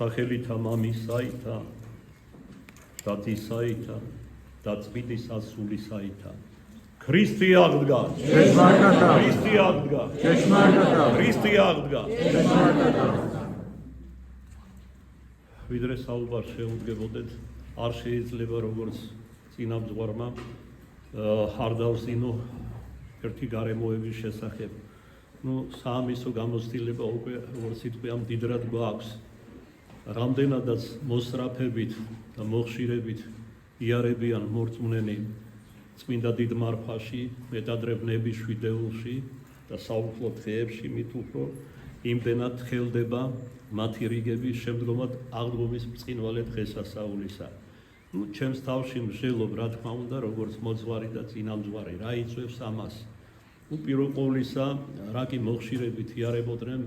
სახელითა მამისაითა და ძისაითა და წმინდის ასულისაითა. ქრისტე აღდგა. ქრისტე აღდგა. ქრისტე აღდგა. ვიდრე საუბარ შეუდგებოდეთ, არ შეიძლება როგორც წინამძღვარმა არ დავსინო ერთი გარემოების შესახებ. საამისო გამოცდილება უკვე როგორც სიტყვი მდიდრად გვაქვს. რამდენადაც მოსწრაფებით და მოხშირებით იარებიან მორწმუნენი წმინდა დიდ მარხვაში, მეტადრევნების შვიდეულში და საუფლო დღეებში მით უფრო იმდენად ხელდება მათი რიგები შემდგომად აღდგომის ბრწყინვალე დღესასწაულისა. ჩემს თავში მსჯელობ, რა თქმა უნდა, როგორც მოძღვარი და წინამძღვარი, რა იწვევს ამას. პირველ ყოვლისა, რა კი მოხშირებით იარებოდნენ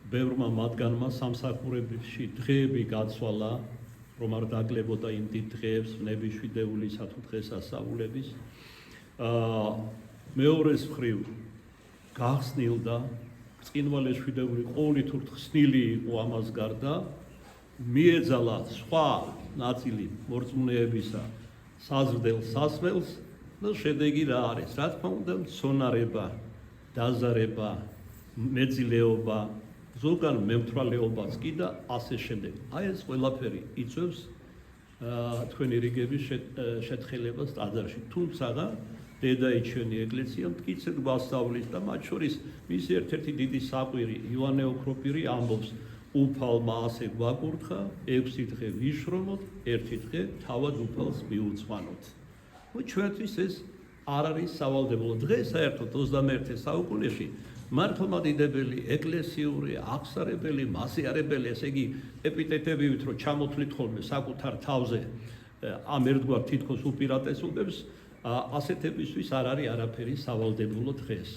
ბევრმა მათგანმა სამსახურებში დღეები გაცვალა, რომ არ დაკლებოდა იმ დიდ დღეებს, ნების შვიდეულისა თუ დღესასწაულების. მეორეს მხრივ გახსნილდა ბრწყინვალე შვიდეული ყოვლითურთ ხსნილი იყო ამას გარდა, მიეძალა სხვა ნაწილი მორწმუნეებისა საზრდელ სასმელს და შედეგი რა არის? რა თქმა უნდა, მცონარება, დაზარება, მეძილეობა, ზოგან მემთვალეობაც კი და ასე შემდეგ. აი ეს ყველაფერი იწვევს თქვენი რიგების შეთხელებას ტაძარში. თუმცა დედაიჩვენი ეკლესია მტკიცედ გვასწავლის და მათ შორის მისი ერთ-ერთი დიდი საყვირი იოანე ოქროპირი ამბობს, უფალმა ასე გვაკურთხა, 6 დღე ვიშრომოთ, 1 დღე თავად უფალს მიუძღვანოთ. ჩვენთვის ეს არ არის სავალდებულო. დღეს საერთოდ 21 საუკუნეში მართლმადიდებელი, ეკლესიური, აღსარებელი, მასიარებელი, ესე იგი ეპიტეტებივით რომ ჩამოთვლით ხოლმე საკუთარ თავზე ამ ერთგვარ თითქოს უპირატესობებს, ასეთებისთვის არ არის არაფერი სავალდებულო დღეს.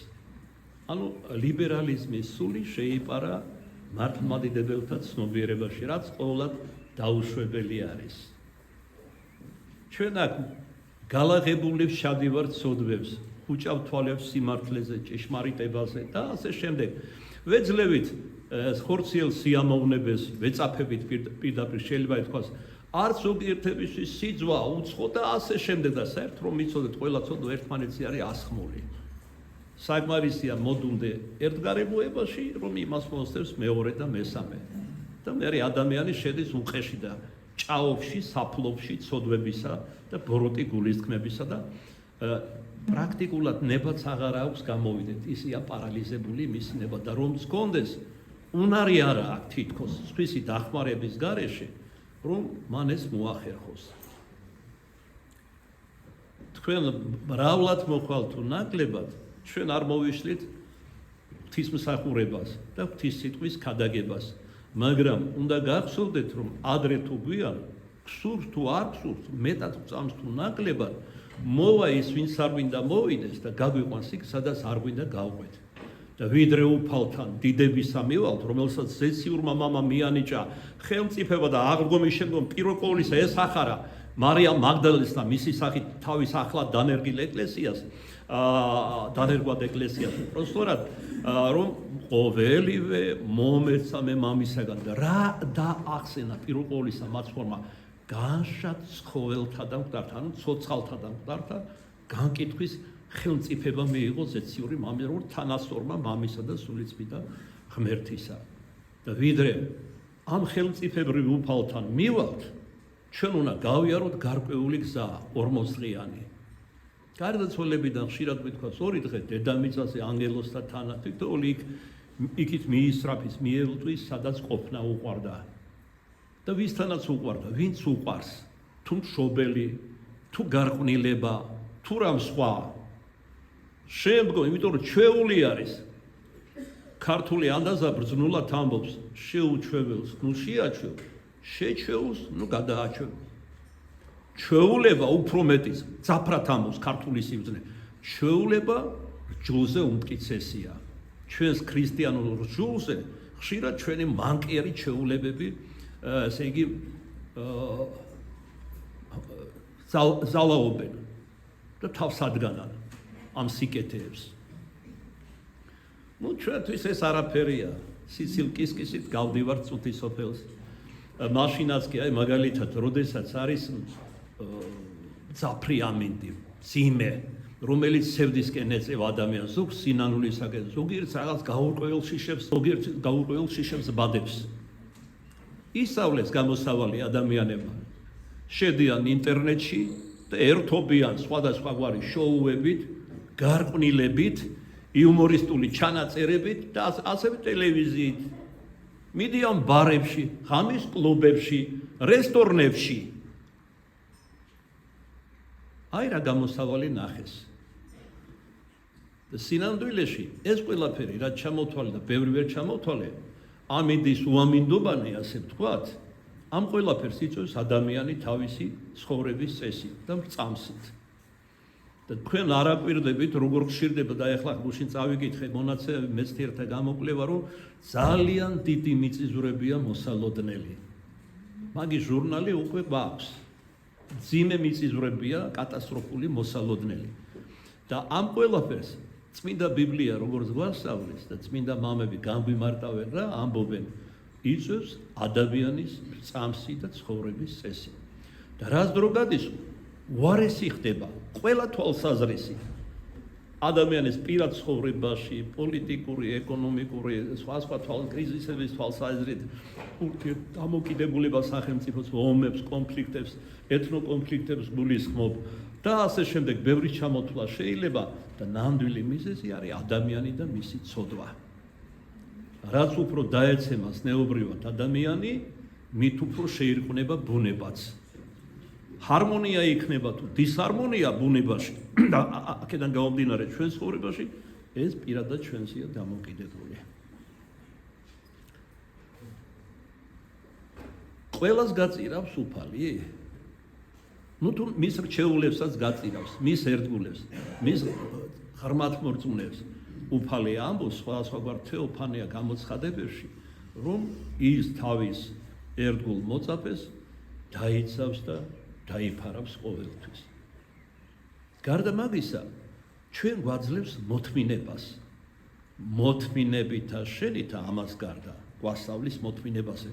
ანუ ლიბერალიზმის სული შეიპარა მართლმადიდებელთა ცნობიერებაში, რაც ყოვლად დაუშვებელი არის. ჩვენ აქ გალაღებული ვშადივართ სოდვებს, ხუჭავ თვალებს სიმართლეზე, ჭეშმარიტებაზე და ასე შემდეგ. ვეძლევით ხორციელ სიამოვნებას, ვეწაფებით პირდაპირ შეიძლება ითქვას, არც ზოგიერთებისთვის სიძვა, უცხო და ასე შემდეგ და საერთოდ რომ იცოდეთ, ყველა ცოდვა ერთმანეთზე არის ასხმული. საკმარისია მოდუნდე ერთ გარემოებაში, რომ იმას მოსდევს მეორე და მესამე. და მე ადამიანი შედის უყეში და ჭაობში, საფლობში, ცოდვებისა და ბოროტი გულისხმებისა და პრაქტიკულად ნებაც აღარ აქვს გამოვიდეთ, ისია პარალიზებული მისი ნება და რომ გქონდეს, უნარი არა აქვს თითქოს სხვისი დახმარების გარეშე, რომ მან ეს მოახერხოს. თქვენ მრავლად მოხვალთ თუ ნაკლებად, ჩვენ არ მოვიშლით ღვთისმსახურებას და ღვთისსიტყვის ქადაგებას, მაგრამ უნდა გახსოვდეთ, რომ ადრე თუ გვიან, გსურს თუ არ გსურს, მეტად გწამს თუ ნაკლებად, მოვა ის, ვინც არ გვინდა მოვიდეს და გაგვიყვანს იქ, სადაც არ გვინდა გავყვეთ. და ვიდრე უფალთან დიდებისა მივალთ, რომელსაც ზეციურმა მამამ მიანიჭა ხელმწიფება და აღდგომის შემდგომ პირველ ყოვლისა ესახარა მარიამ მაგდალენს და მისი სახით თავის ახლად დანერგილ ეკლესიას, დანერგვად ეკლესიას უпроსტორად, რომ ყოველივე მომეცა მე მამისაგან და რა დაახსენა პირველ ყოვლისა მათ ხორმა განშად ცხოველთა და მკვდართა, ანუ ცოცხალთა და მკვდართა განკითხვის ხელმწიფება მიიღო ზეციური მამიურ თანასწორმა მამისა და სულიწმიდა ღმერთისა. და ვიდრე ამ ხელმწიფებრივ უფალთან მივალთ, ჩვენ უნდა გავიაროთ გარკვეული გზა, 40 დღიანი. გარდაცვალებიდან ხშირად მithქვას 2 დღე დედამიწაზე ანგელოსთან თანა თითოეული იქით მიისწრაფის, მიელტვის, სადაც ყოფნა უყვარდა. და ვისთანაც უყვარდა, ვინც უყვარს, თუ მშობელი, თუ გარყვნილება, თუ რამ სხვა. შემდგომ, იმიტომ რომ ჩვეული არის, ქართული ანდაზა ბრძნულად ამბობს, შეუჩვეველს, ნუ შეაჩვევ, შეჩვეულს, ნუ გადააჩვევ. ჩვეულება უფრო მეტის, ძაფრად ამბობს ქართული სიბრძნე, ჩვეულება რჯულზე უმტკიცესია. ჩვენს ქრისტიანულ რჯულზე ხშირად ჩვენი მანკიერი ჩვეულებები ესე იგი ზალაობენ და თავს ადგანან ამ სიკეთეებს. ჩვენთვის ეს არაფერია, სიცილ კისკისით გავდივართ წუთის სოფელს. მაშინაც კი აი მაგალითად როდესაც არის ძაფრი ამინდი, ძიმე, რომელიც სევდისკენ ეწევა ადამიანს, ზოგ სინანულისაკენ, ზოგიერთ რაღაც გაურკვეველ შიშებს ბადებს. ისწავლეს გამოსავალი ადამიანებმა. შედიან ინტერნეტში და ერთობიან სხვადასხვაგვარი შოუებით, გარყვნილებით, იუმორისტული ჩანაწერებით და ასევე ტელევიზიით. მიდიან ბარებში, ღამის კლუბებში, რესტორნებში. აი რა გამოსავალი ნახეს. და სინამდვილეში ეს ყველაფერი რაც ჩამოთვალე და ბევრი ვერ ჩამოთვალე, ამინდის უამინდობანი, ასე ვთქვათ, ამ ყველაფერს იწვევს ადამიანი თავისი ცხოვრების წესით და წამსით. და თქვენ არ აკვირდებით, როგორ ხშირდება და ეხლა გუშინ წავიკითხე მონაცემები მეცნიერთა გამოკვლევა, რომ ძალიან დიდი მიწისძვრებია მოსალოდნელი. მაგის ჟურნალი უკვე გვაქვს. ძიმე მიწისძვრებია, კატასტროფული მოსალოდნელი. და ამ ყველაფერს წმინდა ბიბლია როგორც გვასწავლის და წმინდა მამები განგვიმარტავენ რა ამბობენ, იწვევს ადამიანის წამსი და ცხოვრების წესი. და რას დრო გადის, უარესი ხდება ყველა თვალსაზრისი ადამიანის პირად ცხოვრებაში, პოლიტიკური, ეკონომიკური, სხვა კრიზისების თვალსაზრისით, დამოკიდებულება სახელმწიფოს, ომებს, კონფლიქტებს, ეთნოკონფლიქტებს გულისხმობ და ასე შემდეგ ბევრი ჩამოთვლა შეიძლება და ნამდვილი მიზეზი არის ადამიანი და მისი ცოდვა. რაც უფრო დაეცემას ნეობრივად ადამიანი, მით უფრო შეირყნება ბუნებაც. ჰარმონია იქნება თუ დისჰარმონია ბუნებაში და აქედან გამომდინარე ჩვენ ცხოვრებაში, ეს პირადად ჩვენზეა დამოკიდებული. ყველას გაწირავს უფალი? ნუ თუ მის რჩეულებსაც გაწირავს, მის ერთგულებს, მის ღრმათმორწმუნეებს უფალი ამბობს სხვადასხვაგვარ თეოფანია გამოცხადებებში, რომ ის თავის ერთგულ მოწაფეს დაიცავს და დაიფარავს ყოველთვის. გარდა მაგისა, ჩვენ გვაძლევს მოთმინებას. მოთმინებითა შენითა ამას გარდა გვასწავლის მოთმინებაზე.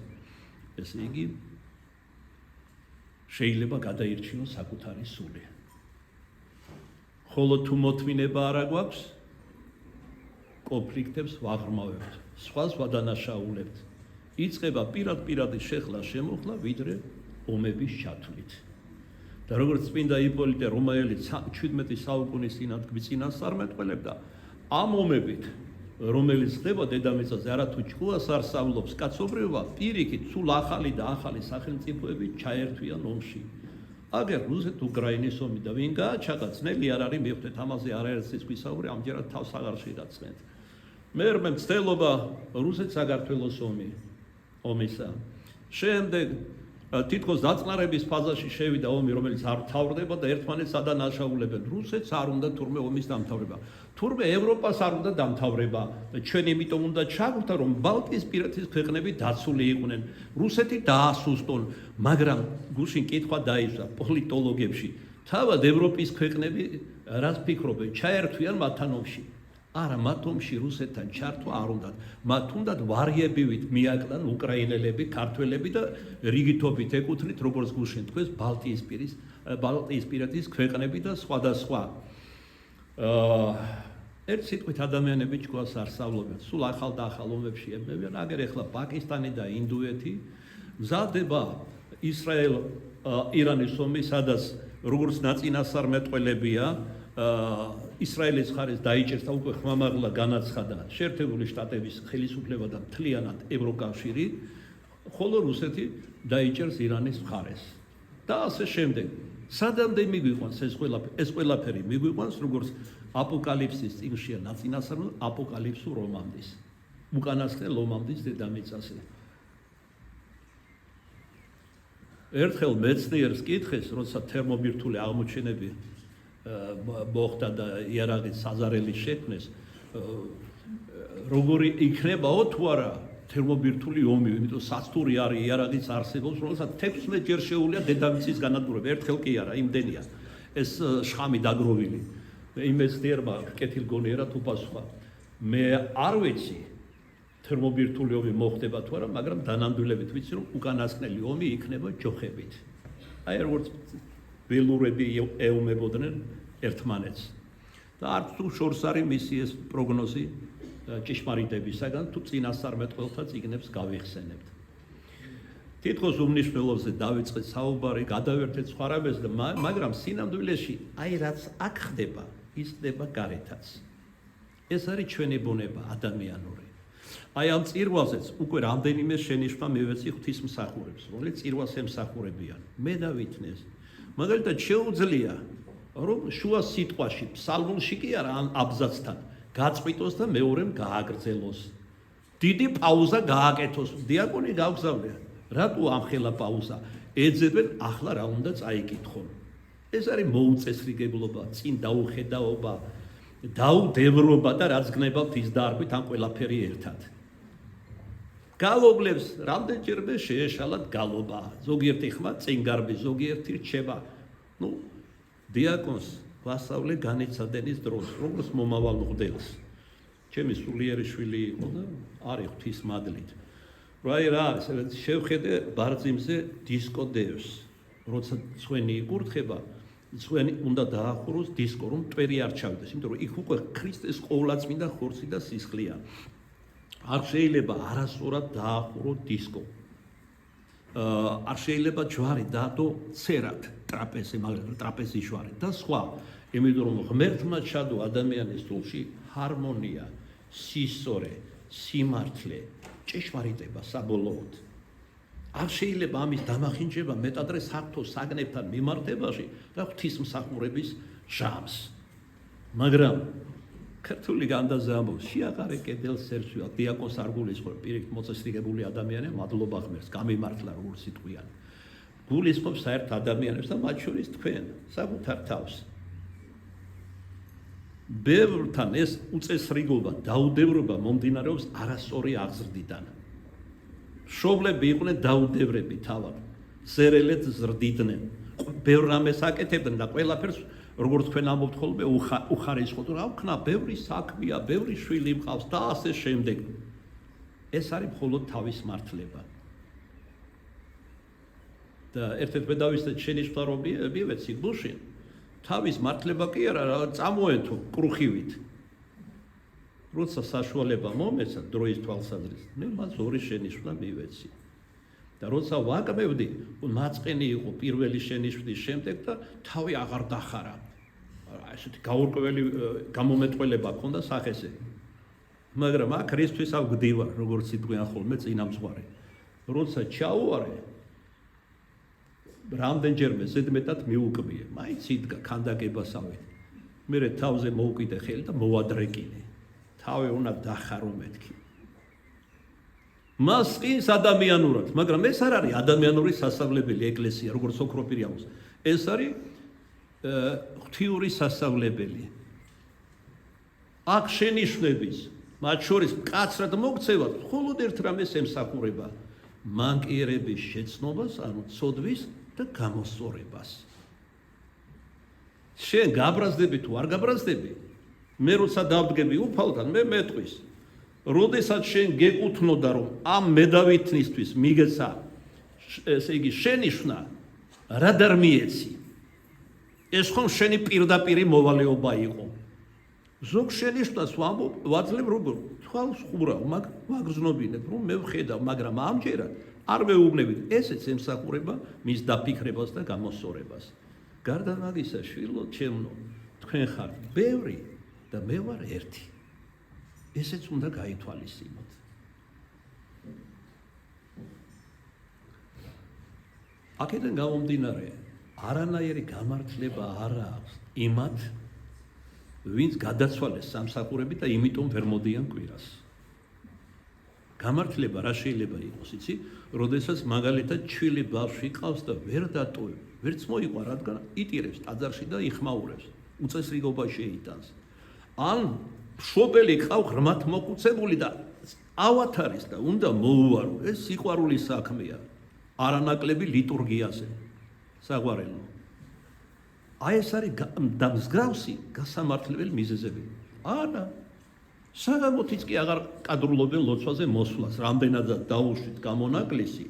ესე იგი, შეიძლება გადაირჩინოს საკუთარი სული. ხოლო თუ მოთმინება არა გვაქვს, კონფლიქტებს ვაღრმავებთ, სხვას ვადანაშაულებთ. იწყება პირადი შეხლა შემოხლა, ვიდრე ომების ჩათვლით. და როგორც წმინდა იპოლიტე რომაელი 17 საუკუნის წინათ გვიწინასწარმეტყველებდა, ამ ომებით, რომელიც ხდება დედამიწაზე, არათუ ჭკუას არ სწავლობს კაცობრიობა, პირიქით სულ ახალი და ახალი სახელმწიფოები ჩაერთვიან ომში. აგერ რუსეთ-უკრაინის ომი და ვინ გააჩაღა, ძნელი არ არის მივხვდეთ ამაზე არაერთის გვისაუბრე, ამჯერად თავს აღარ შედაცნეთ. მე მცდელობა რუსეთ-საქართველოს ომისა. შემდეგ თითქოს დაწყნარების ფაზაში შევიდა ომი, რომელიც არ თავრდება და ერთმანეთს ადანაშაულებენ. რუსეთს არ უნდა თურმე ომის დამთავრება. თურმე ევროპას არ უნდა დამთავრება და ჩვენ იმიტომ უნდა ჩაგვთა, რომ ბალტიისპირეთის ქვეყნები დაცული იყვნენ. რუსეთი დაასუსტონ, მაგრამ გუშინ კითხვა დაისვა პოლიტოლოგებში. თავად ევროპის ქვეყნები რას ფიქრობენ, ჩაერთვიან მათთან ომში. არა, მათ ომში რუსეთთან ჩართვა არ უნდათ. მათ უნდათ ვარიებივით მიაკლან უკრაინელები, ქართველები და რიგითობით ეკუთვნით, როგორც გუშინ თქვეს, ბალტიისპირეთის ქვეყნები და სხვადასხვა. ერთ სიტყვით ადამიანები ჭკუას არ სწავლობენ, სულ ახალ და ახალ ომებში ებმევიან, აგერ ეხლა პაკისტანი და ინდოეთი მზადდება ისრაელ-ირანის ომი, სადაც როგორც ნაწინასწარმეტყველებია, ისრაელის მხარეს დაიჭერს და უკვე ხმამაღლა განაცხადა შეერთებული შტატების ხელისუფლება და მთლიანად ევროკავშირი, ხოლო რუსეთი დაიჭერს ირანის მხარეს. და ასე შემდეგ. სადამდე მიგვიყვანს ეს ყველაფერი მიგვიყვანს, როგორც აპოკალიფსის წიგნშია ნაწინასწარმეტყველება აპოკალიფსურ ომამდის. უკანასკნელ ომამდის დედამიწაზე. ერთხელ მეცნიერს კითხეს, როცა თერმობირთული აღმოჩენები მოხდა და იარაღის საზარელი შექმნეს, როგორი იქნებაო თუ არა თერმობირთული ომი, იმიტომ საცტური არის იარაღის არსებობს, რომელსაც 16 ჯერ შეუძლია დედამიწის განადგურება. ერთხელ კი არა, იმდენია ეს შხამი დაგროვილი. იმ მეცნიერმა კეთილგონიერად უპასუხა, მე არ ვიცი, თერმობირთული ომი მოხდება თუ არა, მაგრამ დანამდვილებით ვიცი, რომ უკანასკნელი ომი იქნება ჯოხებით. აი როგორც ველურები ეომებოდნენ ერთმანეთს. და არც თუ შორს არის მისი ეს პროგნოზი ჭიშმარიტებისაგან, თუ წინასწარმეტყველთა წიგნებს გავიხსენებთ. თითქოს უმნიშვნელოზე დავიწყეთ საუბარი, გადავერთეთ სხვა რამეს და მაგრამ სინამდვილეში აი რაც აქ ხდება, ის ხდება გარეთაც. ეს არის ჩვენი ბუნება ადამიანური. აი ამ წირვალზეც უკვე რამდენიმე შენიშვნა მივეცი ღვთისმსახურებს, რომელიც წირვალს ემსახურებიან. მე დავითნეს. მაგალითად შეუძლია რომ შუა სიტყვაში, ფსალმუნში კი არა ამ აბზაცთან გაწყვიტოს და მეორემ გააგრძელოს. დიდი პაუზა გააკეთოს. დიაკონი გავგზავნე. რატო ამხელა პაუზა? ეძებენ ახლა რა უნდა წაიკითხონ. ეს არის მოუწესრიგებლობა, წინ დაუხედაობა, დაუდევრობა და რაც გნებავთ ის დაარქვით ამ ყველაფერი ერთად. გალობლებს რამდენჯერმე შეეშალათ გალობა. ზოგიერთი ხმა წინგარბი, ზოგიერთი რჩება. დიაკონს ვასწავლე განიცადენის დროს, როგორც მომავალ მღვდელს. ჩემი სულიერი შვილი იყო და არის ღვთის მადლით. რა არის, შევხედე ბარძიმზე დისკო დევს. როცა ცხვენი იკურთხება, ცხვენი უნდა დაახუროს დისკო, რომ მტვერი არ ჩავიდეს, იმიტომ რომ იქ უკვე ქრისტეს ყოვლადწმინდა ხორცი და სისხლია. არ შეიძლება არასწორად დაახურო დისკო. არ შეიძლება ჯვარი დაადო ცერად, ტრაპეზის ჯვარი და სხვა. იმიტომ რომ ღმერთმა ჩადო ადამიანის სულში ჰარმონია, სისწორე, სიმართლე, ჭეშმარიტება საბოლოოდ. არ შეიძლება ამის დამახინჯება მეტადრე საღვთო საგნებთან მიმართებაში და ღვთისმსახურების ჟამს. მაგრამ ქართული განდაზამოს შეაყარე კედელს სერჩვია დიაკონს არ გულისხმობ პირიქით მოწესრიგებული ადამიანი მადლობა ღმერთს გამიმართლა როგორც სიტყვიან. გულისხმობს საერთ ადამიანებს და მათ შორის თქვენ საკუთარ თავს. ბევრთან ეს უწესრიგობა, დაუდევრობა მომდინარეობს არასწორი აღზრდიდან. მშობლები იყვნენ დაუდევრები თავად, ზერელეთ ზრდიდნენ, ბევრ რამეს აკეთებდნენ და ყველაფერს როგორც თქვენ ამბობთ ხოლმე უხარისხოთ, რა ვქნა, ბევრი საქმეა, ბევრი შვილი მყავს და ასე შემდეგ. ეს არის მხოლოდ თავის მართლება. და ერთ-ერთ მედავისეთ შენიშვნა რომ მივეცი გულში, თავის მართლება კი არა, წამოეთო კრუხივით. როცა საშუალება მომეცა დროის თვალსაზრისით, მე მას ორი შენიშვნა მივეცი. და როცა ვაკმევდი, მაწყენი იყო პირველი შენიშვნის შემდეგ და თავი აღარ დახარა. ესეთი გაურკვეველი გამომეტყველება ჰქონდა სახეზე. მაგრამ აქ რისთვის ავგდივარ, როგორც იყვიან ხოლმე წინამძღვარი. როცა ჩაუარე, რამდენჯერმე ზედმეტად მიუკმიე. მაინც იდგა ქანდაკებასავით. მე თავზე მოუკიდე ხელი და მოვადრეკინე. თავი უნდა დახარო მეთქი. მას ყინს ადამიანურად, მაგრამ ეს არ არის ადამიანური სასწავლებელი ეკლესია, როგორც ოქროპირი ამბობს. ეს არის ღვთიური სასწავლებელი. აქ შენიშვნების, მათ შორის მკაცრად მოქცევად, მხოლოდ ერთ რამეს ემსახურება, მანკიერების შეცნობას, ანუ ცოდვის და გამოსწორებას. შენ გაბრაზდები თუ არ გაბრაზდები, მე როცა დავდგები უფალთან, მე მეტყვის. როდესაც შენ გეკუთვნოდა, რომ ამ მედავითნისთვის მიგეცა, ესე იგი შენიშვნა, რა დარ მიეცი? ეს ხომ შენი პირდაპირი მოვალეობა იყო. ზოგ შენიშვნას ვაძლევ როგორ? თვალს ხურავ, ვაგრძნობინებ, რომ მე ვხედავ, მაგრამ ამჯერად არ მეუბნებით. ესეც ემსახურება მის დაფიქრებას და გამოსწორებას. გარდა მაგისა, შვილო ჩემნო, თქვენ ხართ ბევრი და მე ვარ ერთი. ესეც უნდა გაითვალისწინოთ. აქედან გამომდინარე, არანაირი გამართლება არ აქვს იმათ, ვინც გადაცვალეს სამსახურები და იმიტომ ვერ მოდიან კვირას. გამართლება რა შეიძლება იყოს, იცი? როდესაც მაგალითად ჩვილი ბავშვი ყავს და ვერ დატოვებ, ვერც მოიყვა, რადგან იტირებს ტაძარში და იხმაურებს, უწესრიგობა შეიტანს. ან მშობელი ყავ ღრმად მოხუცებული და ავათ არის და უნდა მოუარო, ეს სიყვარულის საქმეა, არანაკლები ლიტურგიაზე. საყვარელო. აი ეს არის და მსგავსი გასამართლებელი მიზეზები. არა. საღამოთიც კი აღარ კადრულობენ ლოცვაზე მოსვლას, რამდენადაც დაუშვით გამონაკლისი,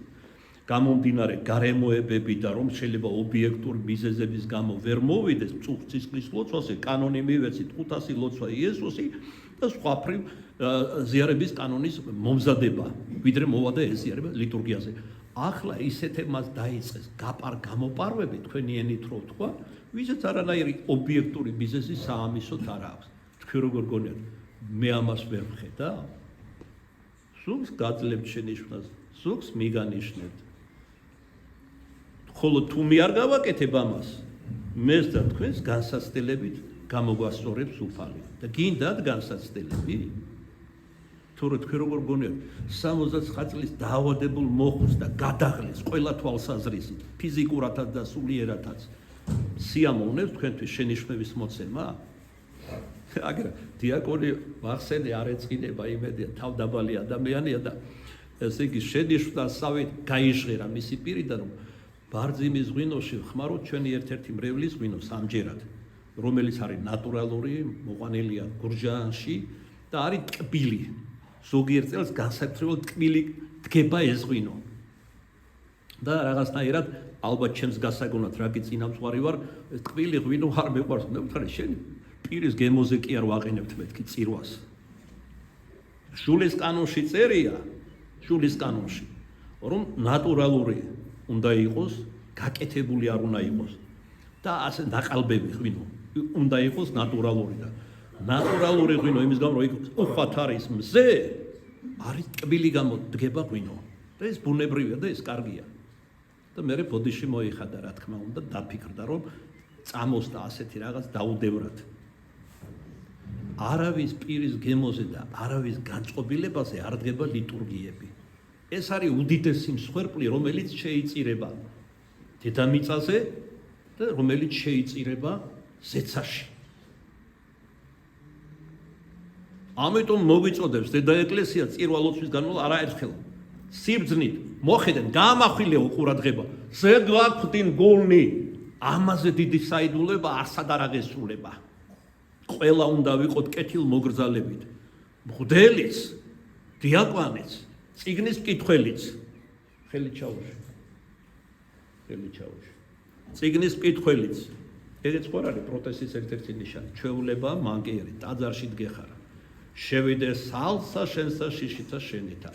გამომდინარე გარემოებები და რომ შეიძლება ობიექტური მიზეზების გამო ვერ მოვიდეს მწუხცისკრის ლოცვაზე, კანონი მივეცით 500 ლოცვა იესოსი და სხვაფრივ ზიარების კანონის მომზადება, ვიდრე მოვადა ეს ზიარება ლიტურგიაზე. ახლა ისეთებმაც დაიწყეს გამოპარვები თქვენი ენით რო თქვა, ვისაც არანაირი ობიექტური მიზეზი საამისოდ არ აქვს. თქვენ როგორ გონიათ, მე ამას ვერ ვხედავ? სულს გაძლევთ შენიშვნას, სულს მიგანიშნებთ. ხოლო თუ მე არ გავაკეთებ ამას, მეს და თქვენს განსაცდელებით გამოგვასწორებს უფალი. და გინდათ განსაცდელები? თორე თქვენ როგორ გონიათ, 69 წლის დაავადებულ მოხუც და გადაღლეს ყველა თვალსაზრისით, ფიზიკურადაც და სულიერადაც. სიამოვნებს თქვენთვის შენიშვნების მოცემა? აგრა დიაკონი ვახსენე არ ეწყინება იმედია თავდაბალი ადამიანია და ესე იგი შენიშვნასავით გაიჟღერა მისი პირიდან რომ ბარძიმის ღვინოში ხმაროთ ჩვენი ერთ-ერთი მრევლის ღვინო სამჯერად რომელიც არის ნატურალური მოყვანილია გურჯაანში და არის ტკბილი ზოგიერთ წელს განსაკუთრებულად ტკბილი დგება ეს ღვინო და რაღაცნაირად ალბათ ჩემს გასაგონად რა კი წინამძღვარი ვარ ეს ტკბილი ღვინო არ მეყვარს მე ვთქარი შენ პირის გემოზე კი არ ვაყენებთ მეთქი წირვას. შულის კანონში წერია, შულის კანონში, რომ ნატურალური უნდა იყოს, გაკეთებული არ უნდა იყოს. და ასე დაყალბები ღვინო უნდა იყოს ნატურალური და ნატურალური ღვინო იმის გამო რომ იქ უხვად არის მზე, არის ტკბილი გამო დგება ღვინო. და ეს ბუნებრივია და ეს კარგია. და მე ბოდიში მოიხადა რა თქმა უნდა დაფიქრდა რომ წამოსდა ასეთი რაღაც დაუდევრად. არავის პირის გემოზე და არავის განწყობილებაზე არ დგება ლიტურგიები. ეს არის უდიდესი მსხვერპლი, რომელიც შეიწირება დედამიწაზე და რომელიც შეიწირება ზეცაში. ამიტომ მოგვიწოდებს დედა ეკლესია წირვა ლოცვის განმავლობაში არაერთხელ სიბრძნით მოხედენ გამახვილეო ყურადღება. ზე გვაქვდინ გულნი ამაზე დიდი საიდულება არსად არ აღესრულება. ყველა უნდა ვიყოთ კეთილ მოგრძალებით. მღვდელიც, დიაკვანიც, წიგნის მკითხველიც, ხელი ჩაუშვი. წიგნის მკითხველიც. ეგეც ხო არის პროტესტის ერთ-ერთი ნიშანი. ჩვეულება მანკიერი, ტაძარში დგეხარა. შევიდე სალსა შენსა შიშითა შენითა.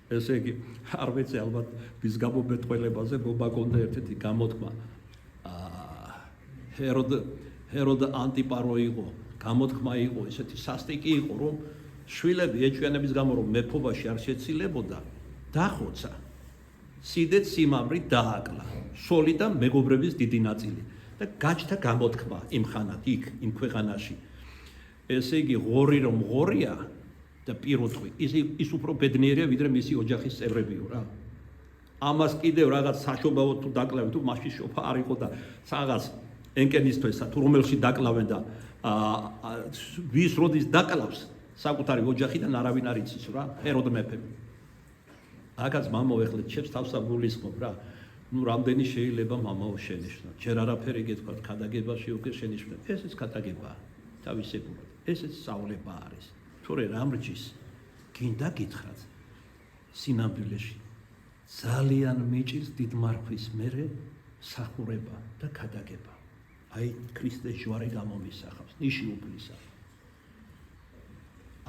ესე იგი, არ ვიცი ალბათ ვის გამომეტყველებაზე გოგონდა ერთ-ერთი გამოთქმა. ჰეროდ ანტიპარო იყო, გამოთქმა იყო, ესეთი სასტიკი იყო, რომ შვილები ეჭვიანების გამო რომ მეფობაში არ შეცილებოდა, დახოცა. სიდეთ სიმამრით დააკლა, სული და მეგობრების დიდი ნაწილი და გაჩნდა გამოთქმა იმ ხანად, იქ, იმ ქვეყანაში. ესე იგი, ღორი რომ ღორია და პირუტყვი, ის უფრო ბედნიერია, ვიდრე მისი ოჯახის წევრებიო რა. ამას კიდევ რაღაც საშობაოდ თუ დაკლავენ, თუ მაშინ შოფა არ იყო და რაღაც ენკენისთვესა თუ რომელში დაკლავენ და ვის როდის დაკლავს საკუთარი ოჯახიდან არავინ არ იცის რა ჰეროდ მეფე. აქაც მამაო ეხლა ჩემს თავს გულისხმობ რა. ნუ რამდენი შეიძლება მამაო შენიშნა. ჯერ არაფერი გეთქვათ ქადაგებაში უკვე შენიშნა. ესეც ქადაგებაა თავისებურად. ესეც სწავლება არის. თორე რამ რჯის გინდა გითხრათ სინამდვილეში ძალიან მიჭირს დიდ მარხვის მერე სახურება და ქადაგება. აი ქრისტეს ჯვარი გამომისახავს ნიში უფლისა.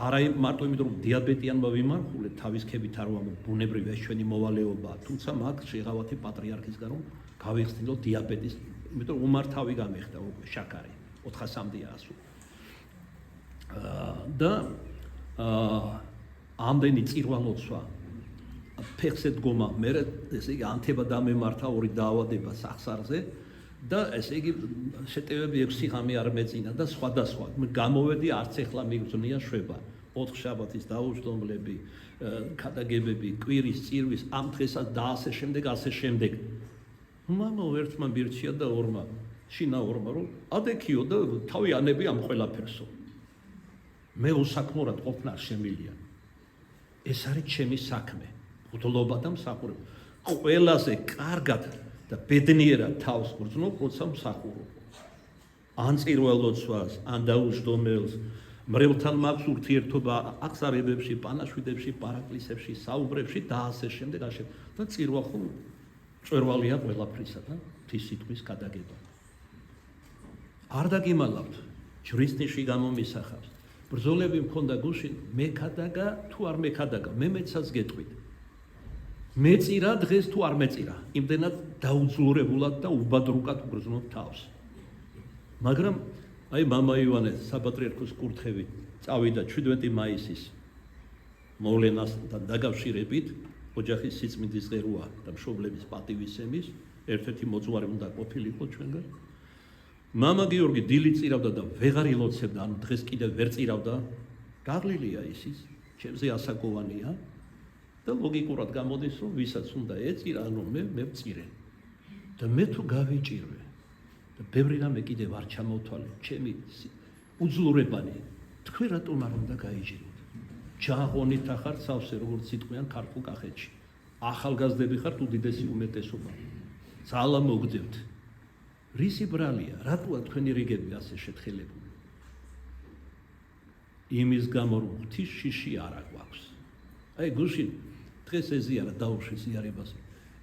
არა მარტო იმიტომ რომ დიაბეტიანმა ვიმარხულეთ თავის ქებით არ ვამბობ ბუნებრივია ჩვენი მოვალეობაა თუმცა მაგ შეღავათი პატრიარქისგან რომ გავიხსნილო დიაბეტის იმიტომ რომ უმართავი გამიხდა უკვე შაქარი 400-მდეა ასული. და ამდენი წირვალოცვა ფეხზე დგომა მე ესე იგი ანთება დამემართა ორი დაავადება სახსარზე და ესე იგი შეტევები 6 ღამე არ მეწინა და სხვადასხვა გამოვედი არც ეხლა მიგზნია შვება 4 შაბათის დაუსტომლები ქადაგებები კვირის წირვის ამ დღესაც და ასე შემდეგ მამაო ერთმა მირჩია და ორმა შინა ორმა რომ ადექიო და თავი ანები ამ ყველაფერსო მე უსაქმურად ყოფნა შემილია ეს არის ჩემი საქმე მღვდლობა და მსახურება ყველაზე კარგად და ბედნიერად თავს გრძნობ როცა მსახურობ ან წირველოცვას ან დაუსტომელს მრევლთან მაქვს ურთიერთობა აღსარებებში, პანაშვიდებში, პარაკლისებში, საუბრებში და ასე შემდეგ, და წირვა ხო მწვერვალია ყველაფრისა და ღვთის სიტყვის გადაგება. არ დაგიმალავთ, ჯვრის ნიში გამომისახავს. ბრძოლები მქონდა გუშინ, მეკადაგა თუ არ მეკადაგა, მე მეცაც გეტყვით. მეწირა დღეს თუ არ მეწირა, იმდენად დაუძლურებულად და უბადრუკად უგრძნობ თავს. მაგრამ აი მამა ივანე საპატრიარქოს კურთხევით წავიდა 17 მაისის მოვლენასთან დაკავშირებით, ოჯახის სიწმინდის ღეროა და მშობლების პატივისცემის ერთ-ერთი მოწვარე უნდა ყოფილიყო ჩვენგან. მამა გიორგი დილით წირავდა და ვეღარ ილოცებდა, ანუ დღეს კიდევ ვერ წირავდა. გაღლილია ისიც, ჩემზე ასაკოვანია და ლოგიკურად გამოდის, რომ ვისაც უნდა ეწირა, ანუ მე ვწირე. და მე თუ გავიჭირვე და ბევრი რამე კიდევ არ ჩამოვთვალე, ჩემი უძლურებანი, თქვენ რატომ არ უნდა გაიჭიროთ? ჩააღონით ახართ სავსე, როგორც სიტყვიან ქართულ კახეთში. ახალგაზრდები ხართ უდიდესი უმეტესობა. ძალა მოგდევთ. რისი ბრალია, რატოა თქვენი რიგები ასე შეთხელებული? იმის გამო, რომ ღვთის შიში არ აგვაქვს. აი გუშინ დღეს ეზიარა დაუშვეს იარებას.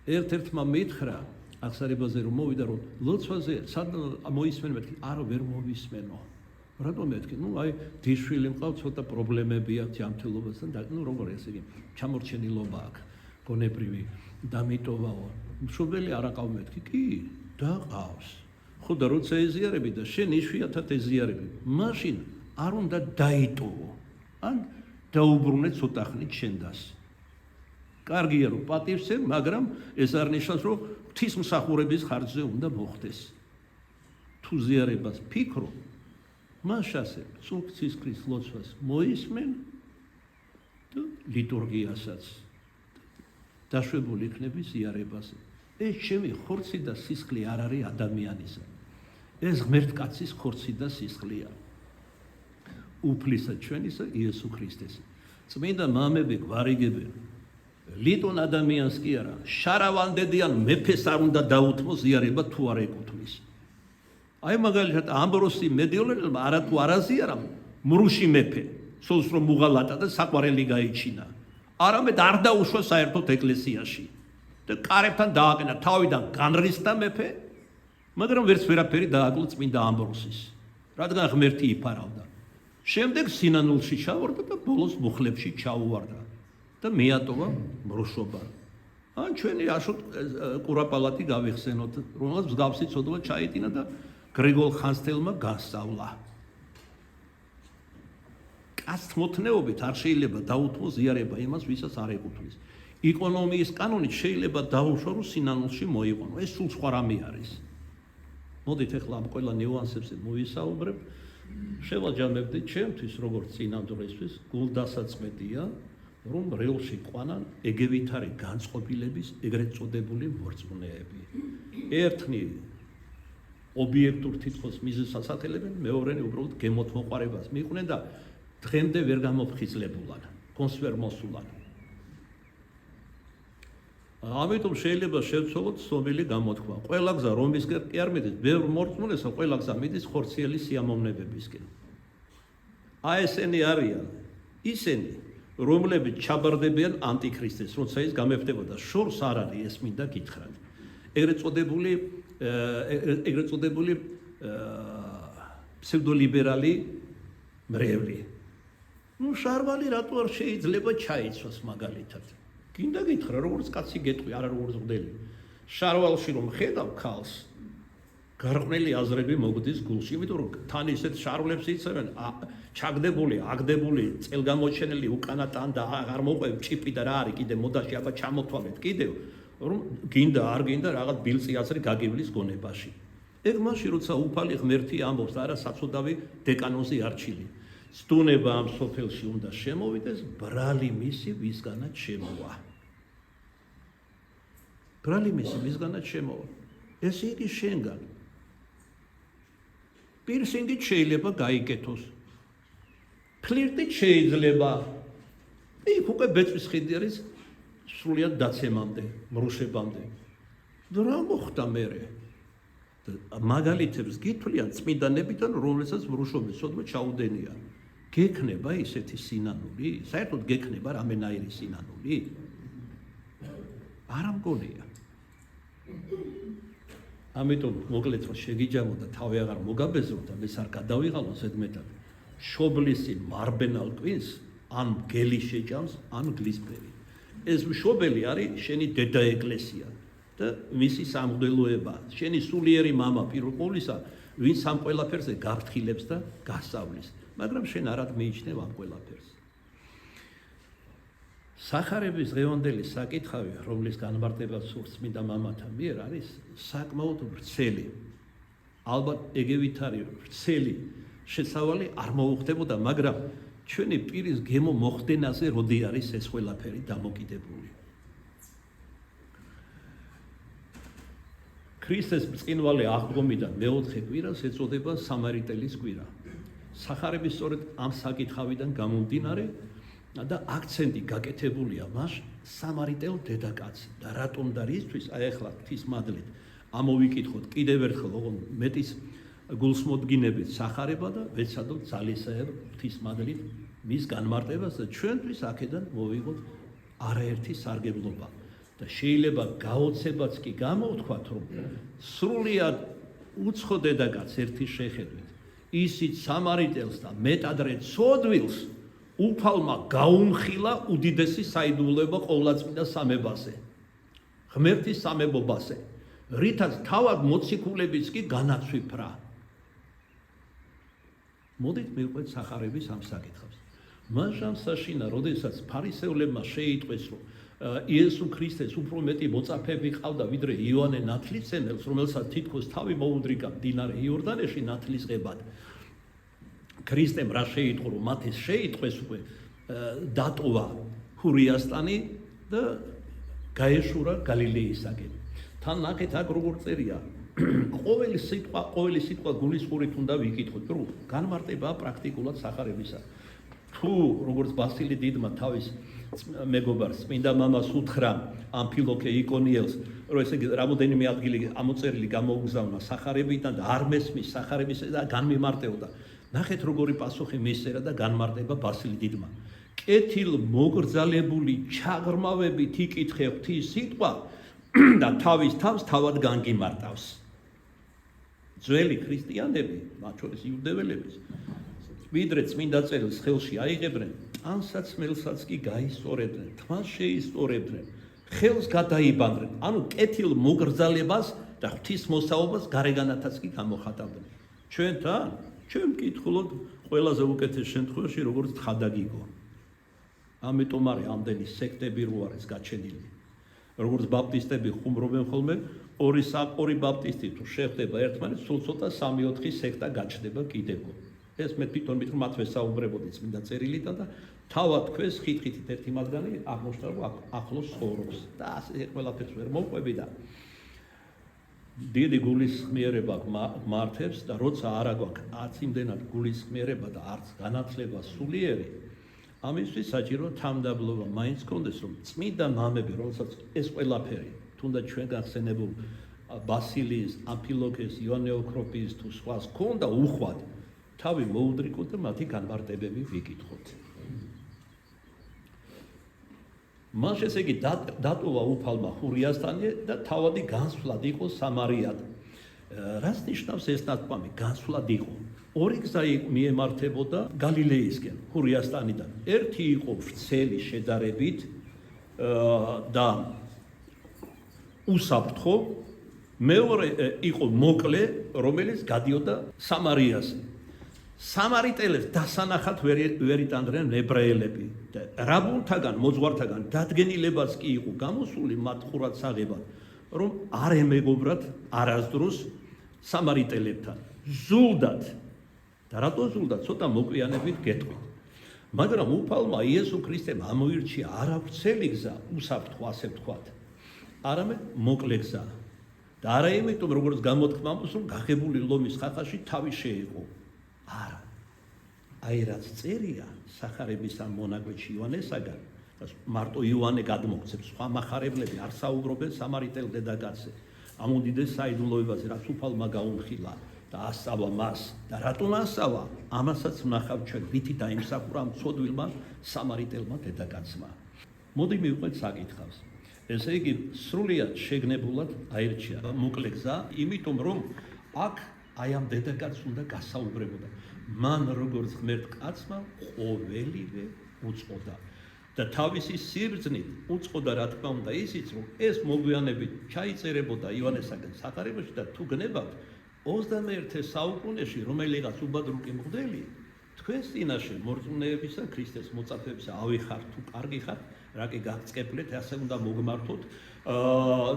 ერთ-ერთმა მითხრა აღსარებაზე რომ მოვიდა, რომ ლოცვაზე სად მოისმენ, მეთქი, არა ვერ მოვისმენო. რატომ მეთქი? აი დიშვილი მყავს, ცოტა პრობლემები აქვს ჯანმრთელობასთან და როგორ ესე იგი ჩამორჩენილობა აქვს, გონებრივი დამიტოვაო. მშობელი არ აყავ მეთქი, კი, დაყავს. ხო და როცა ეზიარები და შენ იშვიათად ეზიარები, მაშინ არ უნდა დაიტოვო. ან დაუბრუნე ცოტა ხნით შენდას. კარგია რომ პატივცემ, მაგრამ ეს არ ნიშნავს, რომ ღვთისმსახურების ხარჯზე უნდა მოხდეს. თუ ზიარებას ფიქრო, მას ასე სულთისკრის ლოცვას მოისმენ და ლიტურგიასაც დაშვებული იქნები ზიარებაზე. ეს ჩემი ხორცი და სისხლი არ არის ადამიანისა. ეს ღმერთკაცის ხორცი და სისხლია. უფლისა ჩვენისა იესო ქრისტეს. წმინდა მამები გვარიგებენ. ლიტონ ადამიანს კი არა, შარავანდედიან მეფეს არ უნდა დაუთმო ზიარება თუ არ ეკუთვნის. აი მაგალითად ამბროსი მედიოლერმა არათუ არაზიარა მრუში მეფე, სულს რომ უღალატა და საყვარელი გაიჩინა. არამედ არ დაუშვა საერთოდ ეკლესიაში. და კარებთან დააყენა, თავიდან განრისდა მეფე, მაგრამ ვერც ვერაფერი დააკლო წმინდა ამბროსის, რადგან ღმერთი იფარავდა. შემდეგ სინანულში ჩავარდა და ბოლოს მუხლებში ჩაუვარდა და მეატოვა მრუშობა. ან ჩვენი აშოტ კურაპალატი გავიხსენოთ, რომელსაც მსგავსი ცოდვა ჩაეტინა და გრიგოლ ხანძთელმა განსწავლა. კაცთმოთნეობით არ შეიძლება დაუთმოს ზიარება იმას, ვისაც არ ეკუთვნის. ეკონომიის კანონით შეიძლება დაუშვა, რომ სინანულში მოიყონო. ეს სულ სხვა რამე არის. მოდით ახლა ამ ყველა ნიუანსებზე მოვისაუბრებ. შევაჯამებდი ჩემთვის, როგორც წინანდრესთვის, გულდასაწმედია, რომ რეალში ყვანან ეგევითარი განწყობილების ეგრეთ წოდებული მორწმუნეები. ერთნი ობიექტურ თითქოს მიზეზს ასახელებენ, მეორენი უბრალოდ გემოთმოყარებას მიიყვნენ და დღემდე ვერ გამოფხიზლებულან, კონს ვერ მოსულან. ამიტომ შეიძლება შევცვალოთ ცნობილი გამოთქმა. ყველა გზა რომისკენ კი არ მიდის, ბევრ მორწმუნესა ყველა გზა მიდის ხორციელი სიამოვნებებისკენ. აი ესენი არიან, ისინი, რომლებიც ჩაბარდებიან ანტიქრისტეს, როცა ის გამეფდებოდა, შორს არ არის ეს მინდა გითხრათ. ეგრეთ წოდებული ფსევდოლიბერალი მრევლი. შარვალი რატო არ შეიძლება ჩაიცვას მაგალითად? გინდა გითხრა, როგორც კაცი გეტყვი, არა როგორც მღვდელი. შარვალში რომ ხედავ ქალს, გარყვნილი აზრები მოგდის გულში, იმიტომ რომ თან ისეთ შარვლებს იცავენ, ჩაგდებული, აგდებული, წელგამოჩენილი უკანა ტანდა აღარ მოყვებ ჭიპი და რა არის კიდე მოდაში აბა ჩამოთვალეთ კიდევ, რომ გინდა არ გინდა რაღაც ბილწი აზრი გაგივლის გონებაში. ეგ მაშინ როცა უფალი ღმერთი ამბობს, არა საცოდავი დეკანონზე არჩილი. სტუნება ამ სოფელში უნდა შემოვიდეს, ბრალი მისი ვისგანაც შემოვა. ბრალი მისი ვისგანაც შემოვა. ეს იგი შენგან. პირსინგით შეიძლება გაიკეთოს. ფლირტით შეიძლება. იქ უკვე ბეწვის ხიდი არის სრულიად დაცემამდე, მრუშებამდე. და რა მოხდა მერე? მაგალითებს გითვლიან წმინდანებიდან, რომელსაც მრუშობის ცოდვა ჩაუდენია. გექნება ისეთი სინანული? საერთოდ გექნება რამენაირი სინანული? არ ამგონია. ამიტომ მოკლედ რომ შეგიჯამოთ და თავი აღარ მოგაბეზროთ და ეს არ გადავიღალო ზედმეტად. შობლისი მარბენალ კვინს ან გელი შეჭამს ან გლისფერი. ეს მშობელი არის შენი დედა ეკლესია და მისი სამღვდელოება, შენი სულიერი მამა პირველ ყოვლისა, ვინც ამ ყველაფერზე გაფრთხილებს და გასწავლის, მაგრამ შენ არად მიიჩნევ ამ ყველაფერს. სახარების დღევანდელი საკითხავი, რომლის განმარტება სურს წმინდა მამათა მიერ, არის საკმაოდ ვრცელი. ალბათ ეგევით არის ვრცელი შესავალი არ მოუხდებოდა, მაგრამ ჩვენი პირის გემო მოხდენაზე როდი არის ეს ყველაფერი დამოკიდებული. ქრისტეს ბრწყინვალე აღდგომიდან მეოთხე კვირას ეწოდება სამარიტელის კვირა. სახარების სწორედ ამ საკითხავიდან გამომდინარე და აქცენტი გაკეთებულია მას სამარიტელ დედაკაცს და რატომ და რისთვის აი ახლა ღვთისმადლით ამოვიკითხოთ კიდევ ერთხელ ოღონდ მეტის გულსმოდგინებით სახარება და ვეცადოთ ძალისაებ ღვთისმადლით მის განმარტებას და ჩვენთვის აქედან მოვიღოთ არაერთი სარგებლობა და შეიძლება გაოცებაც კი გამოვთქვათ რომ სრულიად უცხო დედაკაც ერთი შეხედვით ისიც სამარიტელს და მეტადრე ცოდვილს უფალმა გაუმხილა უდიდესი საიდუმლოება ყოვლადწმინდა სამებაზე ღმერთის სამებობაზე რითაც თავად მოციქულებიც კი განაცვიფრა. მოდით მივყვეთ სახარების ამ საკითხებს. მაშამ საშინა, როდესაც ფარისეულებმა შეიტყვეს, რომ იესო ქრისტეს უფრო მეტი მოწაფეები ყავდა, ვიდრე იოანე ნათლისმცემელს, რომელსაც თითქოს თავი მოუდრიგა მდინარე იორდანეში ნათლისღებად. ქრისტემ რა შეიტყო, რომ მათ ეს შეიტყვეს უკვე დატოვა ჰურიასტანი და გაეშურა გალილეისაკენ. თან ნახეთ აქ როგორ წერია ყოველი სიტყვა გულისხმობით უნდა ვიკითხოთ რომ განმარტება პრაქტიკულად სახარებისა თუ როგორც ბასილი დიდმა თავის მეგობარს წმინდა მამას უთხრა ამფილოქე იკონიელს რომ ესე იგი რამოდენიმე ადგილი ამოწერილი გამოუგზავნა სახარებიდან და არ მესმის სახარებისა და განმიმარტეოდა ნახეთ როგორი პასუხი მისწერა და განმარტება ბასილი დიდმა კეთილ მოგრძალებული ჩაღრმავებით იკითხე ღვთის სიტყვა და თავის თავს თავად განგიმარტავს. ძველი ქრისტიანები, მათ შორის იუდეველების, ვიდრე წმინდა წერილს ხელში აიღებდნენ, ტანსაცმელსაც კი გაისწორებდნენ, თმას შეისწორებდნენ, ხელს გადაიბანდნენ, ანუ კეთილ მოგრძალებას და ღვთისმოსაობას გარეგანათაც კი გამოხატავდნენ. ჩვენთან, ჩვენ მკითხულობთ ყველაზე უკეთეს შემთხვევაში, როგორც თხადაგიგო. ამიტომ არის ამდენი სექტები რო არის გაჩენილი. როგორც ბაპტისტები ხუმრობენ ხოლმე, ორი ბაპტისტი თუ შეხვდება ერთმანეთს, სულ ცოტა 3-4 სექტა გაჩნდება კიდევ. ეს მე თვითონ მითხრა მათ ვესაუბრებოდი წმინდა წერილიდან და თავად თქვენს ხით-ხითით ერთი მათგანი აღმოჩნდა რომ ახლოს ცხოვრობს და ასე ყველაფერს ვერ მოყვები და დიდი გულისხმიერება მართებს და როცა არა გვაქვს არც იმდენად გულისხმიერება და არც განათლება სულიერი ამისთვის საჭირო თამდაბლობა მაინც კონდეს რომ წმინდა მამები რომელსაც ეს ყველაფერი თუნდაც ჩვენ გახსენებულ ბასილის, ამფილოქეს, იოანე ოქროპის თუ სხვას ქონდა უხვად თავი მოუდრიკოთ და მათი განმარტებები ვიკითხოთ. მას ესე იგი დატოვა უფალმა ჰურიასტანი და თავადი განსვლად იყო სამარიად. რას ნიშნავს ეს ნათქვამი? განსვლად იყო. ორი გზა მიემართებოდა გალილეისკენ, ჰურიასტანიდან. ერთი იყო ვრცელი შედარებით და უსაფრთხო, მეორე იყო მოკლე, რომელიც გადიოდა სამარიაზე. სამარიტელებს დასანახად ვერ იტანდნენ ებრაელები და რაბუნთაგან, მოძღვართაგან დადგენილებას კი იყო გამოსული მათ ყურადსაღებად, რომ არ ემეგობრათ არასდროს სამარიტელებთან. ზულდათ და რატო ზულდათ? ცოტა მოგვიანებით გეტყვით. მაგრამ უფალმა იესო ქრისტემ ამოირჩია არა ვრცელი გზა, უსაფრთხო ასე ვთქვათ, არამედ მოკლე გზა. და არა იმიტომ, როგორც გამოთქმა ამბობს, რომ გაღებული ლომის ხახაში თავი შეეყო. არა. აი რაც წერია სახარების ამ მონაკვეთში იოანესაგან და მარტო იოანე გადმოგცემს, სხვა მახარებლები არ საუბრობენ სამარიტელ დედაკაცზე. ამ უდიდეს საიდუმლოებაზე, რაც უფალმა გაუმხილა და და ასწავლა მას და რატომ ასწავლა? ამასაც ვნახავ ჩვენ, რითი დაიმსახურა ამ ცოდვილმა სამარიტელმა დედაკაცმა. მოდი მივყვეთ საკითხავს. ესე იგი, სრულიად შეგნებულად აირჩია მოკლე გზა, იმიტომ რომ აქ აი ამ დედაკაცს უნდა გასაუბრებოდა. მან როგორც ღმერთ კაცმა ყოველივე უწყოდა. და თავისი სიბრძნით უწყოდა რა თქმა უნდა ისიც, რომ ეს მოგვიანებით ჩაიწერებოდა ივანესაგან სახარებაში და თუ გნებავთ 21 საუკუნეში რომელიღაც უბადრუკი მღვდელი თქვენს წინაშე მორწმუნეებისა ქრისტეს მოწაფეებისა ავიხართ თუ კარგი ხართ, რა კი გაგწყევლეთ, ასე უნდა მოგმართოთ.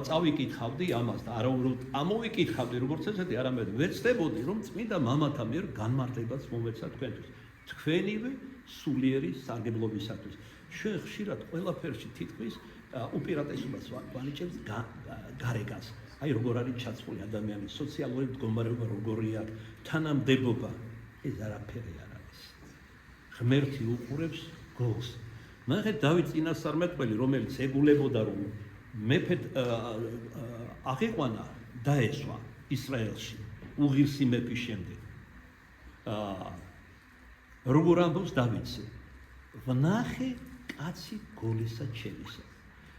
წავიკითხავდი ამას და არა უბრალოდ ამოვიკითხავდი როგორც ესეთი, არამედ ვეცდებოდი რომ წმინდა მამათა მიერ განმარტებაც მომეცა თქვენთვის. თქვენივე სულიერი სარგებლობისათვის. ჩვენ ხშირად ყველაფერში თითქმის უპირატესობას ვანიჭებთ გარეგანს. აი როგორ არის ჩაცმული ადამიანის სოციალური მდგომარეობა, როგორია თანამდებობა, ეს არაფერი არ არის. ღმერთი უყურებს გულს. ნახეთ დავით წინასწარმეტყველი, რომელიც ეგულებოდა რომ მეფედ აღიყვანა დაესვა ისრაელში უღირსი მეფის შემდეგ. როგორ ამბობს დავითზე? ვნახე კაცი გოლისა ჩემისა.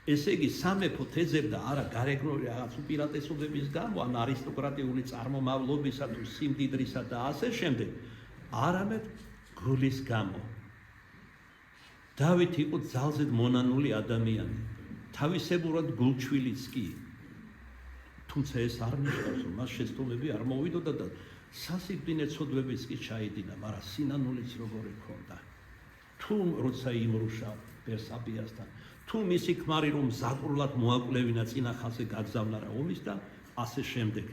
ესე იგი სამეფო თეზებდა არა გარეგნული რაღაც უპირატესობების გამო, ან არისტოკრატიული წარმომავლობისა თუ სიმდიდრისა და ასე შემდეგ, არამედ გულის გამო. დავით იყო ძალზედ მონანული ადამიანი, თავისებურად გულჩვილიც კი. თუმცა ეს არ ნიშნავს, რომ მას შეცდომები არ მოვიდოდა და სასიკვდინე ცოდვებიც კი ჩაიდინა, მაგრამ სინანულიც როგორი ჰქონდა. თუ როცა იმრუშა ბერსაბიასთან, თუ მისი ქმარი რომ ზაკრულად მოაკვლევინა წინა ხაზზე გაგზავნა რა ომის და ასე შემდეგ.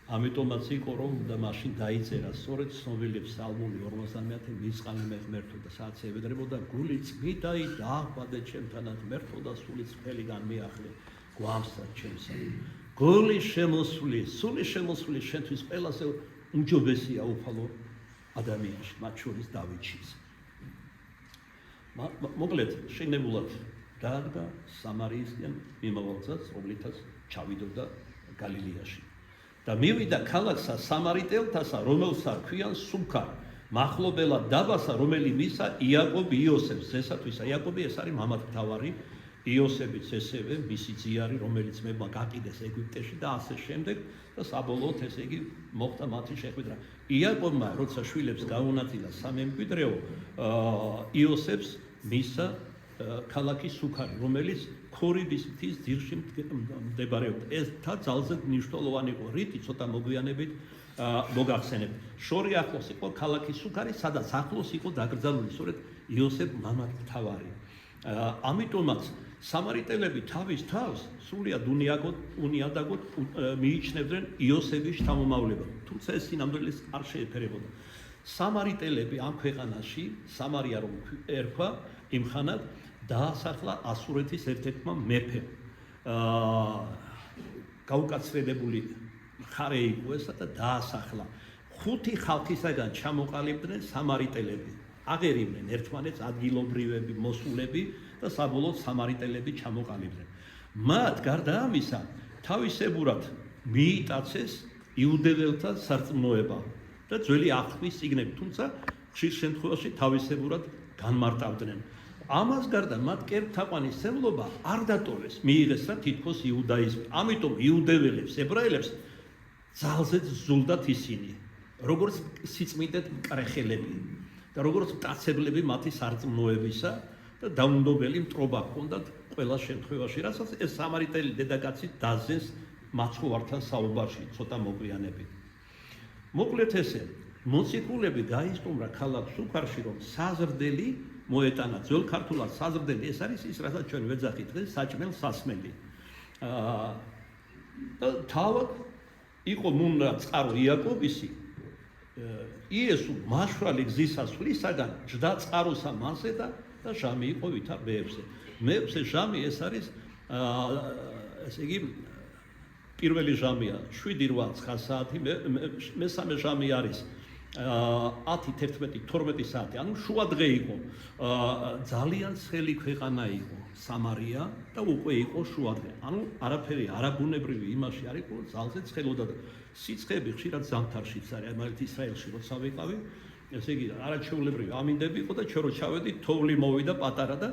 ამიტომაც იყო რომ და მაშინ დაიწერა სწორედ ცნობილი ფსალმური 50 მისყალი მე ღმერთო და სადაც ევედრებოდა გული წმიდაი დაახვადე ჩემთანაც ღმერთო და სული წფელიდან მიახლე გვამსა ჩემსა. გული შემოსული, სული შემოსული შენთვის ყველაზე უმჯობესია უფალო ადამიანში, მათ შორის დავითშიც. მოკლედ შეგნებულად დაადგა სამარიისკენ მიმავალსაც, რომლითაც ჩავიდოდა გალილეაში. და მივიდა ქალაქსა სამარიტელთასა, რომელსა ქვიან სუქარ, მახლობელად დაბასა, რომელი მისა იაკობ იოსებს, ესათვის იაკობი ეს არის მამათმთავარი, იოსებიც ესევე მისი ძიარი, რომელიც მებმა გაყიდეს ეგვიპტეში და ასე შემდეგ და საბოლოოდ ესე იგი მოხდა მათი შეხვედრა. იაკობმა როცა შვილებს გაუნაწილა სამემკვიდრეო, იოსებს მისა ქალაქი სუქარი, რომელიც ქორიბის მთის ძირში მდებარეობდა. ეს ძალზედ მნიშვნელოვანი იყო, რითი ცოტა მოგვიანებით მოგახსენებთ. შორი ახლოს იყო ქალაქი სუქარი, სადაც ახლოს იყო დაკრძალული სწორედ იოსებ მამათმთავარი. ამიტომაც სამარიტელები თავის თავს სრულიად უნიადაგოდ მიიჩნევდნენ იოსების შთამომავლებად. თუმცა ეს სინამდვილეს არ შეეფერებოდა. სამარიტელები ამ ქვეყანაში, სამარია რომ ერქვა, იმხანად დაასახლა ასურეთის ერთ-ერთმა მეფემ. გაუკაცრიელებული მხარე იყო ესა და დაასახლა. 5 ხალხისაგან ჩამოყალიბდნენ სამარიტელები. აღერივნენ ერთმანეთს ადგილობრივები, მოსულები და საბოლოოდ სამარიტელები ჩამოყალიბდნენ. მათ გარდა ამისა, თავისებურად მიიტაცეს იუდეველთა სარწმუნოება და ძველი აღთქმის წიგნები, თუმცა ხშირ შემთხვევაში თავისებურად განმარტავდნენ. ამას გარდა მათ კერპთაყვანისმცემლობა არ დატოვეს, მიიღეს რა თითქოს იუდაიზმი. ამიტომ იუდეველებს, ებრაელებს ძალზედ ზულდათ ისინი, როგორც სიწმინდეთ მკრეხელები და როგორც მტაცებლები მათი სარწმუნოებისა და დაუნდობელი მტრობა ჰქონდათ ყველა შემთხვევაში, რასაც ეს სამარიტელი დედაკაცი დაზეს მაცხოვართან საუბარში ცოტა მოგვიანებით. მოკლედ ესე, მოციქულები გაისტუმრა ქალაქ სუქარში, რომ საზრდელი მოეტანა. ძველ ქართულად საზრდელი ეს არის ის, რასაც ჩვენ ვეძახით დღეს საჭმელ სასმელი. და თავად იყო მუნდა წყარო იაკობისი, იესო მაშვრალი გზისასვლისაგან ჯდა წყაროსა მასე და ჟამი იყო ვითარ მეებზე. მეებზე ჟამი ეს არის ესე იგი პირველი ჟამია 7-8 საათი, მესამე ჟამი არის 10, 11, 12 საათი, ანუ შუადღე იყო. ძალიან ცხელი ქვეყანა იყო სამარია და უკვე იყო შუადღე. ანუ არაფერი არაბუნებრივი იმაში არ იყო, ძალზე ცხელოდა და სიცხეები ხშირად ზამთარშიც არის, მაგალითად ისრაელში როცა ვიყავი, ესე იგი არაჩვეულებრივი ამინდები იყო და ჩვენ რო ჩავედით, თოვლი მოვიდა პატარა და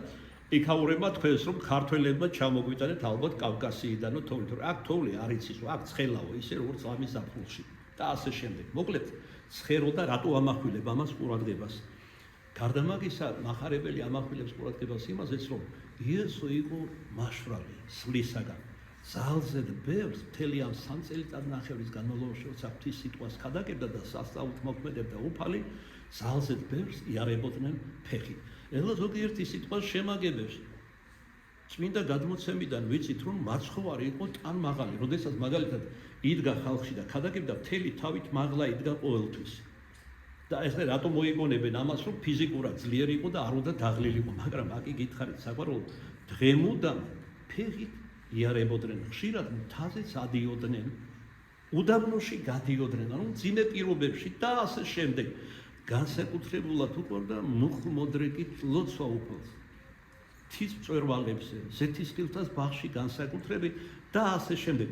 იქაურებმა თქვენს რომ ქართველებმა ჩამოგვიტანეთ ალბათ კავკასიიდანო თოვლი, თორე აქ თოვლი არ იცის, აქ ცხელაო, ისე როგორც ამის ზაფხულში და ასე შემდეგ. მოკლედ, ცხერო და რატო ამახვილებ ამას ყურადღებას? გარდა მაგისა, მახარებელი ამახვილებს ყურადღებას იმაზეც, რომ იესო იყო მაშვრალი სლისაგან. ძალზედ ბევრს მთელი ამ 3 წელიწადნახევრის განმავლობაში, როცა ღვთის სიტყვას ქადაგებდა და სასწაულით მოქმედებდა უფალი, ძალზედ ბევრს იარებოდნენ ფეხით. ეხლა ზოგიერთი სიტყვა შემაგებებს. წმინდა გადმოცემიდან ვიცით, რომ მაცხოვარი იყო ტანმაღალი, როდესაც მაგალითად იდგა ხალხში და ქადაგებდა მთელი თავით მაღლა იდგა ყოველთვის. და ეს რატომ მოიგონებენ ამას, რომ ფიზიკურად ძლიერი იყო და არ უნდა დაღლილიყო, მაგრამ აკი გითხარით საგვარაუდოდ დღემუდამ ფეხით იარებოდნენ, ხშირად მთაზეც ადიოდნენ, უდაბნოში გადიოდნენ, ანუ მძიმე პირობებში და ასე შემდეგ. განსაკუთრებულად უყვარდა მუხლმოდრეკით ლოცვა უფალს. მთის მწვერვალებზე, ზეთისხილთას ბაღში განსაკუთრებით და ასე შემდეგ.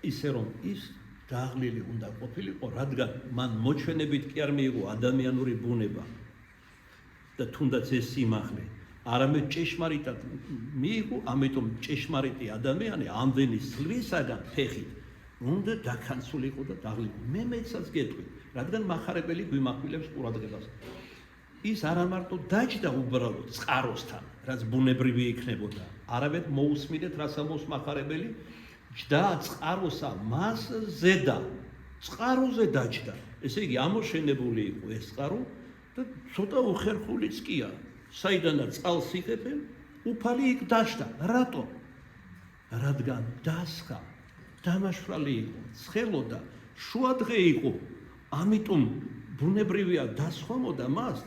ისე რომ ის დაღლილი უნდა ყოფილიყო, რადგან მან მოჩვენებით კი არ მიიღო ადამიანური ბუნება და თუნდაც ეს სიმაღლე, არამედ ჭეშმარიტად მიიღო, ამიტომ ჭეშმარიტი ადამიანი ამდენი სლისაგან ფეხით უნდა დაქანცულიყო და დაღლილიყო. მე მეცაც გეტყვი, რადგან მახარებელი გვიმახვილებს ყურადღებას. ის არა მარტო დაჯდა უბრალოდ წყაროსთან, რაც ბუნებრივი იქნებოდა, არამედ მოусმინეთ რაც ამოს მახარებელი ჯდა წყაროსა მას ზედა, წყაროზე დაჯდა. ესე იგი ამოშენებული იყო ეს წყარო და ცოტა უხერხულიც კია. საიდანაც წყალს იღებენ, უფალი იქ დაჯდა. რატო? რადგან დასხა, დამაშვრალი იყო, ცხელოდა, შუადღე იყო. ამიტომ ბუნებრივია დასხვამოდა მას,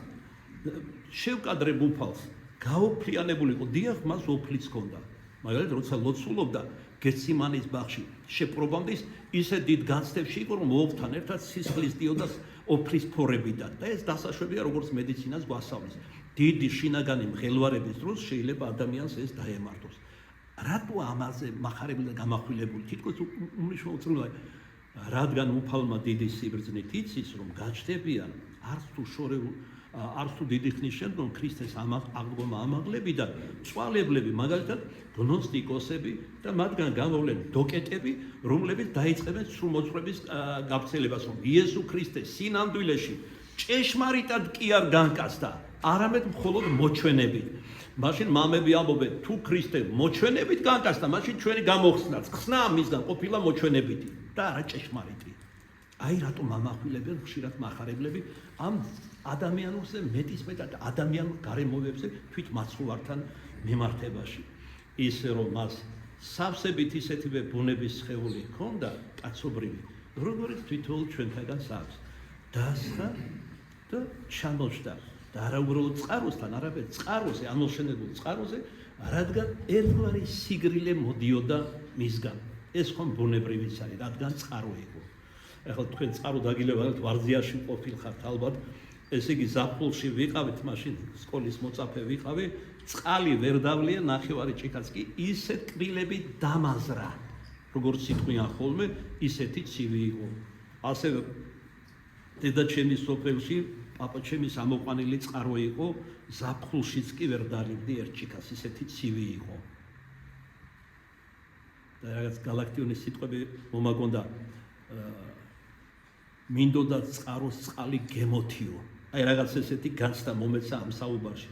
შევკადრებ უფალს, გაოფლიანებული იყო, დიახ, მას ოფლიც ჰქონდა. მაგალითად, როცა ლოცულობდა გეციმანის ბაღში, შეპრობამდის ისე დიდ განცდებში იყო, რომ ოფთან ერთად სისხლის დიოდა ოფლის ფორებიდან და ეს დასაშვებია, როგორც მედიცინას გვასწავლის. დიდი შინაგანი მღელვარების დროს შეიძლება ადამიანს ეს დაემართოს. რატო ამაზე მახარებელი და გამახვილებული? თითქოს უმნიშვნელოვანია, რადგან უფალმა დიდი სიბრძნით იცის, რომ გაჩნდებიან არც თუ შორეულ არც თუ დიდი ხნის შემდგომ ქრისტეს აღდგომა ამაღლებიდან მწვალებლები, მაგალითად გნოსტიკოსები და მათგან გამოვლენ დოკეტები, რომლებიც დაიწყებენ სრულმოძღვრების გავრცელებას, რომ იესო ქრისტე სინამდვილეში ჭეშმარიტად კი არ განკაცდა, არამედ მხოლოდ მოჩვენებით. მაშინ მამები ამბობენ, თუ ქრისტე მოჩვენებით განკაცდა, მაშინ ჩვენი გამოხსნაც ხსნა მისგან ყოფილა მოჩვენებითი და არა ჭეშმარიტი. აი რატომ ამახვილებენ ხშირად მახარებლები ამ ადამიანურზე მეტისმეტად ადამიანურ გარემოებებზე თვით მაცხოვართან მიმართებაში. ისე რომ მას სავსებით ისეთივე ბუნების სხეული ჰქონდა კაცობრივი, როგორც თვითონ ჩვენთაგან აქვს. დასხა და ჩამოშდა და არა უბრალოდ წყაროსთან, არამედ წყაროზე, ამოშენებულ წყაროზე, რადგან ერთგვარი სიგრილე მოდიოდა მისგან. ეს ხომ ბუნებრივიც არის, რადგან წყარო იყო. ეხლა თქვენ წყარო დაგილებათ ვარძიაში ყოფილხართ ალბათ, ესე იგი ზაფხულში ვიყავით, მაშინ სკოლის მოწაფე ვიყავი, წყალი ვერ დავლია, ნახევარი ჭიქაც კი ისეთ კბილები დამაზრა, როგორც სიტყვიან ხოლმე, ისეთი ცივი იყო. ასევე დედაჩემის სოფელში პაპაჩემის ამოყვანილი წყარო იყო, ზაფხულშიც კი ვერ დალებდი ერთ ჭიქას, ისეთი ცივი იყო. და რაღაც გალაქტიონის სიტყვები მომაგონდა მინდოდა წყაროს წყალი გემოთიო. აი რაღაც ესეთი განცდა მომეცა ამ საუბარში.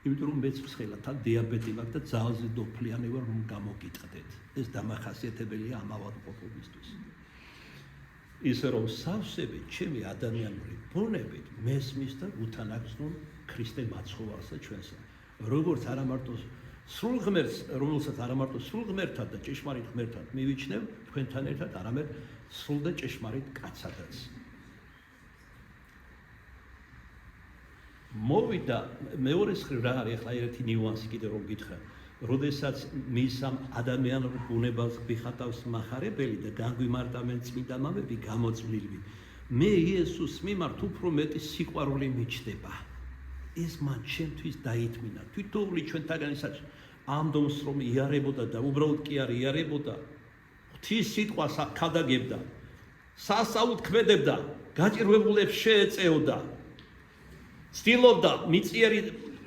იმიტომ რომ მეც მსხელად დიაბეტი მაქვს და ძალზე დოფლიანი ვარ, რომ გამოგიტყდეთ. ეს დამახასიათებელია ამ ავადმყოფობისთვის. ისე რომ სავსები ჩემი ადამიანური ბუნებით მესმის და უთანაგზნონ ქრისტე მაცხოვარს და ჩვენსა. როგორც არა მარტო სრულ ღმერთს, რომელსაც არა მარტო სრულ ღმერთად და ჭეშმარიტ ღმერთად მივიჩნევ თქვენთან ერთად, არამედ სრულ და ჭეშმარიტ კაცადაც. მოვიდა მეორე მხრივ რა არის ახლა ერთი ნიუანსი კიდე რომ გითხრა, როდესაც მის ამ ადამიანურ ბუნებას გვიხატავს მახარებელი და განგვიმარტავენ წმინდა მამები გამოწვლილვი, მე იესოს მიმართ უფრო მეტი სიყვარული მიჩნდება. ეს მან ჩემთვის დაითმინა. თითოეული ჩვენთაგანისაც ამ დონს რომ იარებოდა და უბრალოდ კი არ იარებოდა, ღვთის სიტყვას ქადაგებდა, სასწაულთ ქმედებდა, გაჭირვებულებს შეეწეოდა, ცდილობდა მიწიერი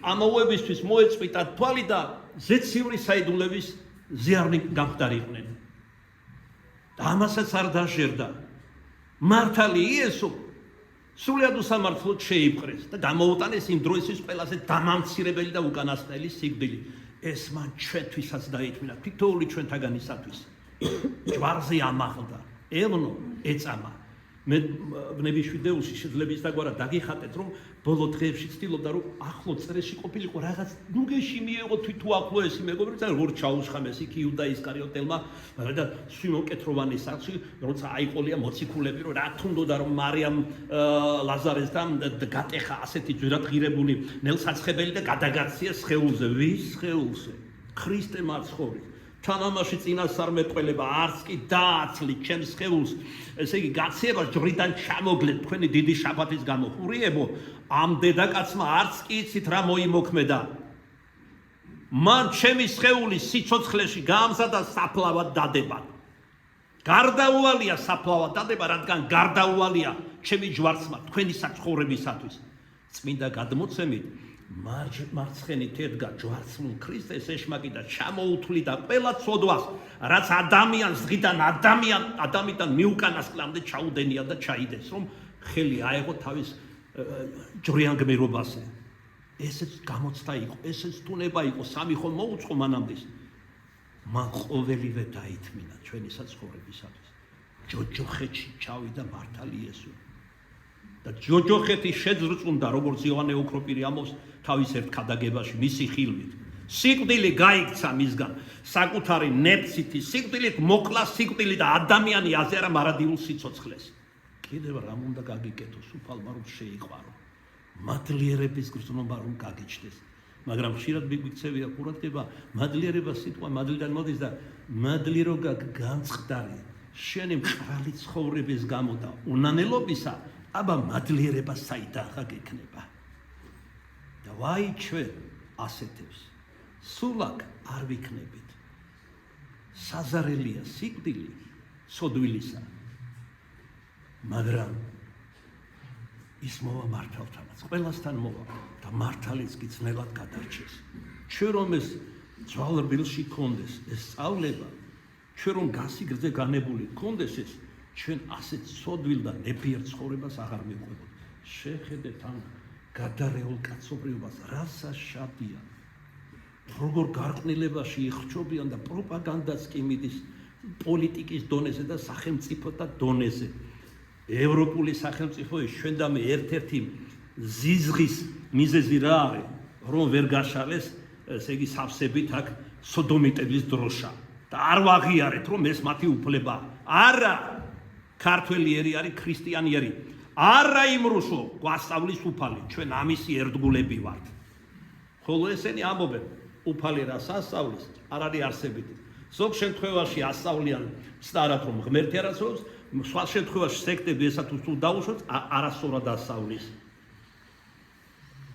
ამოუებისთვის მოეწყვიტა თვალი და ზეციური საიდულების ზიარნი გამხდარიყვნენ. და ამასაც არ დაჟერდა. მართალი იესო სრულიად უსამართლოდ შეიპყრეს და გამოუტანეს იმ დროისთვის ყველაზე დამამცირებელი და უკანასკნელი სიკვდილი. ეს მან ჩვენთვისაც დაითმინა, თითოეული ჩვენთაგანისათვის. ჯვარზე ამაღლდა, ელნო ეწამა. მე ბნების შვიდეულში შეძლებს დაგვარა დაგიხატეთ, რომ ბოლო დღეებში ცდილობდა, რომ ახლო წერეში ყოფილიყო რაღაც ნუგეში მიეღო თვითო ახლო ესი მეგობრებიც, როგორ ჩაუსხამეს იქ იუდა ისკარიოტელმა და სვიმოკეთროვანი სახლში, როცა აიყოლია მოციქულები, რომ რა თუნდოდა რომ მარიამ ლაზარესთან გატეხა ასეთი ძვირადღირებული ნელსაცხებელი და გადაგაქცია სხეულზე. ვის სხეულზე? ქრისტე მაცხოვრის. თანამაში წინასწარმეტყველება არც კი დააცლით ჩემს სხეულს, ესე იგი გაცეებას ჯვრიდან ჩამოგლეთ თქვენი დიდი შაბათის გამო. ხურიებო, ამ დედაკაცმა არც კი იცით რა მოიმოქმედა. მან ჩემი სხეული სიცოცხლეში გაამზადა საფლავად დადებად. გარდაუვალია საფლავად დადება, რადგან გარდაუვალია ჩემი ჯვარცმა თქვენი საცხოვრებისათვის. წმინდა გადმოცემით მარცხენით ედგა ჯვარცმულ ქრისტეს ეშმაკი და ჩამოუთვლიდა ყველა ცოდვას, რაც ადამიანს დღიდან ადამიანიდან მიუკანასკნელამდე ჩაუდენია და ჩაიდეს, რომ ხელი აეღო თავის ჯვრიან გმირობაზე. ესეც გამოცდა იყო, ესეც თუნება იყო, სამი ხომ მოუწყო მანამდე. მან ყოველივე დაითმინა ჩვენი საცხოვრებისათვის. ჯოჯოხეთში ჩავიდა მართალი იესო. და ჯოჯოხეთი შეძრწუნდა, როგორც იოანე ოქროპირი ამბობს თავის ერთ ქადაგებაში, მისი ხილვით. სიკვდილი გაიქცა მისგან, საკუთარი ნეფცითი სიკვდილით მოკლა სიკვდილი და ადამიანი აზერა მარადიულ სიცოცხლეს. კიდევ რამ უნდა გაგიკეთოს, უფალმა რომ შეიყვარო, მადლიერების გრძნობა რომ გაგიჩნდეს. მაგრამ ხშირად მიგვიქცევია ყურადღება, მადლიერება სიტყვა მადლიდან მოდის და მადლი რო განწყდარი, შენი მყრალი ცხოვრების გამო და უნანელობისა, აბა მადლიერება საიდან გექნება? და ვაი ჩვენ ასეთებს, სულ აქ არ ვიქნებით. საზარელია სიკვდილი სოდვილისა, მაგრამ ის მოვა მართალთანაც, ყველასთან მოვა და მართალიც კი ძნელად გადარჩეს. ჩვენ რომ ეს ძვალრბილში გქონდეს ეს სწავლება, ჩვენ რომ გასიგრძე განებული გქონდეს ეს, ჩვენ ასეთ სოდვილ და ნებიერ ცხოვრებას აღარ მივყვებოდ. შეხედეთ ამ გადარეულ კაცობრიობას, რასა შადია, როგორ გარყვნილებაში იხრჩობიან და პროპაგანდაც კი მიდის პოლიტიკის დონეზე და სახელმწიფოთა დონეზე. ევროპული სახელმწიფოების ჩვენ და მე ერთ-ერთი ზიზღის მიზეზი რა არის, რომ ვერ გაშალეს, ესე იგი სავსებით აქ სოდომიტების დროშა და არ ვაღიარეთ, რომ ეს მათი უფლება. არა, ქართველი ერი არის, ქრისტიანი ერი. არა იმრუშო, გვასწავლის უფალი, ჩვენ ამისი ერთგულები ვართ. ხოლო ესენი ამბობენ, უფალი რას ასწავლის, არ არის არსებითი. ზოგ შემთხვევაში ასწავლიან სწარად რომ ღმერთი არ ასწავლის, სხვა შემთხვევაში სექტები ესა თუ დაუშვათ, არასწორად ასწავლის.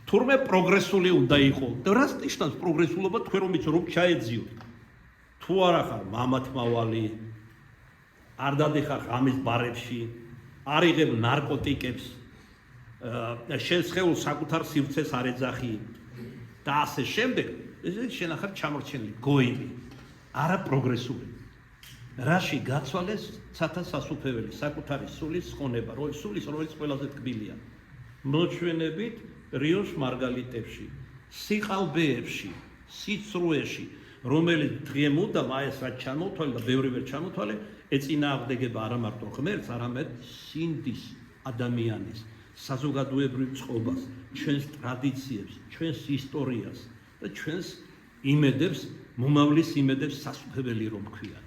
თურმე პროგრესული უნდა იყო. და რას ნიშნავს პროგრესულობა, თქვენ რომ იცით რომ ჩაეძიოთ. თუ არა ხარ მამათმავალი, არ დადიხარ ღამის ბარებში, არ იღებ ნარკოტიკებს, შენ სხეულს საკუთარ სივრცეს არ ეძახი და ასე შემდეგ, შენ ახარ ჩამორჩენილი გოიმი, არა პროგრესული. რაში გაცვალეს ცათა სასუფეველი, საკუთარი სულის ხონება, სულის რომელიც ყველაზე ტკბილია. მოჩვენებით რიოს მარგალიტებში, სიყალბეებში, სიცრუეში, რომელიც დღე მუდამ აი ეს რაც ჩამოთვალე და ბევრი ვერ ჩამოთვალე, ეწინააღმდეგება არა მარტო ღმერთს, არამედ სინდის ადამიანის საზოგადოებრივ წყობას, ჩვენს ტრადიციებს, ჩვენს ისტორიას და ჩვენს იმედებს, მომავლის იმედებს სასუფეველი რომ ქვია.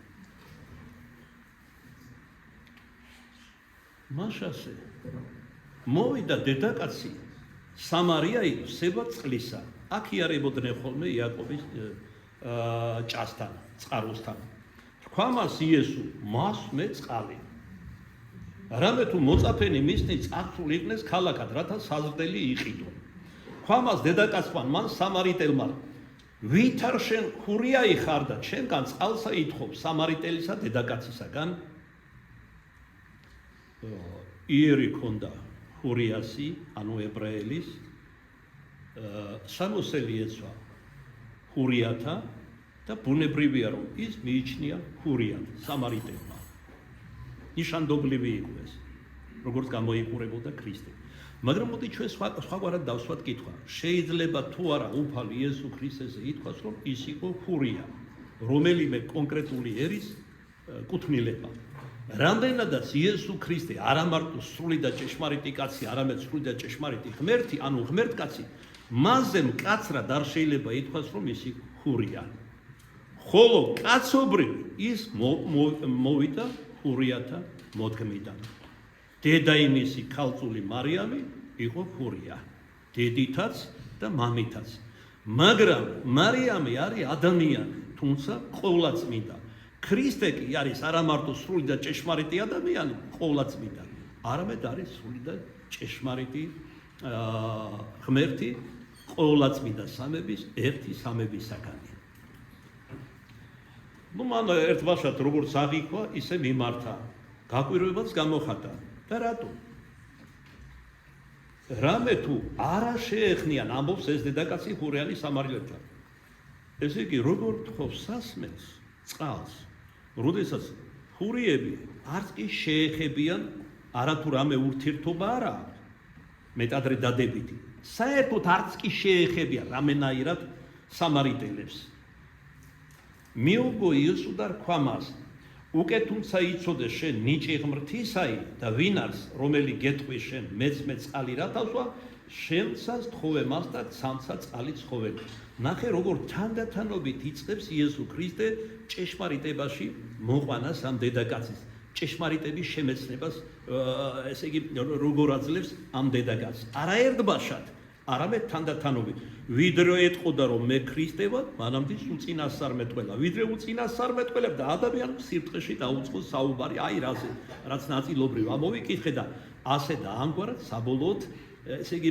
მაშასე მოვიდა დედაკაცი სამარია იყო სება წყლისა. აქ იარებოდნენ ხოლმე იაკობის ჭასთან, წყაროსთან. თქვა მას იესო, მას მე წყალი. რამე თუ მოწაფენი მისნი წახსულ იქნეს ქალაქად, რათა საზრდელი იყიდო. ქვამას დედაკაცმა მან სამარიტელმა ვით არ შენ ხურია იხარ და შენგან წყალსა ითხოვ სამარიტელისა დედაკაცისაგან? იერი ქონდა ხურიასი, ანუ ებრაელის, სამოსელი ეცვა ხურიათა და ბუნებრივია რომ ის მიიჩნია ხურიად სამარიტელმა. ნიშანდობლივი იყო ეს, როგორც გამოიყურებოდა ქრისტე. მაგრამ მოდი ჩვენ სხვაგვარად დავსვათ კითხვა. შეიძლება თუ არა უფალი იესო ქრისტეზე ითქვას, რომ ის იყო ხურია, რომელიმე კონკრეტული ერის კუთვნილება. რამდენადაც იესო ქრისტე არა მარტო სრული და ჭეშმარიტი კაცი, არამედ სრული და ჭეშმარიტი ღმერთი, ანუ ღმერთკაცი, მასზე მკაცრად არ შეიძლება ითქვას, რომ ის იყო ხურია. ხოლო კაცობრივ ის მოვიდა ხურიათა მოდგმიდან. დედა იმისი ქალწული მარიამი იყო ხურია, დედითაც და მამითაც. მაგრამ მარიამი არის ადამიანი, თუმცა ყოვლადწმინდა. ქრისტე კი არის არა მარტო სრული და ჭეშმარიტი ადამიანი, ყოვლადწმინდა, არამედ არის სრული და ჭეშმარიტი ღმერთი, ყოვლადწმინდა სამების ერთი სამებისაგანი. მან ერთ ბაშად როგორც აღიქვა, ისე მიმართა. გაკვირვებაც გამოხატა. და რატო? რამე თუ არა შეეხნიან ამბობს ეს დედაკაცი ხურიანი სამარიელთან. ესე იგი, როგორ თხოვს სასმელს, წყალს, როდესაც ხურიები არც კი შეეხებიან არათუ რამე ურთიერთობა არ აქვს, მეტადრე დადებითი. საერთოდ არც კი შეეხებიან რამენაირად სამარიტელებს. მიუგო იესო და რქვა მას, უკე თუმცა იცოდე შენ ნიჭი ღმრთისაი და ვინარს რომელი გეტყვი შენ მეცმე წყალი რათავსვა, შენცა სთხოვე მას და ცამცა წყალი ცხოველი. ნახე როგორ თანდათანობით იწყებს იესო ქრისტე ჭეშმარიტებაში მოყვანას ამ დედაკაცის, ჭეშმარიტების შემეცნებას, ესე იგი როგორ აძლევს ამ დედაკაცს. არაერთბაშად, არამედ თანდათანობით. ვიდრე ეტყოდა რომ მე ქრისტე ვარ, მანამდე უწინასწარმეტყველა. ვიდრე უწინასწარმეტყველებ და ადამიანს სირწყეში დაუწყო საუბარი აი რაზე, რაც ნაწილობრივ ამოვიკითხე და ასე და ამგვარად საბოლოოდ ესე იგი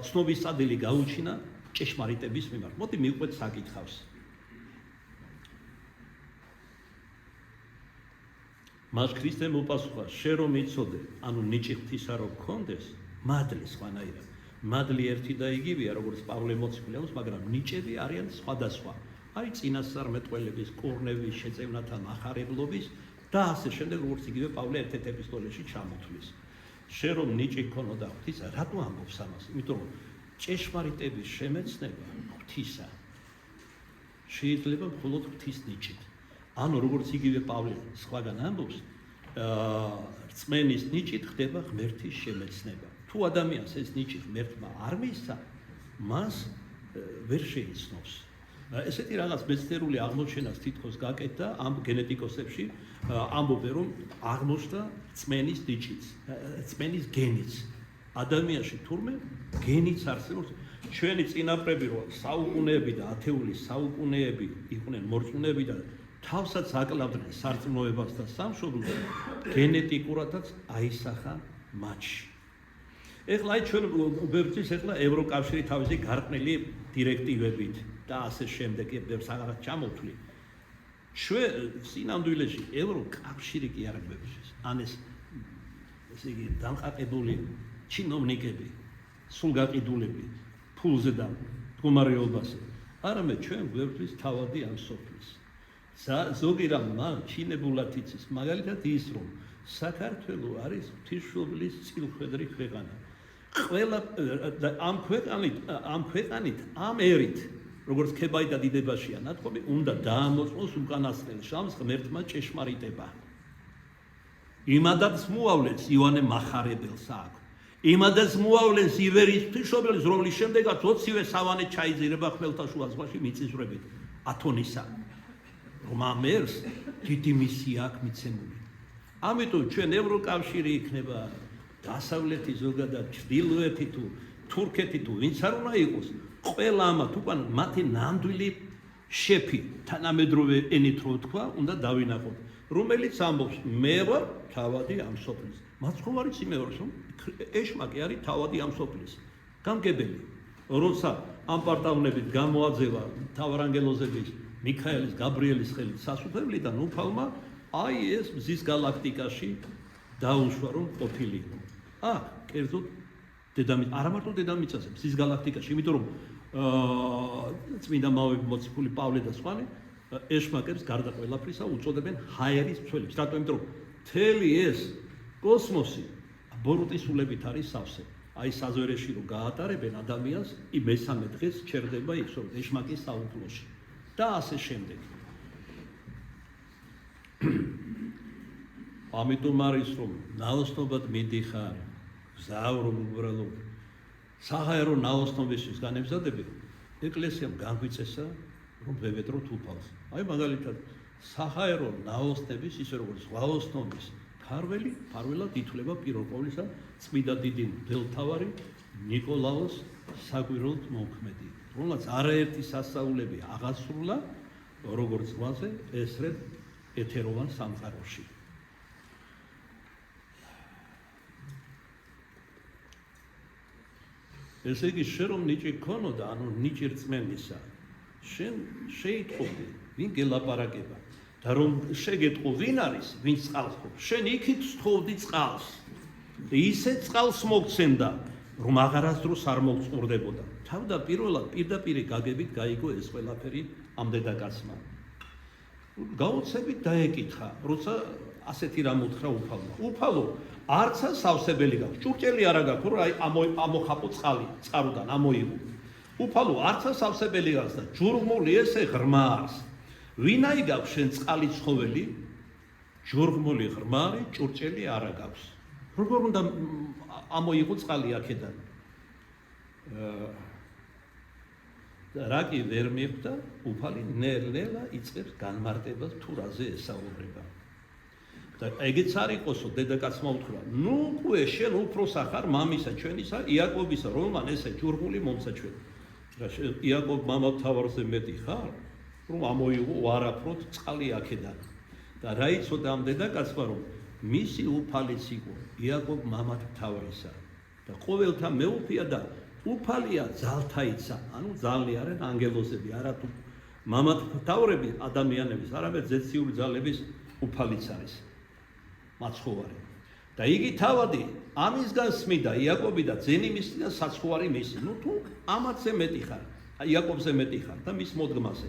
ცნობის სადელი გაუჩინა ჭეშმარიტების მიმართ. მოდი მივყვეთ საკითხავს. მას ქრისტემ უპასუხა, შენ რომ იცოდე, ანუ ნიჭი ღვთისა რო გქონდეს, მადლი სხვანაირად. მადლი ერთი და იგივეა, როგორც პავლე მოციქული ამბობს, მაგრამ ნიჭები არიან სხვადასხვა. არის წინასწარმეტყველების, კურნევის, შეწევნათა მახარებლობის და ასე შემდეგ, როგორც იგივე პავლე ერთ-ერთ ეპისტოლეში ჩამოთვლის. შენ რომ ნიჭი გქონოდა ღვთისა, რატო ამბობს ამას? იმიტომ რომ ჭეშმარიტების შემეცნება ღვთისა შეიძლება მხოლოდ ღვთის ნიჭით. ანუ როგორც იგივე პავლე სხვაგან ამბობს, რწმენის ნიჭით ხდება ღმერთის შემეცნება. თუ ადამიანს ეს ნიჭი ღმერთმა არ მისცა, მას ვერ შეიცნობს. ესეთი რაღაც მეცნიერული აღმოჩენას თითქოს გაკეთდა ამ გენეტიკოსებში, ამბობენ რომ აღმოჩნდა რწმენის ნიჭიც, რწმენის გენიც. ადამიანში თურმე გენიც არსებობს. ჩვენი წინაპრები რო საუკუნეები და ათეული საუკუნეები იყვნენ მორწმუნეები და თავსაც აკლავდნენ სარწმუნოებას და სამშობლოს, გენეტიკურადაც აისახა მათში. ეხლა აი ჩვენ გვერდზის ეხლა ევროკავშირი თავისი გარყნილი დირექტივებით და ასე შემდეგ რაღაცა ჩამოვთვლი. ჩვენ სინამდვილეში ევროკავშირი კი არ გვერდზის. ან ესე იგი დამყარებული ჩინოვნიკები, სულგაყიდულები, ფულზე და მდგომარეობაზე. არამედ ჩვენ გვერდზის თავადი ამ სოფლის. ზოგი რამ მან ჩინებულად იცის, მაგალითად ის რომ საქართველო არის ღვთისმშობლის წილხვედრი ქვეყანა. ყველა ამ ქვეყანით, ამ ერით, როგორც ქებაი და დიდებაშია ნათქვამი, უნდა დაამოწმოს უკანასკნელ შამს ღმერთმა ჭეშმარიტება. იმადაც მოავლენს იოანე მახარებელს აქ. იმადაც მოავლენს ივერის ღვთისმშობლის, რომლის შემდეგაც 20-ვე სავანე ჩაიძირება ხმელთაშუა ზღვაში მიწისძვრებით ათონისა. რომ ამ ერს დიდი მისია აქვს მიცემული. ამიტომ ჩვენ ევროკავშირი იქნება დასავლეთი ზოგადად ჩრდილოეთი თუ თურქეთი თუ ვინც არ უნდა იყოს, ყველა ამათ უკან მათი ნამდვილი შეფი თანამედროვე ენით რო თქვა, უნდა დავინახოთ. რომელიც ამბობს მე ვარ თავადი ამ სოფლის. მაცხოვარიც იმეორს რომ ეშმაკი არის თავადი ამ სოფლის. გამგებელი როცა ამ პარტავნებით გამოაძევა მთავარანგელოზების მიქაელის გაბრიელის ხელით სასუფევლიდან უფალმა აი ეს მზის გალაქტიკაში დაუშვა რომ ყოფილი იყო. კერძოდ დედამიწა, არა მარტო დედამიწაზე, მზის გალაქტიკაში, იმიტომ რომ წმინდა მავები მოციქული პავლე და სხვანი ეშმაკებს გარდა ყველაფრისა უწოდებენ ჰაერის მცველებს. რატომ? იმიტომ რომ მთელი ეს კოსმოსი ბოროტის სულებით არის სავსე. აი საზვერეში რომ გაატარებენ ადამიანს, მესამე დღეს ჩერდება ის რომ ეშმაკის საუფლოში და ასე შემდეგ. ამიტომ არის რომ ნაოსნობად მიდიხარ, გზავრო უბრალოდ საჰაერო ნაოსნობისთვის განემზადები, ეკლესიამ განგვიწესა რომ ვევედროთ უფალს. აი მაგალითად საჰაერო ნაოსნების ისე როგორც ზღვაოსნობის ფარველად ითვლება პირველ ყოვლისა წმინდა დიდი მღვდელმთავარი ნიკოლაოს საკვირველთ მოქმედი, რომელსაც არაერთი სასწაულები აღასრულა როგორც ზღვაზე, ესრედ ეთეროვან სამყაროში. ესე იგი, შენ რომ ნიჭი გქონოდა, ანუ ნიჭი რწმენისა, შენ შეიტყობდი, ვინ გელაპარაკება და რომ შეგეტყო ვინ არის, ვინ წყალს ხო, შენ იქით სთხოვდი წყალს. ისე წყალს მოგცემდა, რომ აღარასდროს არ მოგწყურდებოდა. თავდაპირველად პირდაპირი გაგებით გაიგო ეს ყველაფერი ამ დედაკაცმა. გაუცებით დაეკითხა, როცა ასეთი რამ უთხრა უფალმა. უფალო, არცა სავსებელი გაქვს, ჭურჭელი არა გაქვს, რომ აი ამოხაპო წყალი წყაროდან ამოიღო. უფალო, არცა სავსებელი გაქვს და ჯურღმული ესე ღრმარს. ვინაი გაქვს შენ წყალი ცხოველი, ჯურღმული ღრმარი, ჭურჭელი არა გაქვს. როგორ უნდა ამოიღო წყალი აქედან? რა კი ვერ მიხვდა, უფალი ნელ-ნელა იწყებს განმარტებას თუ რაზე ესაუბრება. და ეგეც არ იყოსო, დედაკაცმა უთხრა, ნუ უკვე შენ უფროსა ხარ მამისა ჩვენისა, იაკობისა, რომელმან ესე ჯურღმული მომცა ჩვენ. იაკობ მამამთავარზე მეტი ხარ, რომ ამოიღო არაფროდ წყალი აქედან. და რა იცოდა ამ დედაკაცმა, რომ მისი უფალიც იყო იაკობ მამამთავარისა და ყოველთა მეუფია და უფალია ძალთაიცა, ანუ ძალნი არიან ანგელოზები, არა თუ მამამთავრები ადამიანების, არამედ ზეციური ძალების უფალიც არის. მაცხოვარი. და იგი თავადი ამისგან სმიდა იაკობი და ძენი მისი და საცხოვარი მისი. ნუ თუ ამათზე მეტი ხარ, იაკობზე მეტი ხარ და მის მოდგმაზე.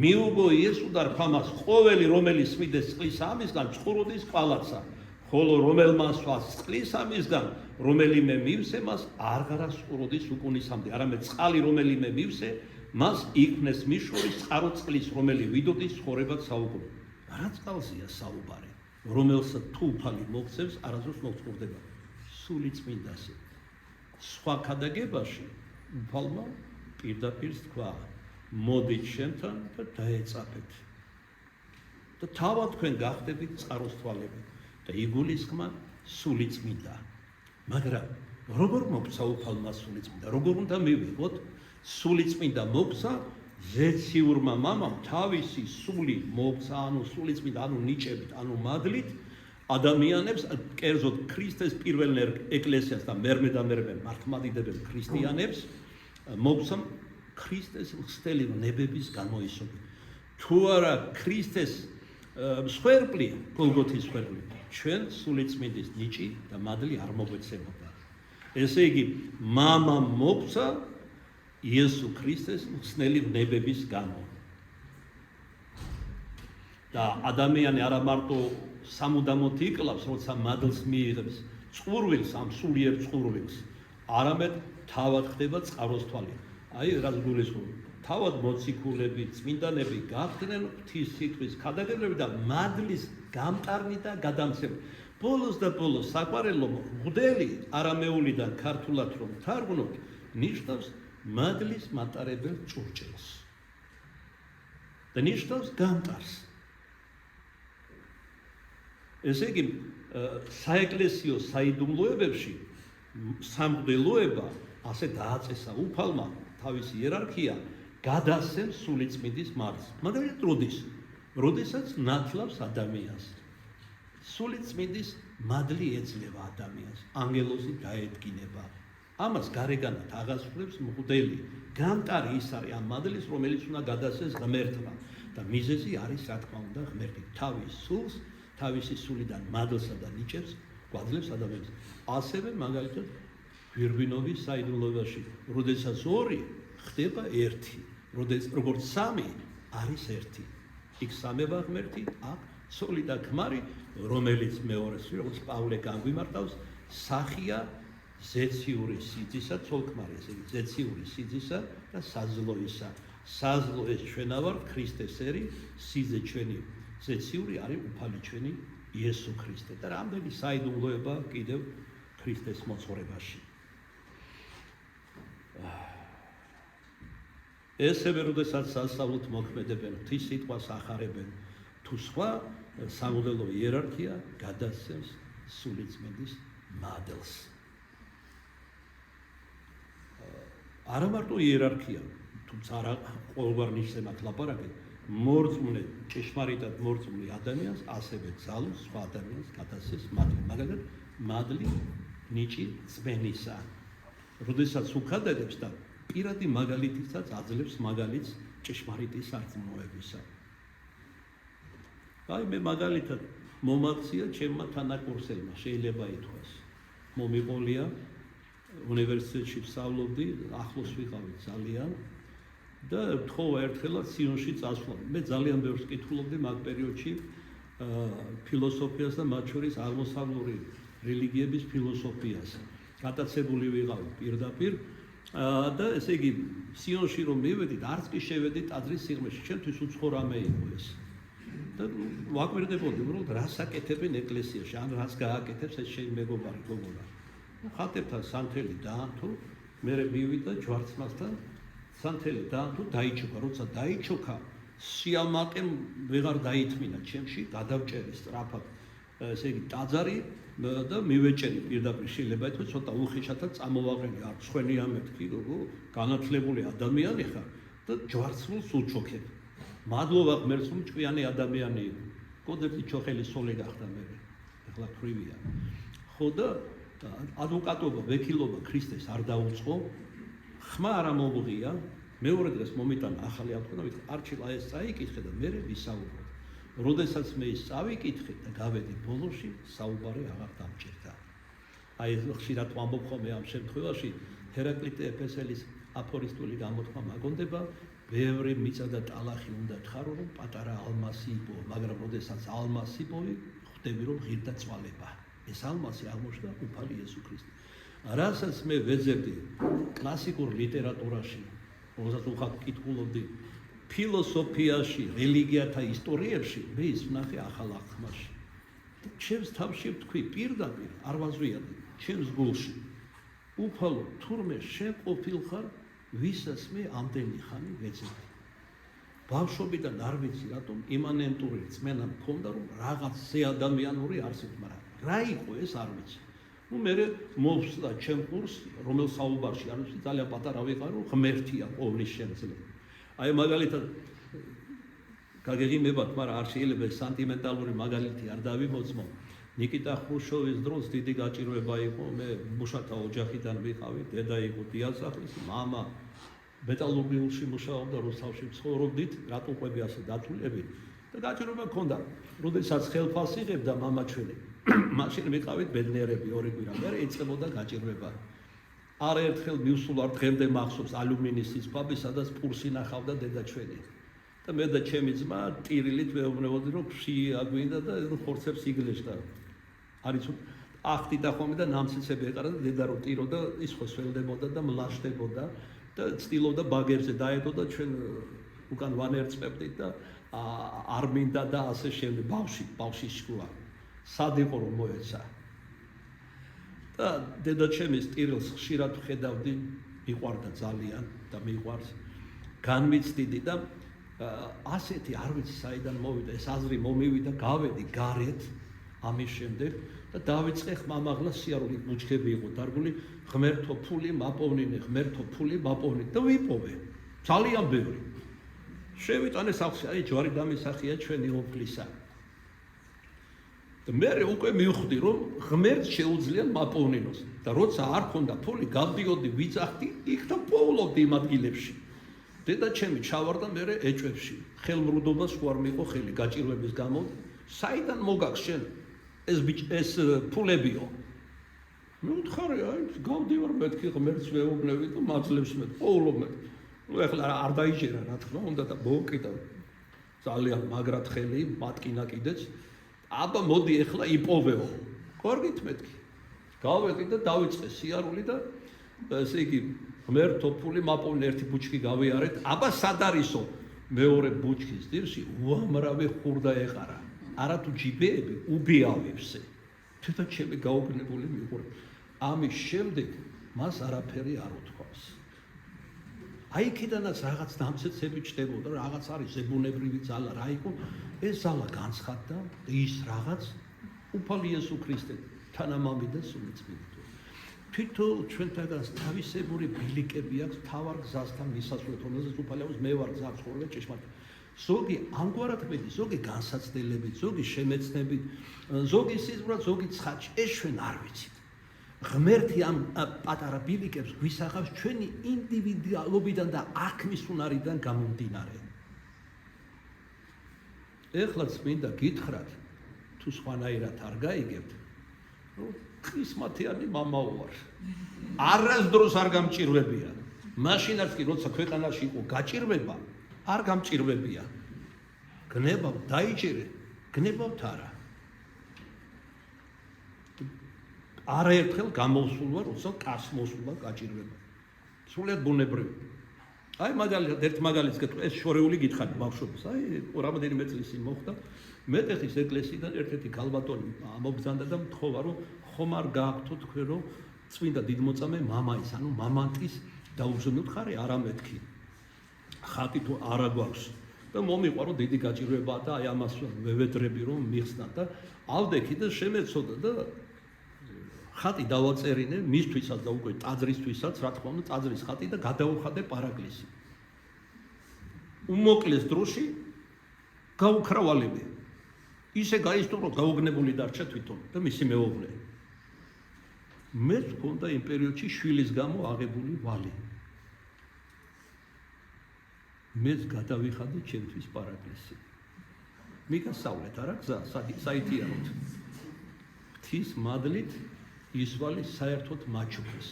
მიუგო იესო და რფამას ყოველი რომელიც სმიდეს წყლის ამისგან წყუროდის ყალაცა, ხოლო რომელმა სვას წყლის ამისგან რომელიმე მივსე მას არ გარასყუროდის უკუნისამდე, არამედ წყალი რომელიმე მივსე მას იქნეს მის შორის წყარო წყლის რომელი ვიდოდის ცხოვრებად საუკუნე. რა წყალზეა საუბარი? რომელსაც თუ უფალი მოგცემს, არასდროს მოგწყურდება. სული წმინდაზე. სხვა ქადაგებაში უფალმა პირდაპირ თქვა, მოდით შემთან და დაეწაფეთ. და თავად თქვენ გახდებით წყაროს თვალები და იგულისხმად სული წმინდა. მაგრამ როგორ მოგცა უფალმა სული წმინდა? როგორ უნდა მივიღოთ? სული წმინდა მოგცა ზეციურმა მამამ თავისი სული მოგცა, ანუ სული წმინდა, ანუ ნიჭებით, ანუ მადლით ადამიანებს, კერძოდ ქრისტეს პირველ ეკლესიას და მერმე და მერმე მართლმადიდებელ ქრისტიანებს მოგცა ქრისტეს ხსტელი ნებების გამოისობით. თუ არა ქრისტეს მსხვერპლი, გოლგოთის მსხვერპლი, ჩვენ სული წმინდის ნიჭი და მადლი არ მოგვეცემოდა. ესე იგი, მამამ მოგცა იესო ქრისტეს ხსნელი ნებების გამო. და ადამიანი არა მარტო სამუდამოდ იკლავს, როცა მადლს მიიღებს წყურვილს, ამ სულიერ წყურვილს, არამედ თავად ხდება წყაროს თვალი. აი რაც გულისხმობ, თავად მოციქულები, წმინდანები გახდნენ ღვთის სიტყვის ქადაგებლები და მადლის გამტარნი და გადამცემი. ბოლოს და ბოლოს საყვარელო მღვდელი არამეულიდან ქართულად რომ თარგმნოთ, ნიშნავს მადლის მატარებელ ჭურჭელს და ნიშნავს გამტარს. ესე იგი, საეკლესიო საიდუმლოებებში სამღვდელოება ასე დააწესა უფალმა თავისი იერარქია გადასცემს სულიწმინდის მარს. მაგალითად, როდის როდესაც ნათლავს ადამიანს. სული წმინდის მადლი ეძლევა ადამიანს, ანგელოზი დაედგინება. ამას გარეგანად აღასრულებს მღვდელი. გამტარი ის არის ამ მადლის, რომელიც უნდა გადასცეს ღმერთმა და მიზეზი არის, რა თქმა უნდა, ღმერთი თავის სულს, თავისი სულიდან მადლსა და ნიჭებს გვაძლევს ადამიანს. ასევე მაგალითად გვირგვინობის საიდუმლოებაში, როდესაც ორი ხდება ერთი, როგორც სამი არის ერთი. იქ სამება ღმერთი, აქ სული და ქმარი, რომელიც მეორეს, როგორც პავლე განგვიმარტავს, სახია ზეციური სიძისა, ცოლ-ქმარი, ესე იგი ზეციური სიძისა და საზლოისა. საზლო ეს ჩვენა ვართ, ქრისტეს ერი, სიძე ჩვენი ზეციური არის უფალი ჩვენი იესო ქრისტე და რამდენი საიდუმლოება კიდევ ქრისტეს მოძღვრებაში. ესევე როდესაც სასწავლოთ მოქმედებენ, ღვთის სიტყვას ახარებენ, თუ სხვა სამოდელო იერარქია გადასცემს სულიწმინდის მადლს. არა მარტო იერარქია, თუმცა არა ყოველგვარ ნიშნებად ლაპარაკეთ, მორწმუნე, ჭეშმარიტად მორწმუნე ადამიანს, ასევე ძალუს სხვა ადამიანს გადასცემს მადლი. მაგალითად, მადლი ნიჭი წმენისა. როდესაც უხადაგებს და პირადი მაგალითითაც აძლევს მაგალითს ჭეშმარიტი სარწმუნოებისა. აი მე მაგალითად მომაქცია ჩემმა თანაკურსელმა, შეიძლება ითქვას. მომიყოლია უნივერსიტეტში ვსწავლობდი, ახლოს ვიყავით ძალიან და თხოვა ერთხელაც სიონში წასვლა. მე ძალიან ბევრს კითხულობდი მაგ პერიოდში ფილოსოფიას და მათ შორის აღმოსავლური რელიგიების ფილოსოფიას. გატაცებული ვიყავი პირდაპირ და ესე იგი სიონში რომ მივედით, არც კი შევედით ტაძრის სიღრმეში, ჩემთვის უცხო რამე იყო ეს. და ვაკვირდებოდი, უბრალოდ რას აკეთებენ ეკლესიაში, ან რას გააკეთებს ეს შენ მეგობარი გოგონა. ხატებთან სანთელი დაანთო, მე მივიდა ჯვარცმასთან, სანთელი დაანთო, დაიჩოქა, როცა დაიჩოქა, სიამაყემ ვეღარ დაითმინა ჩემში, გადავჭერი სწრაფად, ესე იგი ტაძარი და მივეჭერი პირდაპირ შეიძლება ითქვას, ცოტა უხეშათად წამოვაყენე, არ სხვენია მეთქი, გოგო, განათლებული ადამიანი ხარ და ჯვარცმულს უჩოქებ. მადლობა ღმერთს, რომ ჭკვიანი ადამიანი იყო. კოდები ჩოხელი სოლე გახდა მე. ეხლა თვრივია. ხო და ადვოკატობა, ვექილობა ქრისტეს არ დაუწყო. ხმა არ მომღია. მეორე დღეს მომიტანა ახალი ავტო და ვიტყვი, არჩილა ეს წაიკითხე და მე ვისაუბრებ. როდესაც მე ის წავიკითხე და გავედი ბოლოში, საუბარი აღარ დამჭირდა. აი ხშირად ვამბობ ხოლმე ამ შემთხვევაში, ჰერაკლიტე ეფესელის აფორისტული გამოთქმა მაგონდება, ბევრი მიწა და ტალახი უნდა თხარო, რომ პატარა ალმასი იპოვო, მაგრამ როდესაც ალმასი იპოვი, ხვდები რომ ღირდა წვალება. ეს ალმასი აღმოჩნდა უფალი იესო ქრისტე. რასაც მე ვეძებდი კლასიკურ ლიტერატურაში, როდესაც უხად კითხულობდი ფილოსოფიაში, რელიგიათა ისტორიებში, მე ის ვნახე ახალ აღთქმაში. ჩემს თავში ვთქვი, პირდაპირ არ ვაზვიადი, ჩემს გულში. უფალო, თურმე შენ ყოფილ ხარ, ვისაც მე ამდენი ხანი ვეძებდი. ბავშვობიდან არ ვიცი რატომ იმანენტური რწმენა მქონდა, რომ რაღაც ზეადამიანური არსებობს, მაგრამ რა იყო ეს არ ვიცი. ნუ მე მოვსდა ჩემ კურსს, რომელ საუბარში არ ვიცი, ძალიან პატარა ვიყავი, რომ ღმერთია ყოვლის შემძლე. აი მაგალითად გაგეღიმებათ, მაგრამ არ შეიძლება სანტიმენტალური მაგალითი არ დავიმოწმო. ნიკიტა ხრუშჩოვის დროს დიდი გაჭირვება იყო, მე მუშათა ოჯახიდან ვიყავი, დედა იყო დიასახლის, მამა მეტალურგიულში მუშაობდა, რუსთავში ცხოვრობდით, რატუყვები ასე დათვლები და გაჭირვება მქონდა. როდესაც ხელფასს იღებდა მამა ჩვენი, მაშინ ვიყავით ბედნიერები ორი კვირა, მერე იწყებოდა გაჭირვება. არაერთხელ მივსულვარ დღემდე მახსოვს ალუმინის სიძბაბი, სადაც პურს ინახავდა დედა ჩვენი. და მე და ჩემი ძმა ტირილით ვეუბნებოდი, რომ ფშია გვინდა და ხორცებს იგლეშდა. არის ახტიდა ხოლმე და ნამცეცები ეყარა და დედა რო ტიროდა, ის ხო სველდებოდა და მლაშდებოდა და ცდილობდა ბაგერზე დაედო და ჩვენ უკან ვანერწმებდით და არ მინდა და ასე შემდეგ. ბავში შკულა. სად იყო რომ მოეცა. და დედა ჩემის ტირილს ხშირად ვხედავდი, მიყვარდა ძალიან და მიყვარს. განმიცდიდი და ასეთი არ ვიცი საიდან მოვიდა ეს აზრი მომივიდა, გავედი გარეთ ამის შემდეგ და დავიწყე ხმამაღლა სიარული ბუჩქები იყო დარგული, ღმერთო ფული მაპოვნინე, ღმერთო ფული მაპოვნინე და ვიპოვე ძალიან ბევრი. შევიტანე სახლში, აი ჯვარი დამისახია ჩვენი ოფლისა. და მე უკვე მივხვდი, რომ ღმერთს შეუძლია მაპოვნინოს და როცა არ ქონდა ფული, გავდიოდი ვიწახდი იქ და პოულობდი იმ ადგილებში. დედა ჩემი ჩავარდა მე ეჭვებში. ხელმრუდობას უარ მიყო ხელი გაჭირვების გამო. საიდან მოგაქვს შენ ეს ფულებიო? მე ვთხარი, აი გავდივარ მეთქი ღმერთს ვეუბნები და მაძლევს მე პოულობ მე. ნუ ეხლა არ დაიჯერა რა თქმა უნდა და მოვკიდა ძალიან მაგრად ხელი, მატკინა კიდეც. აბა მოდი ეხლა იპოვეო. გორგით მეთქი. გავედი და დავიწყე სიარული და ესე იგი ღმერთო ფული მაპოვნე ერთი ბუჩქი გავიარეთ. აბა სად არისო? მეორე ბუჩქის ძირში უამრავი ხურდა ეყარა. არა თუ ჯიბეები უბიავებსე. თეთა ჩემი გაუგნებული მიყურე. ამის შემდეგ მას არაფერი არ უთქვამს. აი იქიდანაც რაღაც დამცეცები ჩდებოდა, რაღაც არის ზებუნებრივი ძალა, რა იყო? ეს ძალა განცხადდა ის რაღაც უფალი იესო ქრისტე თანამამი და სულიწმინდო. თვითონ ჩვენთანაც თავისებური ბილიკები აქვს თავარ გზასთან მისასვლელ თონაზეც უფალი აქვს მე ვარ გზა ცხოვრება ჭეშმარიტ. ზოგი ამგვარად მედი, ზოგი განსაცდელებით, ზოგი შემეცნებით, ზოგი სიზმრად, ზოგი ცხადში. ეს ჩვენ არ ვიცით. ღმერთი ამ პატარა ბილიკებს გვისახავს ჩვენი ინდივიდუალობიდან და აქმის უნარიდან გამომდინარე. ეხლაც მინდა გითხრათ, თუ სხვანაირად არ გაიგებთ, რომ ხისმათიანი მამაო ვარ. არასდროს არ გამჭირვებია. მაშინაც კი როცა ქვეყანაში იყო გაჭირვება, არ გამჭირვებია. გნებავ დაიჭირე, გნებავთ არა. არაერთხელ გამოსულ ვარ, როცა კაც მოსულა გაჭირვება. სრულიად ბუნებრივი. აი მაგალითად ერთ მაგალითს გეტყვი, ეს შორეული გითხარი ბავშვობის. აი რამოდენიმე წლის წინ მოხდა. მეტეხის ეკლესიიდან ერთ-ერთი გალბატონი ამობრძანდა და მთხოვა, რომ ხომ არ გააქვთო თქვენ, რომ წმინდა დიდმოწამე მამაის, ანუ მამანტის დაუბრუნოთ ხარი არა მეთქი. ხატი თუ არა გვაქვს. და მომიყვა, რომ დიდი გაჭირვებაა და აი ამას ვევედრები რომ მიხსნათ და ავდექი და შემეცოდა და ხატი დავაწერინე მისთვისაც და უკვე ტაძრისთვისაც, რა თქმა უნდა, ტაძრის ხატი და გადაუხადე პარაკლისი. უმოკლეს დროში გაუქრავალები. ისე გაისტო, რომ გაუგნებული დარჩა თვითონ და მისი მეუღლე. მე მქონდა იმ პერიოდში შვილის გამო აღებული ვალი. მეც გადავიხადე ჩემთვის პარაკლისი. მიგასავლეთ არა გზა, საითიანოთ. ღვთის მადლით ის ვალი საერთოდ მაჩუქეს.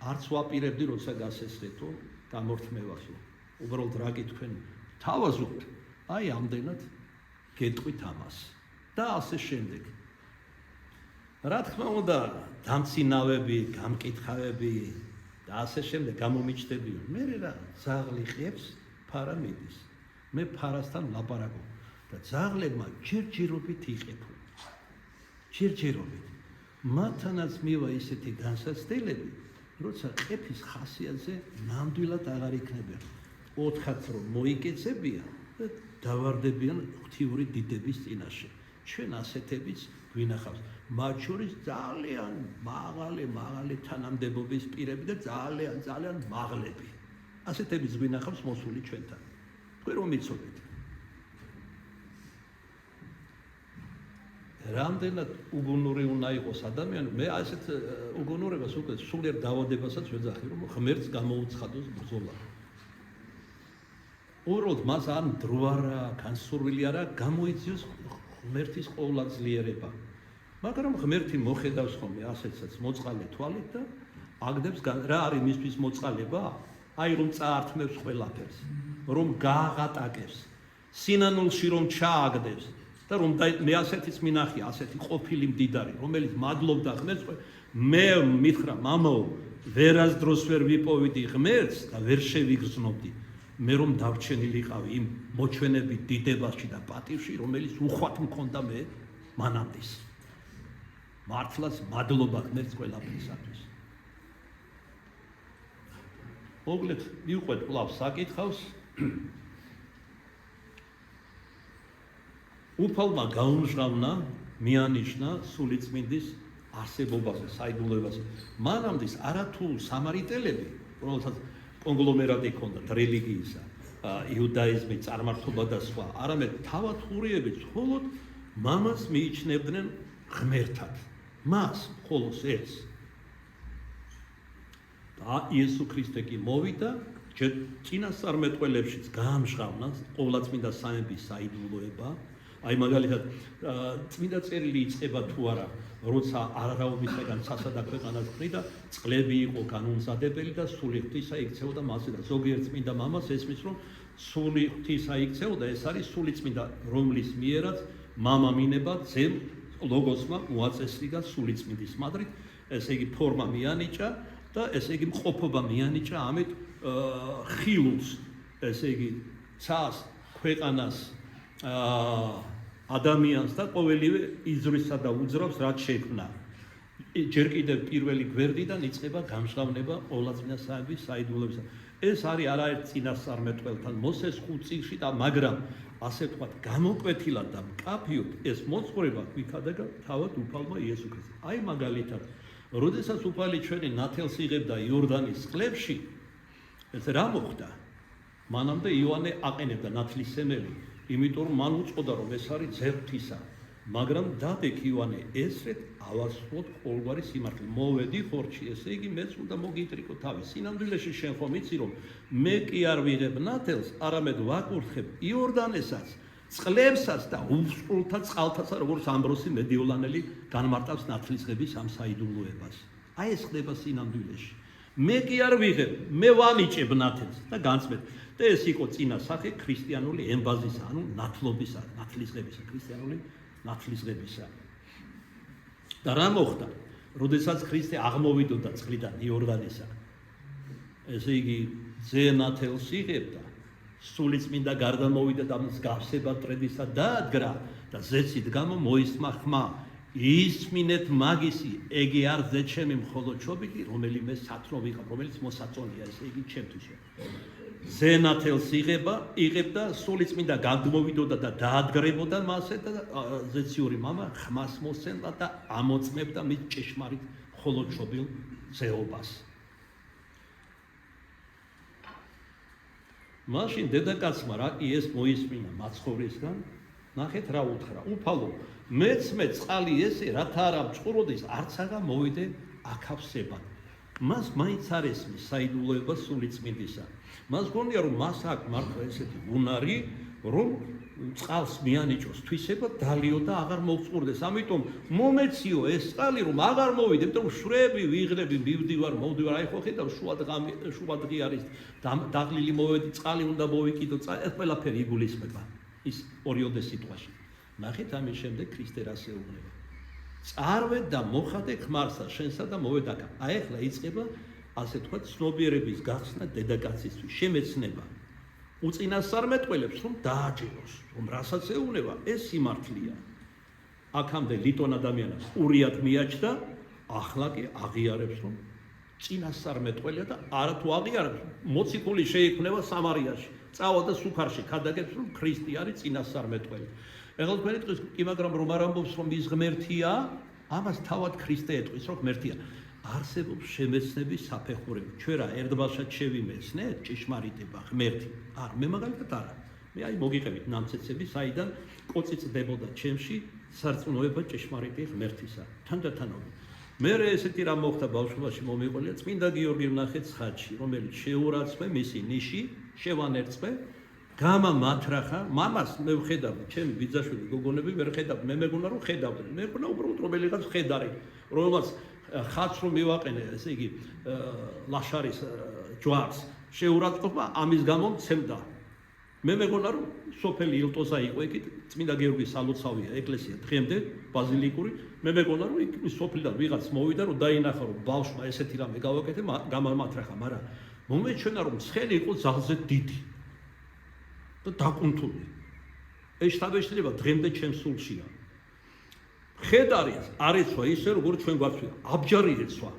არც ვაპირებდი, როცა გასესწრეთო გამორთმევასო. უბრალოდ რა გითქვენ, თავაზობთ, აი ამდენად გეტყვით ამას. და ასე შემდეგ. რა თქმა უნდა, დამცინავები, გამკითხავები და ასე შემდეგ გამომიჩნდებიან. მე რა ძაღლი ყებს, ფარა მიდის. მე ფარასთან ლაპარაკობ და ძაღლებმა ჯერჯერობით იყებო. ჯერჯერობით. მათთანაც მივა ისეთი განსაცდელები, როცა ყეფის ხასიათზე ნამდვილად აღარ იქნებიან. 4-ად რომ მოიკეცებიან და დავარდებიან ღვთიური დიდების წინაშე. ჩვენ ასეთებიც გვინახავს. მათ შორის ძალიან მაღალი თანამდებობის პირები და ძალიან მაღლები. ასეთებიც გვინახავს მოსული ჩვენთან. თქვენ რომ იცოდეთ. რამდენად უგუნური უნდა იყოს ადამიანი, მე ასეთ უგუნურებას უკვე სულიერ დაავადებასაც ვეძახი, რომ ღმერთს გამოუცხადოს ბრძოლა. უბრალოდ მას არ დრო არა, განსურვილი არა, გამოიწვიოს ღმერთის ყოვლადძლიერება. მაგრამ ღმერთი მოხედავს ხოლმე ასეთსაც მოწყალე თვალით და აგდებს რა არის მისთვის მოწყალება? აი რომ წაართმევს ყველაფერს, რომ გააღატაკებს, სინანულში რომ ჩააგდებს და რომ მე ასეთიც მინახია, ასეთი ყოფილი მდიდარი, რომელიც მადლობდა ღმერთს, მე მითხრა მამაო, ვერასდროს ვერ ვიპოვიდი ღმერთს და ვერ შევიგრძნობდი. მე რომ დარჩენილიყავი იმ მოჩვენებით დიდებაში და პატივში, რომელიც უხვად მქონდა მე მანამდის. მართლაც მადლობა ღმერთს ყველაფრისათვის. მოგლეთ მივყვეთ კვლავ საკითხავს. უფალმა გაუმჟღავნა, მიანიშნა სულიწმინდის არსებობაზე, საიდუმლოებაზე. მანამდის არათუ სამარიტელები, რომელთაც კონგლომერატი ჰქონდათ რელიგიისა, იუდაიზმი, წარმართობა და სხვა, არამედ თავად ხურიები მხოლოდ მამას მიიჩნევდნენ ღმერთად. მას მხოლოდ ეს. და იესო ქრისტე კი მოვიდა წინასწარმეტყველებშიც გაამჟღავნა ყოვლადწმინდა სამების საიდუმლოება. აი მაგალითად წმინდა წერილი იწყება თუ არა, როცა არაობისაგან სასადა ქვეყანას ხრიდა, წყლები იყო განუმზადებელი და სული ღვთისა იქცეოდა მასზე და ზოგიერთ წმინდა მამას ესმის, რომ სული ღვთისა იქცეოდა, ეს არის სული წმინდა, რომლის მიერაც მამა მინება ძემ ლოგოსმა მოაწესრიგა სული წმინდის მადრით, ესე იგი ფორმა მიანიჭა და ესე იგი მყოფობა მიანიჭა, ამით ხილულს, ესე იგი ცას, ქვეყანას, ადამიანს და ყოველივე იზრვისა და უძრავს, რაც შექმნა. ჯერ კიდევ პირველი გვერდიდან იწყება გამჟღავნება ყოვლადწმინდა სამების საიდუმლოებისა. ეს არის არაერთ წინასწარმეტყველთან მოსეს 5 წიგნში და მაგრამ ასე ვთქვათ, გამოკვეთილად და მკაფიოდ ეს მოძღვრება გვიქადაგა თავად უფალმა იესო ქრისტემ. აი მაგალითად, როდესაც უფალი ჩვენი ნათელს იღებდა იორდანის წყლებში, ეს რა მოხდა? მანამდე იოანე აყენებდა ნათლისმელი, იმიტომ რომ მან უწოდა რომ ეს არის ძე ღვთისა, მაგრამ დადეკ იოანე ესრეთ ავასრულოთ ყოველგვარი სიმართლე. მოვედი ხორჩი, ესე იგი მეც უნდა მოგიტრიკო თავი. სინამდვილეში შენ ხომ იცი რომ მე კი არ ვიღებ ნათელს, არამედ ვაკურთხებ იორდანესაც, წყლებსაც და უსწულთა წყალთაც, როგორც ამბროსი მედიოლანელი განმარტავს ნათლისღების ამ საიდუმლოებას. აი ეს ხდება სინამდვილეში. მე კი არ ვიღებ, მე ვანიჭებ ნათელს და განწმეთ. და ეს იყო წინა სახე ქრისტიანული ემბაზისა, ანუ ნათლობისა, ნათლისღებისა, ქრისტიანული ნათლისღებისა. და რა მოხდა? როდესაც ქრისტე აღმოვიდოდა წყლიდან იორდანისა, ესე იგი ძე ნათელს იღებდა, სულიწმინდა გარდა მოვიდა და მსგავსება ტრედისა დაადგრა და ზეცით გამო მოისმა ხმა, ისმინეთ მაგისი, ეგი არ ზე ჩემი მხოლოდ ჩობიგი, რომელიმე სათნო ვიღებ, რომელიც მოსაწონია, ესე იგი ჩემთვის. ძე ნათელს იღებდა, სულიწმინდა გადმოვიდოდა და დაადგრებოდა მასე და ზეციური მამა ხმას მოსცემდა და ამოწმებდა მის ჭეშმარიტ მხოლოდ ჩობილ ძეობას. მაშინ დედაკაცმა რა კი ეს მოისმინა მაცხოვრისგან, ნახეთ რა უთხრა, უფალო, მეც წყალი ესე, რათა არა მწყუროდეს, არც აღა მოვიდე აქავსებად. მას მაინც არ ესმის საიდუმლოება სულიწმინდისა. მას გონია რომ მას აქვს მართლა ესეთი უნარი, რომ წყალს მიანიჭოს თვისება დალიო და აღარ მოვწყურდეს. ამიტომ მომეციო ეს წყალი რომ აღარ მოვიდე, იმიტომ რომ შვრები, ვიღრები, მივდივარ, მოვდივარ, აი ხო ხედავ შუა დღე არის, დაღლილი მოვედი, წყალი უნდა მოვიკიდო, ეს ყველაფერი იგულისხმება ის ორიოდე სიტყვაში. ნახეთ ამის შემდეგ ქრისტე რას ეუბნება. წარვე და მოხადე ხმარსა შენსა და მოვედა. აი ახლა იწყება ასე თქვა ცნობიერების გახსნა დედაკაცისთვის, შემეცნება უწინასწარმეტყველებს რომ დააჯეროს, რომ რასაც ეუბნება ეს სიმართლეა. აქამდე ლიტონ ადამიანს ურიად მიაჩნდა, ახლა კი აღიარებს რომ წინასწარმეტყველია და არათუ აღიარებს, მოციქული შეიქმნება სამარიაში, წავა და სუქარში ქადაგებს რომ ქრისტე არის წინასწარმეტყველი. ეხლა თქვენი ტყვის კი მაგრამ რომ არ ამბობს რომ ის ღმერთია, ამას თავად ქრისტე ეტყვის რომ ღმერთია. არსებობს შემეცნების საფეხურები. ჩვენ რა ერთბაშად შევიმეცნეთ ჭეშმარიტება ღმერთი? არ, მე მაგალითად არა. მე აი მოგიყევით ნამცეცები, საიდან კოცი წდებოდა ჩემში სარწმუნოება ჭეშმარიტი ღმერთისა. თანდათანობით. მე ესეთი რამ მოხდა ბავშვობაში მომიყოლია წმინდა გიორგი ვნახეთ ცხადში, რომელიც შეურაცხმე მისი ნიში, შევანერწმე, გამამათრახა, მამას მე ვხედავდი, ჩემი ბიძაშვილი გოგონები ვერ ხედავდნენ, მე მეგონა რომ ხედავდნენ. მე მგონა უბრალოდ რომელიღაც ხედარი, რომელსაც ხაც რომ მივაყენე, ესე იგი ლაშარის ჯვარს შეურაცხყოფა, ამის გამო მცემდა. მე მეგონა რომ სოფელი ილტოზა იყო იქით, წმინდა გიორგის სალოცავია ეკლესია დღემდე ბაზილიკური, მე მეგონა რომ იქ სოფლიდან ვიღაც მოვიდა რომ დაინახა რომ ბავშვმა ესეთი რამე გავაკეთე, გამამათრახა, მაგრამ მომეჩვენა რომ ცხელი იყო ძალზე დიდი და დაკუნთული. ეს შთაბეჭდილება დღემდე ჩემს სულშია. ხედარი არ ეცვა ისე როგორც ჩვენ გვაცვია, აბჯარი ეცვა.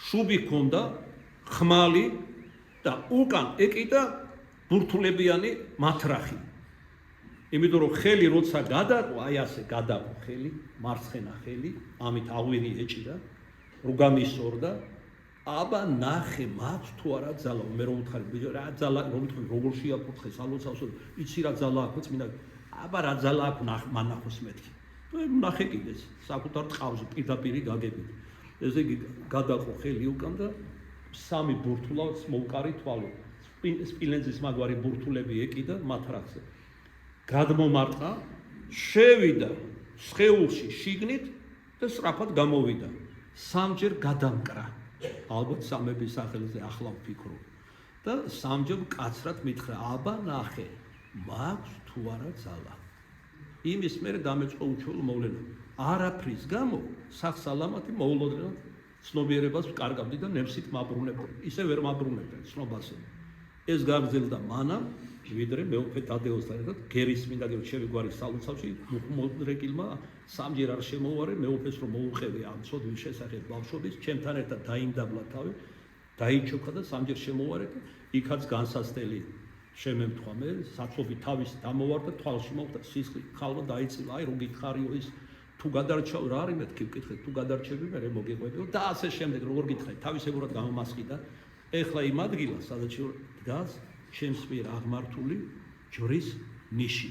შუბი ჰქონდა, ხმალი და უკან ეკიდა ბურთულებიანი მათრახი. იმიტომ რომ ხელი როცა გადაყო, აი ასე გადაყო ხელი, მარცხენა ხელი, ამით აღვირი ეჭირა, რუგამისორდა აბა ნახე მაქვს თუ არა ძალა მე რომ უთხარი ბიჭო რა ძალა რომ თქვი როგორ შეაფურთხე სალოცავსო იცი რა ძალა აქვს წმინდა აბა რა ძალა აქვს მანახოს მეთქი ნახე კიდეც საკუთარ ტყავზე პირდაპირ გაგებით ესე იგი გადაყო ხელი უკან და სამი ბურთულაც მოვკარი თვალო სპილენძის მაგვარი ბურთულები ეკიდა მათ რახზე გადმომარტყა შევიდა სხეულში შიგნით და სწრაფად გამოვიდა სამჯერ გადამკრა ალბათ სამების სახელზე ახლა ვფიქრობ და სამჯერ კაცრად მითხრა აბა ნახე მაქვს თუ არა ძალა იმის მერე დამეწყო უჩვეულო მოვლენა არაფრის გამო სახსალამათი მოულოდნელად ცნობიერებას ვკარგავდი და ნემსით მაბრუნებდი ისე ვერ მაბრუნებდი ცნობასე ეს გაგრძელდა მანამ ვიდრე მეუფე თადეოსთან ერთად გერის მინდა შევი გვარის სალოცავში მოდრეკილმა სამჯერ არ შემოვარე მეუფეს რომ მოუყევი ამ ცოდვის შესახებ ბავშვობის ჩემთან ერთად დაიმდაბლა თავი დაიჩოქა და სამჯერ შემოვარე და იქაც განსასწრელი შემემთხვა მე საწობი თავის დამოვარდა თვალში მოვდა სისხლი ხალვა დაიცილა აი რო გითხარიო ის თუ გადარჩავ რა არის მეთქი ვკითხე თუ გადარჩები მე მოგეყვებიო და ასე შემდეგ როგორ გითხარი თავისებურად გამომასყიდა ეხლა იმ ადგილას სადაც დგას ჩემს მიერ აღმართული ჯვრის ნიში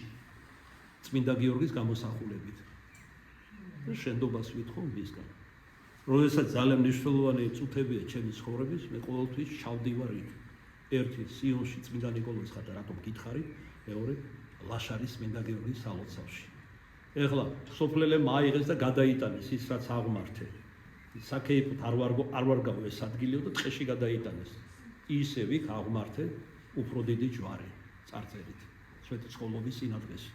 წმინდა გიორგის გამოსახულებით და შენდობას ვითხოვ მისგან როდესაც ძალიან მნიშვნელოვანი წუთებია ჩემი ცხოვრების მე ყოველთვის ჩავდივარ იქ ერთი სიონში წმინდა ნიკოლოზ ხატა რატომ გითხარი მეორე ლაშარის წმინდა გიორგის სალოცავში ეხლა სოფლელემ აიღეს და გადაიტანეს ის რაც აღმართე საკეიფოთ არ ვარ გავ ეს ადგილიო და ტყეში გადაიტანეს ისევ იქ აღმართე უფრო დიდი ჯვარი წარწერით სვეტიცხოვლობის სინადგეში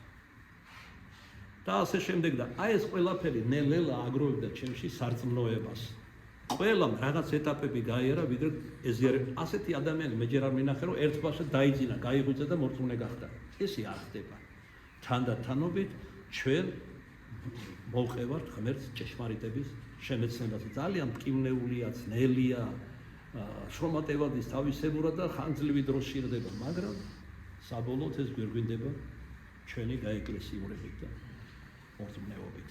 და ასე შემდეგ და აი ეს ყველაფერი ნელ-ნელა აგროვებდა ჩემში სარწმუნოებას ყველამ რაღაც ეტაპები გაიარა ვიდრე ეზიარებ ასეთი ადამიანი მე ჯერ არ მინახე რომ ერთბაშად დაიძინა გაიღვიძა და მორწმუნე გახდა ესე არ ხდება თანდათანობით ჩვენ მოვყევართ ღმერთს ჭეშმარიტების შემეცნებაზე ძალიან მტკივნეულია ძნელია შრომატევადის თავისებურად და ხანძლივი დრო სჭირდება მაგრამ საბოლოოდ ეს გვერგვინდება ჩვენი გაეკლესიურებით და მორწმუნეობით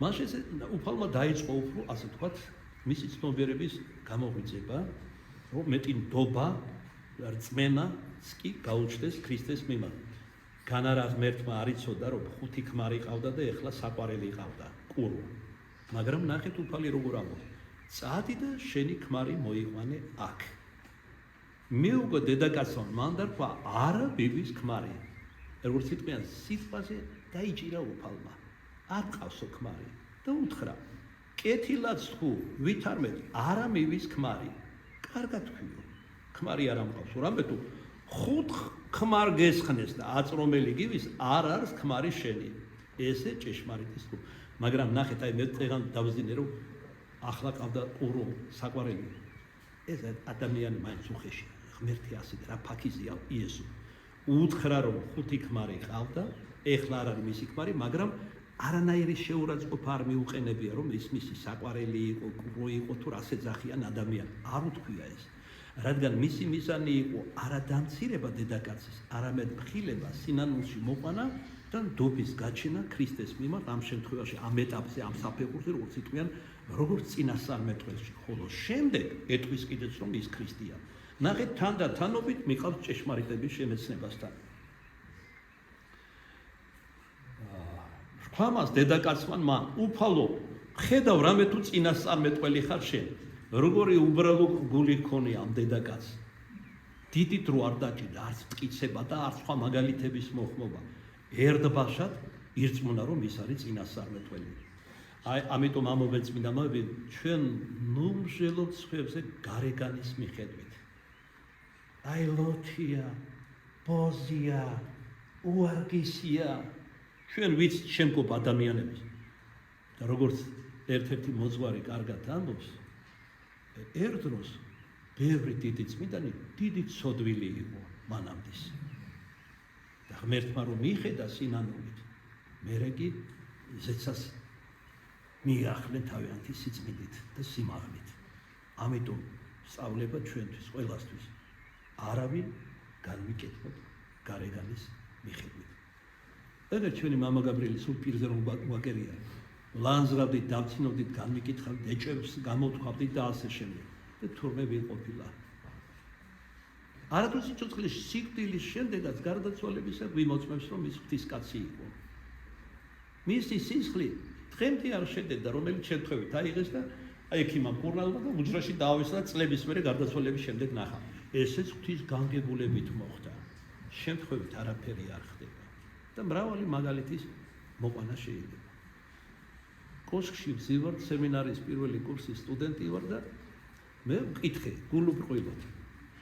მაშინ უფალმა დაიწყო უფრო ასე ვთქვათ მისი ცნობიერების გამოღვიძება რომ მეტი ნდობა რწმენაც კი გაუჩნდეს ქრისტეს მიმართ განარა ღმერთმა არ იცოდა რომ ხუთი ქმარი ყავდა და ეხლა საყვარელი ყავდა ყურო მაგრამ ნახეთ უფალი როგორ ამბობს წადი და შენი ქმარი მოიყვანე აქ მიუგო დედაკაცმა მან და თქვა არა ბიბის ქმარი როგორც იტყვიან სიტყვაზე დაიჭირა უფალმა არ ყავსო ქმარი და უთხრა კეთილად თუ ვითარმეთ არა მივის ქმარი კარგად თქვიო ქმარი არ ამყავს რამე თუ ხუთ ქმარ გესხნეს და აწრომელი გივის არ არის ქმარი შენი ესე ჭეშმარიტის თუ მაგრამ ნახეთ აი მე წეგან დავზინე რომ ახლა ყავდა ყურო საყვარელი ეს ადამიანი მაინც უხეში ღმერთი ასეთ რა ფაქიზია იესო უთხრა რომ ხუთი ქმარი ყავდა ეხლა არ არის მისი ქმარი მაგრამ არანაირი შეურაცხყოფა არ მიუყენებია რომ ის მისი საყვარელი იყო ყურო იყო თუ რა შეძახიან ადამიანი არ უთქვია ეს რადგან მისი მიზანი იყო არა დამცირება დედაკაცის არამედ მხილება სინანულში მოყვანა და ნდობის გაჩენა ქრისტეს მიმართ ამ შემთხვევაში ამ ეტაპზე ამ საფეხურზე როგორც იტყვიან როგორც წინასწარმეტყველში ხოლო შემდეგ ეტყვის კიდეც რომ ის ქრისტეა ნახეთ თანდათანობით მიყავს ჭეშმარიტების შემეცნებასთან თამას დედაკაცმა მან უფალო ხედავ რამე თუ წინასწარმეტყველი ხარ შენ როგორი უბრალო გული ქონია ამ დედაკაცს დიდი დრო არ დაჭირდა არც მტკიცება და არც სხვა მაგალითების მოხმობა ერთბაშად ირწმუნა რომ ის არის წინასწარმეტყველი აი ამიტომ ამობენ წმინდა მამები ჩვენ ნუმჟელობ სხვებზე გარეგანის მიხედვით აი ლოთია პოზია უარგისია ჩვენ ვიც შემკობ ადამიანებს და როგორც ერთ-ერთი მოძღვარი კარგად ამბობს ერთ დროს ბევრი დიდი წმინდანი დიდი ცოდვილი იყო მანამდის და ღმერთმა რომ მიხედა სინანულით მერე კი ზეცას მიახლენ თავიანთი სიწმინდით და სიმაღლით ამიტომ სწავლება ჩვენთვის ყველასთვის არავინ განვიკეთოთ გარეგანის მიხედვით ეგრეთ ჩვენი მამა გაბრიელი სულ პირზე რომ უაგერია ლანძრავდით, დავცინოვდით, განმიკითხავთ, ეჭვებს გამოთქვავდით და ასე შემდეგ. და თურმე ვიყოფილა. არათუ სიცოცხლის სიკვდილის შემდეგაც გარდაცვალებისა გვიმოწმებს, რომ ის ღვთისკაცი იყო. მისი სისხლი დღემდე არ შედევდა, რომელიც შემთხვევით აიღეს და ექიმამ მკურნალობა და უჯრაში დაავესა და წლების მერე გარდაცვალების შემდეგ ნახა. ესეც ღვთის განგებულებით მოხდა. შემთხვევით არაფერი არ ხდება და მრავალი მაგალითის მოყვანა შეიძლება. კოშკში ვზივარ, სემინარის პირველი კურსის სტუდენტი ვარ და მე ვკითხე გულუბრყვილად.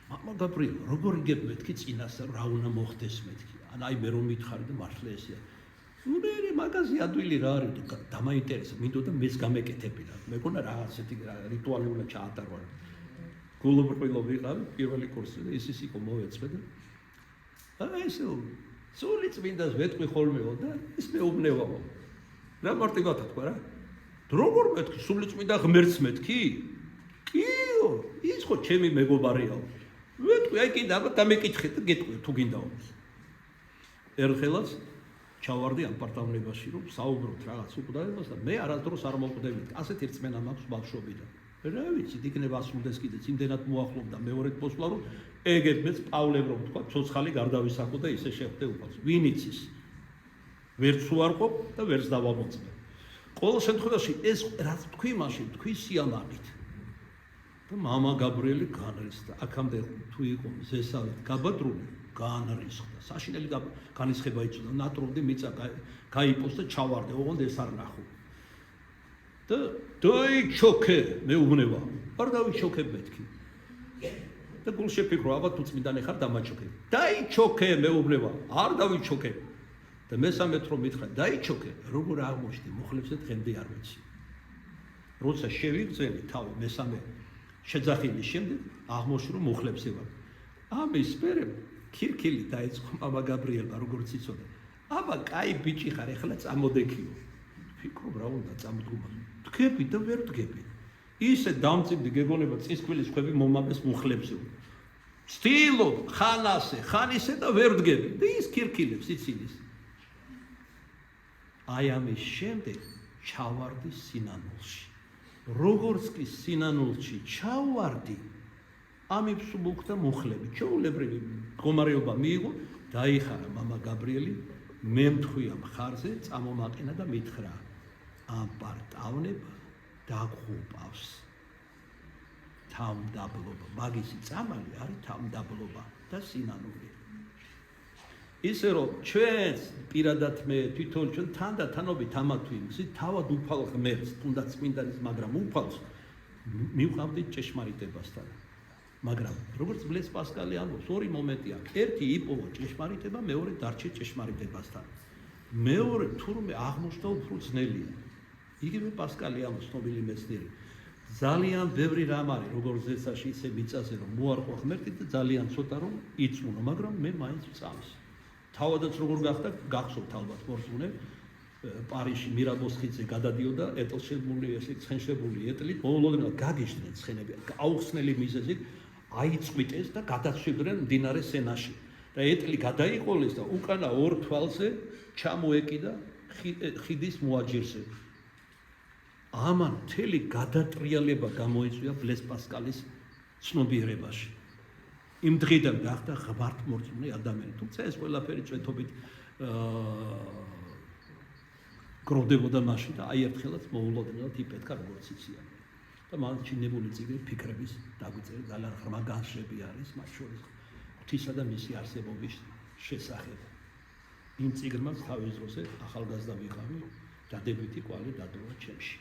მამა გაბრიელ, როგორ იგებ მეთქი წინასწარ რა უნდა მოხდეს მეთქი. აი მე რომ მითხარი და მართლა ესეა. მე მაგაზე ადვილი რა არის და დამაინტერესა, მინდოდა მეც გამეკეთებინა. მეკონა რა ასეთი რიტუალი უნდა ჩაატარვა. გულუბრყვილო ვიყავი პირველი კურსი და ის იყო მოვეწვე და აი ესე სული წმინდას ვეთქვი ხოლმეო და ის მეუბნევაო. რა მარტივად თქვა რა? როგორ მეთქი სული წმინდა ღმერთს მეთქი? კიო, ის ხო ჩემი მეგობარიაო. ვეთქვი აი კიდე აბა დამეკითხე და გეტყვი თუ გინდაო. ერთხელაც ჩავარდი აპარტამენტში რომ საუბრობთ რაღაც უკვდავებას და მე არასდროს არ მოვკვდებით. ასეთ ერთმენა მაქვს ბავშვობიდან. რა ვიცი, იქნება ასრულდეს კიდეც იმდენად მოახლოვდა მეორედ მოსვლა რომ ეგებმეც პავლემ რომ თქვა, ცოცხალი გარდავისახო და ისე შეხვდე უფალს. ვინ იცის? ვერც უარყოფ და ვერც დავამოწმე. ყოველ შემთხვევაში ეს რაც თქვი მაშინ, თქვი სიამოვნებით. და მამა გაბრიელი განრისხდა. აქამდე თუ იყო ზესავით გაბადრული, განრისხდა. საშინელი განისხება იწვევდა, ნატროვდი მიწა გაიპოს და ჩავარდე, ოღონდ ეს არ ნახო. და დაიჩოქე, მეუბნება. არ დავიჩოქებ მეთქი. და გულში ფიქრო, აბა თუ წმინდანი ხარ დამაჩოქე. დაიჩოქე, მეუბნება. არ დავიჩოქებ. და მესამედ რომ მითხრა, დაიჩოქე, როგორ აღმოჩნდი, მუხლებზე დღემდე არ ვიცი. როცა შევიგრძელი თავი მესამე შეძახილის შემდეგ აღმოჩნდა რომ მუხლებზე ვარ. ამის მერე ქირქილი დაიწყო მამა გაბრიელმა როგორც იცოდა. აბა კაი ბიჭი ხარ, ეხლა წამოდექიო. ფიქრობ რა უნდა წამდგომა. დგები და ვერ დგები. ისე დამწიფდი გეგონება წისქვილის ქვები მომამეს მუხლებზე. ცდილობ ხან ასე, ხან ისე და ვერ დგები. და ის ქირქილებს ციცილის. აი ამის შემდეგ ჩავარდი სინანულში. როგორც კი სინანულში ჩავარდი, ამის მოხდა მუხლები. ჩვეულებრივი მდგომარეობა მიიღო, დაიხარა მამა გაბრიელი, მე მთხვია მხარზე, წამომაყენა და მითხრა, აპარტავნება დაგხუპავს. თავმდაბლობა, მაგისი წამალი არის თავმდაბლობა და სინანული. ისე რომ ჩვენს პირადად მე თვითონ ჩვენ თანდათანობით ამათ ვიმზით თავად უფალ ღმერთს, თუნდაც წმინდანის, მაგრამ უფალს მივყავდით ჭეშმარიტებასთან. მაგრამ როგორც ბლეს პასკალი ამბობს, ორი მომენტი აქვს. ერთი იპოვა ჭეშმარიტება, მეორე დარჩე ჭეშმარიტებასთან. მეორე თურმე აღმოჩნდა უფრო ძნელია. იგივე პასკალი ამბობს, ცნობილი მეცნიერი. ძალიან ბევრი რამ არის, როგორც ზესაში, ისე მიწაზე რომ მოარყვა ღმერთი და ძალიან ცოტა რომ იწუნო, მაგრამ მე მაინც ვწამს. თავადაც როგორ გახდა, გახსოვთ ალბათ მორწმუნე, პარიზში მირაბოს ხიდზე გადადიოდა ეტლშებული, ესე ცხენშებული ეტლით, მოულოდნელად გაგიჟდნენ ცხენები, აუხსნელი მიზეზით აიწყვიტეს და გადაცვიდნენ მდინარე სენაში. და ეტლი გადაიყოლეს და უკანა ორ თვალზე ჩამოეკიდა ხიდის მოაჯირზე. ამან მთელი გადატრიალება გამოიწვია ბლეს პასკალის ცნობიერებაში. იმ დღიდან გახდა ღმერთმორწმუნე ადამიანი. თუმცა ეს ყველაფერი წვეთობით გროვდებოდა მაშინ და აი ერთხელაც მოულოდნელად იფეთქა როგორც იციან. და მან ჩინებული წიგნი ფიქრების დაგვიწერა, ძალიან ღრმა განშრები არის მათ შორის ღვთისა და მისი არსებობის შესახებ. იმ წიგნმაც თავის დროზე ახალგაზრდა ვიყავი, დადებითი კვალი დადოა ჩემში.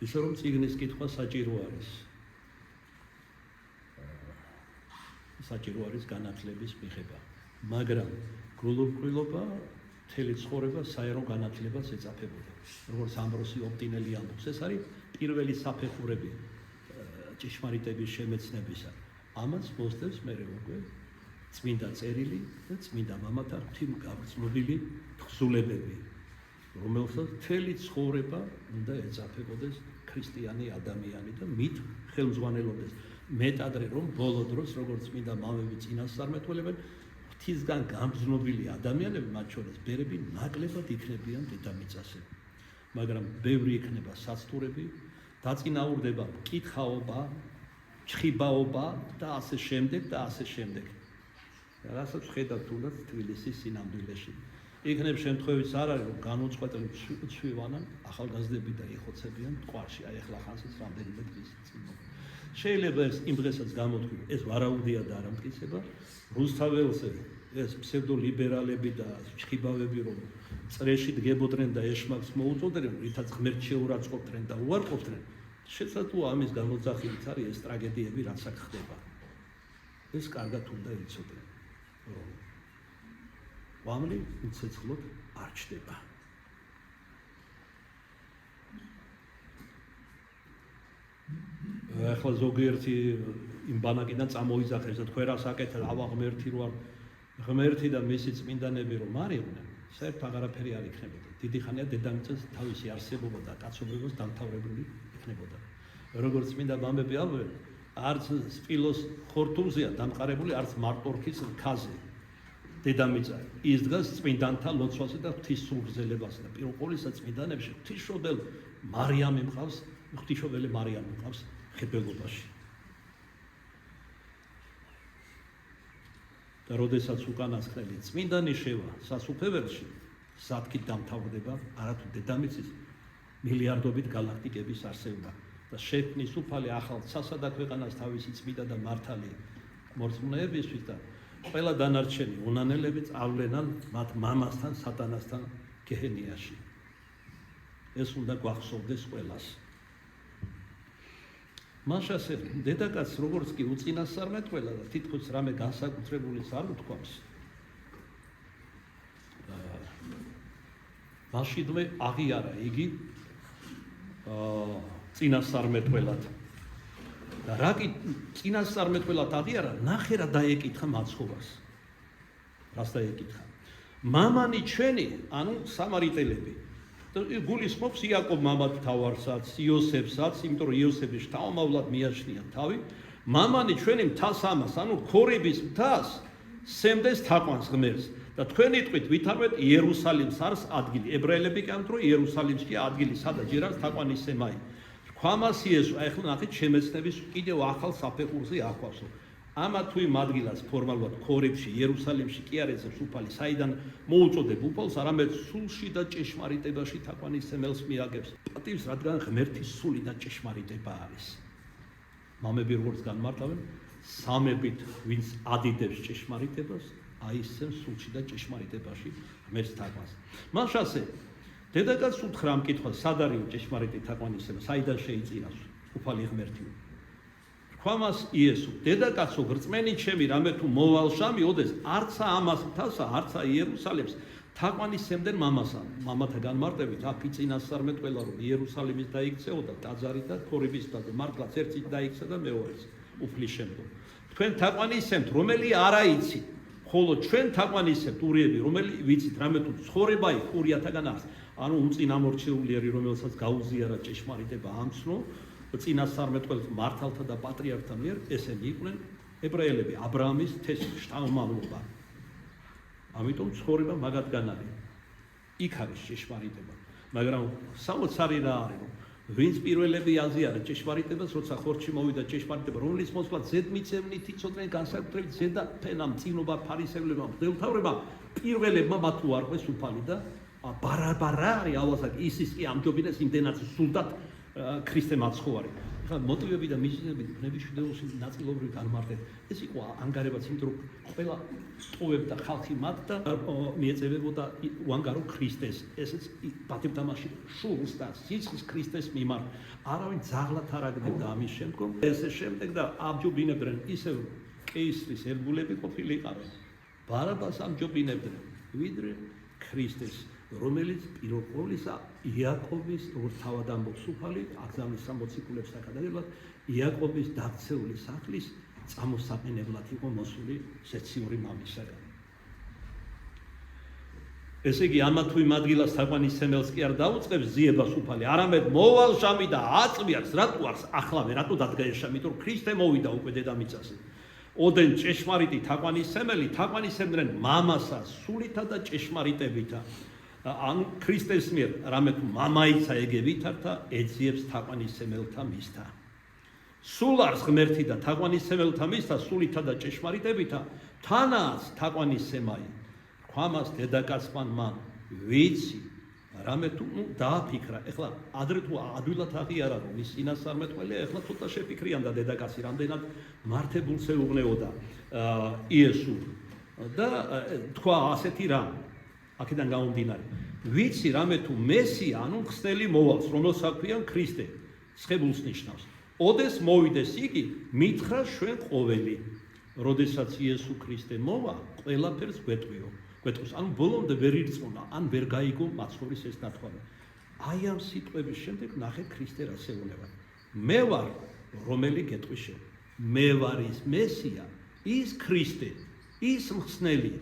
ისე რომ წიგნის კითხვა საჭირო არის. საჭირო არის განათლების მიღება, მაგრამ გულუბრყვილობა მთელი ცხოვრება საერო განათლებას ეწაფებოდა. როგორც ამბროსი ოპტინელი ამბობს, ეს არის პირველი საფეხურები ჭეშმარიტების შემეცნებისა. ამას მოსდევს მერე უკვე წმინდა წერილი და წმინდა მამათა ღვთისმგრძნობილი თხზულებები, რომელსაც მთელი ცხოვრება უნდა ეწაფებოდეს ქრისტიანი ადამიანი და მით ხელმძღვანელობდეს. მეტადრე რომ ბოლო დროს როგორც წმინდა მამები წინასწარმეტყველებენ, ღვთისგან გამგზნობილი ადამიანები, მათ შორის ბერები ნაკლებად იქნებიან დედამიწაზე. მაგრამ ბევრი იქნება საცდურები, დაწინაურდება მკითხაობა, ჩხიბაობა და ასე შემდეგ და ასე შემდეგ. რასაც ხედავთ თუნდაც თბილისის სინამდვილეში. იქნებ შემთხვევით არ არის, რომ განუწყვეტლივ ცვივანან ახალგაზრდები და იხოცებიან ტყვარში, აი ახლა ხანსიც რამდენიმე დღის წინ. შეიძლება ეს იმ დღესაც გამოთქვი, ეს ვარაუდია და არა მტკიცება, რუსთაველზე ეს ფსევდოლიბერალები და ჩხიბავები რომ წრეში დგებოდნენ და ეშმაკს მოუწოდნენ, რითაც ღმერთს შეურაცხყოფდნენ და უარყოფდნენ, შესაძლოა ამის გამოძახილიც არის ეს ტრაგედიები, რაც აქ ხდება. ეს კარგად უნდა იცოდე, რომ ვამლი უცეცხლოდ არ ჩდება. ახლა ზოგიერთი იმ ბანაკიდან წამოიძახეს და თქვენ რას აკეთებ, ავა ღმერთი რო არ ღმერთი და მისი წმინდანები რომ არიყვნენ, საერთოდ აღარაფერი არ იქნებოდა. დიდი ხანია დედამიწას თავისი არსებობა და კაცობრიობას დამთავრებული იქნებოდა. როგორც წმინდა ბამბები ამბობენ, არც სპილოს ხორთუმზეა დამყარებული, არც მარტორქის ქაზე. დედამიწა ის დგას წმინდანთა ლოცვაზე და ღვთის სულგრძელებაზე და პირველ ყოვლისა წმინდანებში ღვთისმშობელ მარიამი მყავს, ღვთისმშობელი მარიამი მყავს ხებელობაში. და როდესაც უკანასკნელი წმინდანი შევა სასუფეველში, სათქით დამთავრდება არათუ დედამიწის მილიარდობით გალაქტიკების არსებობა და შექმნის უფალი ახალ ცასა და ქვეყანას თავისი წმინდა და მართალი მორწმუნეებისთვის და ყველა დანარჩენი უნანელები წავლენან მათ მამასთან სატანასთან გეჰენიაში. ეს უნდა გვახსოვდეს ყველას. მაშასე დედაკაცს როგორც კი უწინასწარმეტყველა და თითქოს რამე განსაკუთრებულის არ უთქვამს. მაშინვე აღიარა იგი წინასწარმეტყველად. და რა კი წინასწარმეტყველად აღიარა, ნახე რა დაეკითხა მაცხოვარს. რას დაეკითხა? მამანი ჩვენი, ანუ სამარიტელები. გულისხმობს იაკობ მამად თავარსაც, იოსებსაც, იმიტომ რომ იოსების შთამომავლად მიაჩნია თავი. მამანი ჩვენი მთას ამას, ანუ ქორების მთას სემდეს თაყვანს ღმერთს. და თქვენი ტყვით ვითარვეთ იერუსალიმს არის ადგილი. ებრაელები კი ამბობენ, რომ იერუსალიმშია ადგილი, სადაც ჯერ არის თაყვანის სემაი. ქვამას იესო, აი ახლა ნახეთ შემეცნების კიდევ ახალ საფეხურზე ახვავს. ამა თუ იმ ადგილას ფორმალურად ქორებში, იერუსალიმში კი არ ეძებს უფალი, საიდან მოუწოდებ უფალს, არამედ სულში და ჭეშმარიტებაში თაყვანის სემელს მიაგებს. პატივს, რადგან ღმერთის სული და ჭეშმარიტება არის. მამები როგორც განმარტავენ, სამებით ვინც ადიდებს ჭეშმარიტებას, აისცემს სულში და ჭეშმარიტებაში ღმერთს თაყვანს. მაშასე დედაკაცს უთხრა ამ კითხვას, სად არის ჭეშმარიტი თაყვანის სემა, საიდან შეიწინავს უფალი ღმერთი. ქვამას იესო, დედაკაცო გრწმენი ჩემი, რამე თუ მოვალ შამიოდეს, არცა ამას მთასა, არცა იერუსალიმს თაყვანის სემდნენ მამასა. მამათა განმარტებით აქ წინასწარმეტყველა რომ იერუსალიმის დაიქცეოდა ტაძარი და ქორების და მართლაც ერთი დაიქცა და მეორეც უფლის შემდგომ. თქვენ თაყვანის სემთ, რომელი არა იცით, ხოლო ჩვენ თაყვანის სემთ ურიები, რომელი ვიცით, რამე თუ ცხოვრება იქ ურიათაგან არის. ანუ უწინამორჩეულიერი, რომელსაც გაუზიარა ჭეშმარიტება ამცნო, წინასწარმეტყველთა მართალთა და პატრიარქთა მიერ ესენი იყვნენ ებრაელები, აბრაამის თესლი, შთამომავლობა. ამიტომ ცხოვრება მაგათგან არის. იქ არის ჭეშმარიტება. მაგრამ საოცარი რა არის, რომ ვინც პირველები აზიარა ჭეშმარიტებას, როცა ხორცში მოვიდა ჭეშმარიტება, რომლის მოსვლა ზედმიწევნით იცოდნენ განსაკუთრებით ზედაფენამ, წინობა ფარისევლებმა, მღვდელმთავრებმა, პირველებმა მათ უარყვეს უფალი და ბარაბარა არის ავაზაკ ისის კი ამჯობინეს იმდენად სულდათ ქრისტე მაცხოვარი. ახლა მოტივები და მიზეზები ბუნების შედევრში ნაწილობრივ განმარტეთ. ეს იყო ანგარებაც, იმიტომ რომ ყველა ტოვებდა ხალხი მათ და მიეწევებოდა უანგარო ქრისტეს. ესეც პატივდამაში შულს და სიცხის ქრისტეს მიმართ. არავინ ძაღლად არ აგდებდა ამის შემდგომ. ესე შემდეგ და ამჯობინებდნენ ისევ კეისრის ერგულები ყოფილიყავენ. ბარაბას ამჯობინებდნენ ვიდრე ქრისტეს, რომელიც პირველ ყოვლისა იაკობის როგორც თავად ამბობს უფალი, აგზავნის 60 კულებს საკადაგებლად, იაკობის დაქცეული სახლის წამოსაყენებლად იყო მოსული სეციური მამისაგან. ესე იგი, ამა თუ იმ ადგილას თაყვანის სემელს კი არ დაუწყებს ზიებას უფალი, არამედ მოვალ შამი და აწვიებს, რატო არის ახლავე, რატო დადგა ეს შამი, იმიტომ რომ ქრისტე მოვიდა უკვე დედამიწაზე. ოდენ ჭეშმარიტი თაყვანისმცემელი თაყვანისმცემდნენ მამასა სულითა და ჭეშმარიტებითა. ან ქრისტეს მიერ რამე თუ მამაიცა ეგე ვითართა ეძიებს თაყვანისმცემელთა მისთა. სულ არს ღმერთი და თაყვანისმცემელთა მისთა სულითა და ჭეშმარიტებითა თანაც თაყვანისმცემაი. ქვამას დედაკაცმან მან ვიცი რამე თუ დააფიქრა. ეხლა ადრე თუ ადვილად აღიარა რომ ის წინასწარმეტყველია, ეხლა ცოტა შეფიქრიანდა დედაკაცი რამდენად მართებულს ეუბნეოდა იესო და თქვა ასეთი რამ აქედან გამომდინარე. ვიცი რამე თუ მესია, ანუ ხსნელი მოვალს, რომელსაც ქვიან ქრისტე, სხებულს ნიშნავს. ოდეს მოვიდეს იგი, მითხრა ჩვენ ყოველი. როდესაც იესო ქრისტე მოვა, ყველაფერს გვეტყვიო. გვეტყვის, ანუ ბოლომდე ვერ ირწმუნა, ან ვერ გაიგო მაცხოვრის ეს ნათქვამი. აი ამ სიტყვების შემდეგ ნახე ქრისტე რას ეუბნება. მე ვარ, რომელი გეტყვის შენ. მე ვარ ის მესია, ის ქრისტე, ის მხსნელი,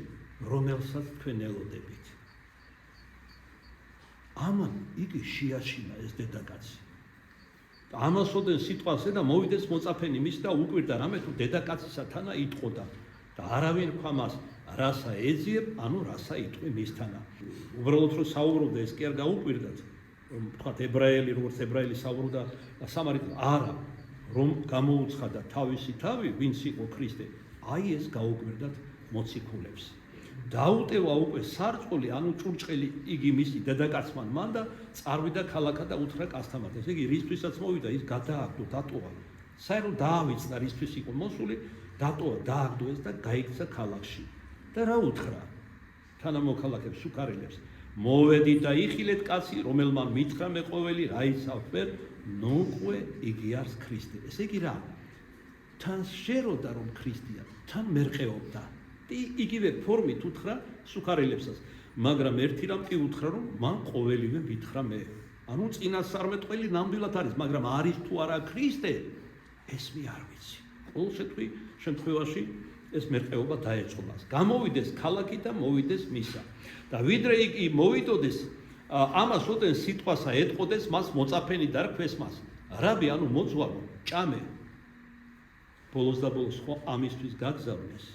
რომელსაც თქვენ ელოდებით. ამან იგი შეაშინა ეს დედაკაცი. ამასოდენ სიტყვაზე და მოვიდეს მოწაფენი მის და უკვირდა რამე თუ დედაკაცისა თანა იტყოდა და არავინ თქვა მას რასა ეძიებ, ანუ რასა იტყვი მისთანა. უბრალოდ რომ საუბრობდა ეს კი არ გაუკვირდათ, რომ თქვათ ებრაელი როგორც ებრაელი საუბრობდა სამარიტი არა, რომ გამოუცხადა თავისი თავი, ვინც იყო ქრისტე, აი ეს გაუკვირდათ მოციქულებს. დაუტევა უკვე სარწყული, ანუ ჭურჭელი იგი მისი დედაკაცმან მან და წარვიდა ქალაქად და უთხრა კაცთამართ. ესე იგი რისთვისაც მოვიდა ის გადააგდო, დატოვა. საერთოდ დაავიწყდა რისთვის იყო მოსული, დატოვა, დააგდო ეს და გაიქცა ქალაქში. და რა უთხრა თანამოქალაქებს, სუკარელებს, მოვედით და იხილეთ კაცი, რომელმა მითხრა მე ყოველი რა იცავთ ვერ, ნუ უკვე იგი არის ქრისტე. ესე იგი რა? თან შეეროდა რომ ქრისტეა, თან მერყეობდა. იგივე ფორმით უთხრა სუკარელებსაც, მაგრამ ერთი რამ კი უთხრა რომ მან ყოველივე მითხრა მე. ანუ წინასწარმეტყველი ნამდვილად არის, მაგრამ არის თუ არა ქრისტე, ეს მე არ ვიცი. ყოველ შემთხვევაში ეს მერყეობა დაეწყო მას. გამოვიდეს ქალაქი და მოვიდეს მისა. და ვიდრე იგი მოვიდოდეს, ამას ოდენ სიტყვასა ეტყოდეს მას მოწაფენი და რქვეს მას. რაბი, ანუ მოძღვარო, ჭამე. ბოლოს და ბოლოს ხო ამისთვის გაგზავნეს.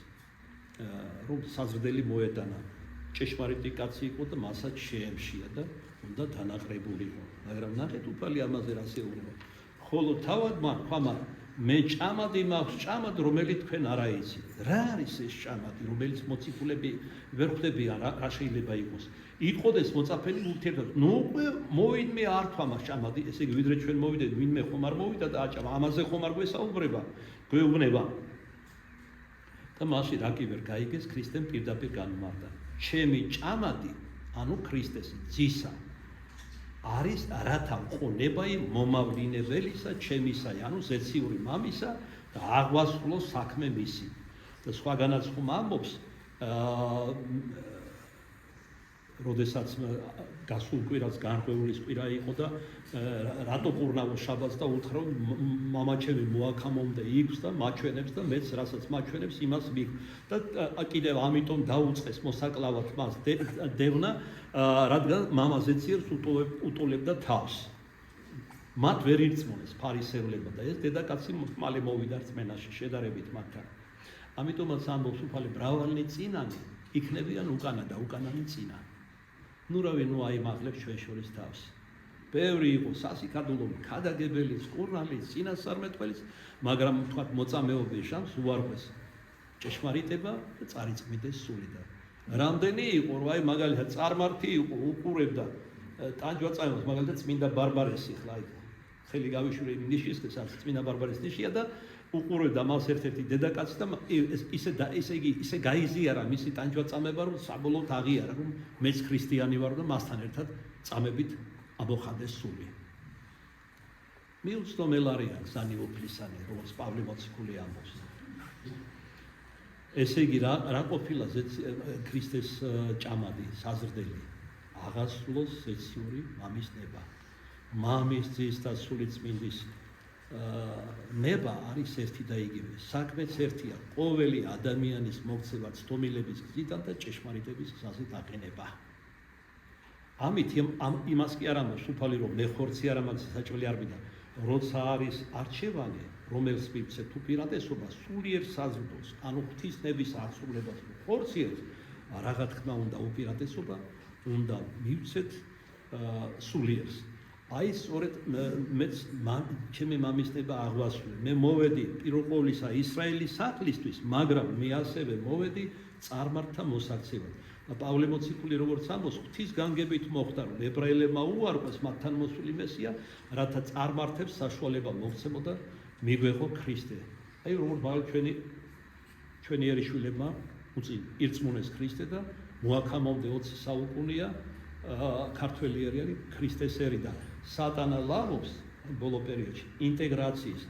რომ საზრდელი მოედანა ჭეშმარიტი კაცი იყო და მასაც შეემშია და უნდა დანაყრებულიყო. მაგრამ ნახეთ უფალი ამაზე რას ეუბნება. ხოლო თავად მან მე ჭამადი მაქვს ჭამად, რომელიც თქვენ არ აიცით. რა არის ეს ჭამადი, რომელიც მოციქულები ვერ ხვდებიან რა შეიძლება იყოს. იყოდეს მოწაფენი ურთიერთად. ნუ უკვე მოვიდმე არ თქვა მას ჭამადი, ესე იგი ვიდრე ჩვენ მოვიდეთ, ვინმე ხომ არ მოვიდა და აჭამა, ამაზე ხომ არ გვეუბნება. და მასში რა კი ვერ გაიგეს, ქრისტემ პირდაპირ განმარტა. ჩემი ჭამადი, ანუ ქრისტეს ძისა არის რათა ყოლებაი მომავლინებელისა ჩემისაი, ანუ ზეციური მამისა და აღვასრულოს საქმე მისი. და სხვაგანაც ხომ ამბობს, როდესაც გასულ კვირას განღვეულის კვირა იყო და რატო ყურნავო შაბათს და უთხრა მამაჩემი მოაქამომდა იქს და მაჩვენებს და მეც რასაც მაჩვენებს იმას მიგ და კიდევ ამიტომ დაუწყეს მოსაკლავად მას დევნა, რადგან მამაზეციერს უტოლებდა თავს. მათ ვერ ირწმუნეს ფარისევლებმა და ეს დედაკაცი მალე მოვიდა რწმენაში შედარებით მათთან. ამიტომაც ამბობს უფალი, მრავალნი წინანი იქნებიან უკანა და უკანანი წინა. ნუ რავი, ნუ აიმაღლებს ჩვენ შორის თავს. ბევრი იყო სასიკადულო ქადაგებელის, კურნალის, წინასწარმეტყველის, მაგრამ თქვათ მოწამეობის ჟამს უარყვეს ჭეშმარიტება და წარიწმიდეს სულიდან. რამდენი იყო, რომ აი მაგალითად წარმართი იყო, უყურებდა ტანჯვაწამებას, მაგალითად წმინდა ბარბარესი, ხლა აი ხელი გავიშვირე ნიშის, ეს წმინდა ბარბარეს ნიშია და უყურებდა მას ერთ-ერთი დედაკაცი და ისე გაიზიარა მისი ტანჯვაწამება, რომ საბოლოოდ აღიარა, რომ მეც ქრისტიანი ვარ და მასთან ერთად წამებით ამოხადეს სული. მიუცდომელ არიან გზანი უფლისანი, როგორც პავლე მოციქული ამბობს. ესე იგი რა ყოფილა ქრისტეს ჭამადი, საზრდელი, აღასრულოს ზეციური მამის ნება. მამის ძის და სულიწმინდის ნება არის ერთი და იგივე. საქმეც ერთია, ყოველი ადამიანის მოქცევა ცდომილების გზიდან და ჭეშმარიტების გზაზე დაყენება. ამით იმას კი არ ამბობს უფალი, რომ მე ხორცი არ მაქვს საჭველი არ მინდა. როცა არის არჩევანი, რომელს მივცეთ უპირატესობა სულიერ საზრდოს, ანუ ღვთისნების აღსრულებას ხორციელს, რა თქმა უნდა უპირატესობა უნდა მივცეთ სულიერს. აი სწორედ მეც ჩემი მამისნება აღვასრულე. მე მოვედი პირველ ყოვლისა ისრაელის საყლისთვის, მაგრამ მე ასევე მოვედი წარმართთა მოსაქცევად. პავლე მოციქული როგორც ამბობს, ღვთის განგებით მოხდა, რომ ებრაელებმა უარყვეს მათთან მოსული მესია, რათა წარმართებს საშუალება მოგვცემოდა მიგვეღო ქრისტე. აი როგორც ჩვენი ერიშვილებმა ირწმუნეს ქრისტე და მოაქამამდე 20 საუკუნეა ქართველი ერი არის ქრისტეს ერი და სატანა ლამობს ბოლო პერიოდში ინტეგრაციის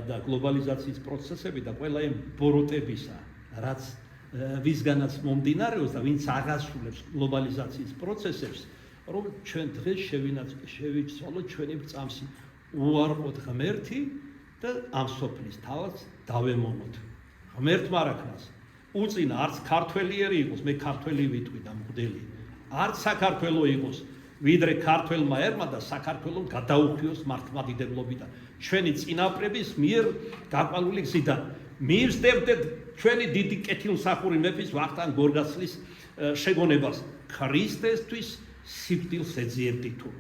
და გლობალიზაციის პროცესები და ყველა იმ ბოროტებისა, რაც ვისგანაც მომდინარეობს და ვინც აღასრულებს გლობალიზაციის პროცესებს, რომ ჩვენ დღეს შევიცვალოთ ჩვენი წამსი, უარყოთ ღმერთი და ამ სოფლის თავად დავემონოთ. ღმერთმა რა ქნას უწინა არც ქართველიერი იყოს, მე ქართველი ვიტყვი და მღვდელი, არც საქართველო იყოს, ვიდრე ქართველმა ერმა და საქართველოს გადაუხიოს მართლმადიდებლობიდან, ჩვენი წინაპრების მიერ გაყვანილი გზიდან. მივსდებდეთ ჩვენი დიდი კეთილმსახური მეფის ვახტანგ გორგასლის შეგონებას, ქრისტესთვის სიკვდილს ეძიებდი თუ.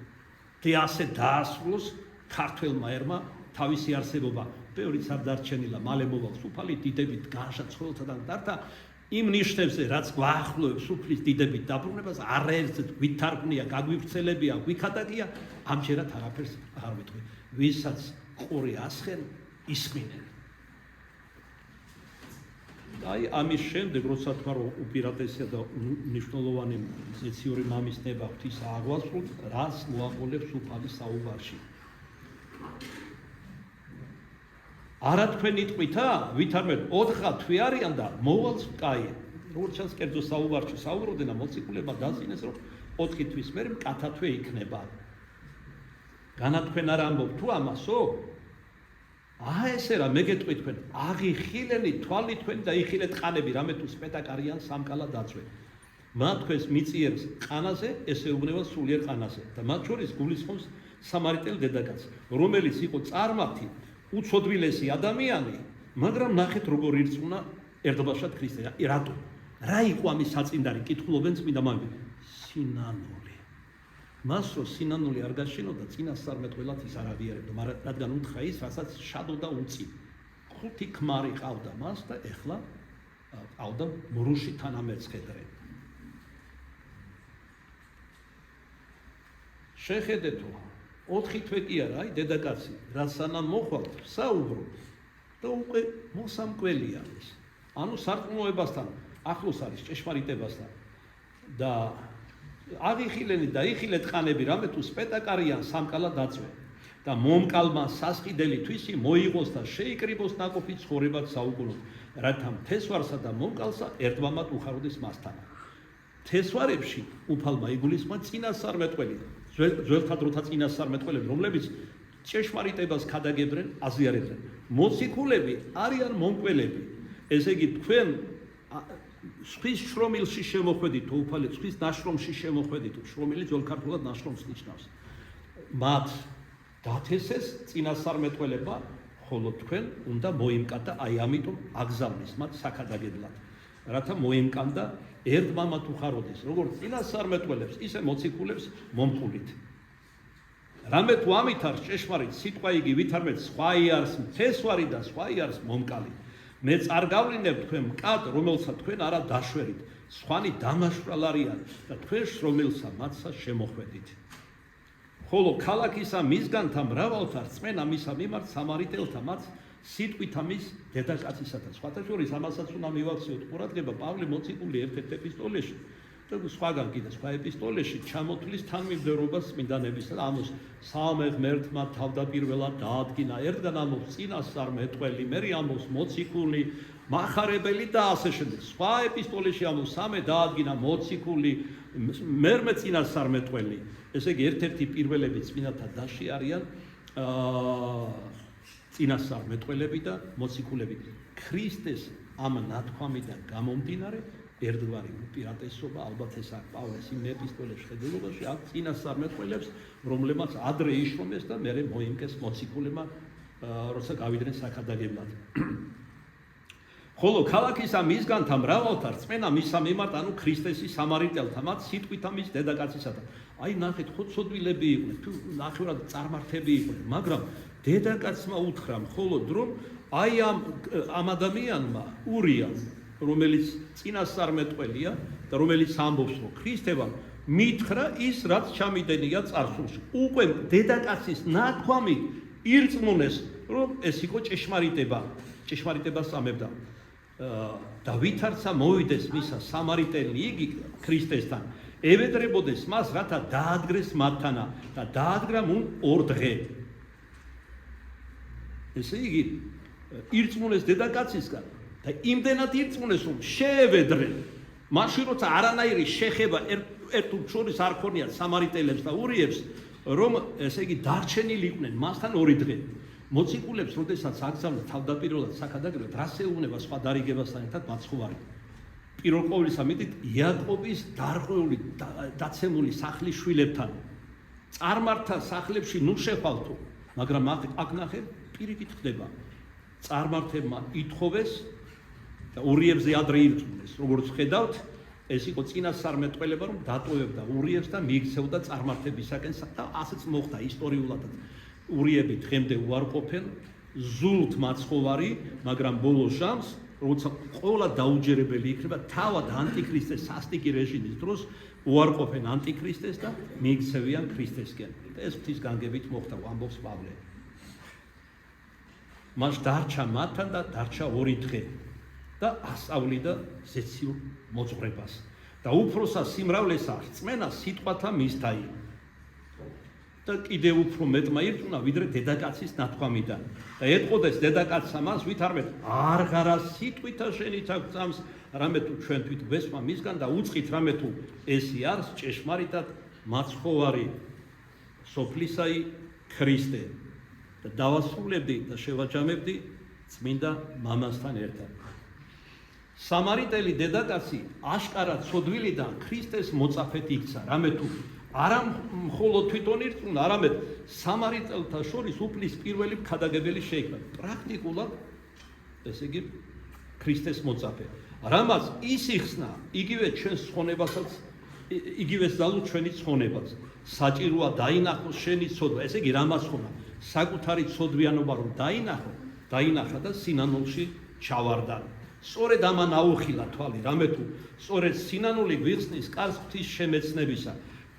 და ასე დაასრულოს ქართველმა ერმა თავისი არსებობა. ბევრიც არ დარჩენილა, მალე მოვალ სუფალი დიდებით განშა ცხოველთაგან დართა იმ ნიშნებზე, რაც გვაახლოვებს სუფლის დიდებით დაბრუნებას, არაერთი გვითარგმნია, გაგვივრცელებია, გვიქადაგია, ამჯერად არაფერს არ ვიტყვი. ვისაც ყური ასხენ, ისმინენ. აი ამის შემდეგ, როცა თქვა რომ უპირატესია და მნიშვნელოვანი ზეციური მამისნება ღვთის აღვასრულს, რას მოაყოლებს სუფალის საუბარში. არა თქვენი ტყვითა, ვითარმეთ 4 თვე არიან და მოვალს კაი. როგორც ჩანს კერძო საუბარში საუბრობდნენ და მოციქულებმა დაზიანეს, რომ 4 თვის მერე მკათა თვე იქნება. განა თქვენ არ ამბობ თუ ამასო? ესე რა მე გეტყვი თქვენ, აღიხილენი თვალი თქვენ და იხილეთ ყანები, რამე თუ სპეტაკარიან სამკალა დაწვე. მათ თქვენს მიწიერს ყანაზე, ესე უბნება სულიერ ყანაზე და მათ შორის გულისხმობს სამარიტელ დედაკაც, რომელიც იყო წარმართი უცოდვილესი ადამიანი, მაგრამ ნახეთ როგორ ირწმუნა ერთობაშად ქრისტე. რატო? რა იყო ამის საწინდარი? კითხულობენ წმინდა მამები. სინანული. მას რო სინანული არ გაშინოდა, წინასწარმეტყველად ის არ აღიარებდა, მაგრამ რადგან უთხრა ის, რასაც შადოდა უწი. 5 ქმარი ყავდა მას და ეხლა ყავდა მრუში თანამეცხედრე. შეხედეთო 4 თვე კი არა, აი დედაკაცი, რაც სანამ მოხვალ, საუბრობ და უკვე მოსამკვლელი არის. ანუ სარწმუნოებასთან ახლოს არის ჭეშმარიტებასთან და აღიხილენი და იხილეთ ყანები, რამე თუ სპეტაკარიან სამკალა დაწვე და მომკალმა სასყიდელი თვისი მოიღოს და შეიკრიბოს ნაკოფი ცხოვრებად საუკუნოდ, რათა მთესვარსა და მომკალსა ერთმამად უხაროდეს მასთან. თესვარებში უფალმა იგულისხმა წინასწარმეტყველი, ძველთა დროთა წინასწარმეტყველები, რომლებიც ჭეშმარიტებას ქადაგებდნენ, აზიარებდნენ. მოციქულები არიან მომკველები. ესე იგი თქვენ სხვის შრომილში შემოხვედით, უფალი სხვის ნაშრომში შემოხვედით, შრომილი ძველ ქართულად ნაშრომს ნიშნავს. მათ დათესეს წინასწარმეტყველება, ხოლო თქვენ უნდა მოიმკადა, აი ამიტომ აგზავნეს მათ საქადაგებლად. რათა მოიმკანდა ერთმამად უხაროდეს, როგორც წინასწარმეტყველებს, ისე მოციქულებს მომხულით. რამე თუ ამით არის ჭეშმარიტ სიტყვა იგი ვითარმეთ სხვა იარს მთესვარი და სხვა იარს მომკალი. მე წარგავლინებ თქვენ მკად, რომელსაც თქვენ არა დაშვერით, სხვანი დამაშვრალ არიან და თქვენ შრომილსა მათსა შემოხვედით. ხოლო ქალაქისა მისგანთა მრავალთა რწმენა მისა მიმართ სამარიტელთა მათ სიტყვით ამის დედაკაცისა და სხვათა შორის ამასაც უნდა მივაქციოთ ყურადღება პავლე მოციქული ერთ-ერთ ეპისტოლეში და სხვაგან კიდე სხვა ეპისტოლეში ჩამოთვლის თანმიმდევრობას წმინდანებისა და ამოს სამე ღმერთმა თავდაპირველად დაადგინა ერთგან ამოს წინასწარმეტყველი, მერე ამოს მოციქული, მახარებელი და ასე შემდეგ. სხვა ეპისტოლეში ამოს სამე დაადგინა მოციქული, მერმე წინასწარმეტყველი. ესე იგი ერთ-ერთი პირველები წმინდათა დასში არიან წინასწარმეტყველები და მოციქულები. ქრისტეს ამ ნათქვამიდან გამომდინარე ერთგვარი უპირატესობა, ალბათ ეს აქ პავლეს იმ ეპისტოლეს შეხედულებაში აქ წინასწარმეტყველებს, რომლებმაც ადრე იშრომეს და მერე მოიმკეს მოციქულებმა, როცა გავიდნენ საქადაგებლად. ხოლო ქალაქისა მისგანთა მრავალთა რწმენა მისსა მიმართ, ანუ ქრისტესი სამარიტელთა, მათ სიტყვითა მის დედაკაცისათა. აი ნახეთ, ხო ცოდვილები იყვნენ, თუ ნახევრად წარმართები იყვნენ, მაგრამ დედაკაცმა უთხრა მხოლოდ რომ აი ამ ადამიანმა ურია, რომელიც წინასწარმეტყველია და რომელიც ამბობს, რომ ქრისტევამ მითხრა ის, რაც ჩამიდენია წარსულში. უკვე დედაკაცის ნათქვამით ირწმუნეს, რომ ეს იყო ჭეშმარიტებას ამებდა. და ვითარცა მოვიდეს მისა სამარიტელი იგი ქრისტესთან, ევედრებოდეს მას, რათა დაადგრეს მათთანა და დაადგრა მუნ 2 დღე. ესე იგი, ირწმუნეს დედაკაცისგან და იმდენად ირწმუნეს, რომ შეევედრენ. მაშინ როცა არანაირი შეხება ერთ შორის არ ქონიათ სამარიტელებს და ურიებს, რომ ესე იგი დარჩენილი იყვნენ მასთან 2 დღე. მოციქულებს, როდესაც აკრძალვა თავდაპირველად საქადაგებლად, რას ეუბნება სხვა დარიგებასთან ერთად მაცხოვარი. პირველ ყოვლისა მიდით იაკობის დარღვეული დაცემული სახლის შვილებთან. წარმართა სახლებში ნუ შეხვალთო, მაგრამ აქ ნახე პირიქით ხდება. წარმართებმა ითხოვეს და ურიებზე ადრე ირწმუნეს. როგორც ხედავთ, ეს იყო წინასწარმეტყველება, რომ დატოვებდა ურიებს და მიიქცეოდა წარმართებისაკენ და ასეც მოხდა ისტორიულადაც. ურიები დღემდე უარყოფენ, ზულთ მაცხოვარი, მაგრამ ბოლო ჟამს, როცა ყველა დაუჯერებელი იქნება, თავად ანტიქრისტეს სასტიკი რეჟიმის დროს უარყოფენ ანტიქრისტეს და მიიქცევიან ქრისტესკენ. ეს ღვთის განგებით მოხდა, ამბობს პავლე. მას დარჩა მათთან და დარჩა 2 დღე და ასწავლიდა ზეციურ მოძღვრებას და უფროსა სიმრავლესა რწმენა სიტყვათა მისთაი. და კიდევ უფრო მეტმა ირწმუნა, ვიდრე დედაკაცის ნათქვამიდან. და ეტყოდეს დედაკაცსა მას, ვით არამედ არღარა სიტყვითა შენით აქვს წამს, რამე თუ ჩვენ თვით ვესმა მისგან და უწყით რამე თუ ესი არის ჭეშმარიტად მაცხოვარი სოფლისაი ქრისტე. და დავასრულებდი და შევაჯამებდი წმინდა მამასთან ერთად. სამარიტელი დედაკაცი აშკარად ცოდვილიდან ქრისტეს მოწაფედ იქცა, რამე თუ არა მხოლოდ თვითონ ირწმუნა, არამედ სამარიტელთა შორის უფლის პირველი ქადაგებელი შეიქმნა. პრაქტიკულად, ესე იგი, ქრისტეს მოწაფე. რამაც ის იხსნა, იგივე ჩვენს ცხონებასაც, იგივე ზალუ ჩვენი ცხონებას. საჭიროა დაინახოს შენი ცოდვა, ესე იგი, რამაც ხონა, საკუთარი ცოდვიანობა რომ დაინახა და სინანულში ჩავარდა. სწორედ ამან აუხილა თვალი, რამე თუ სწორედ სინანული გვიხსნის კარს ღვთის შემეცნებისა.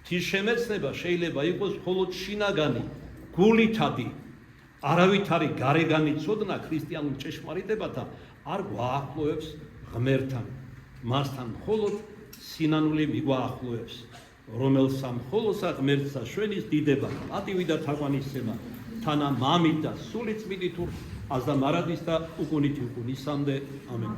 ღვთის შემეცნება შეიძლება იყოს მხოლოდ შინაგანი, გულითადი, არავითარი გარეგანი ცოდნა ქრისტიანულ ჭეშმარიტებათა არ გვაახლოებს ღმერთთან. მასთან მხოლოდ სინანული მიგვაახლოებს, რომელსა მხოლოსა ღმერთსა შვენის დიდება, პატივი და თაყვანისცემა თანა მამით და სული წმინდით აზდა მარადის და უკუნითი უკუნისამდე. ამენ.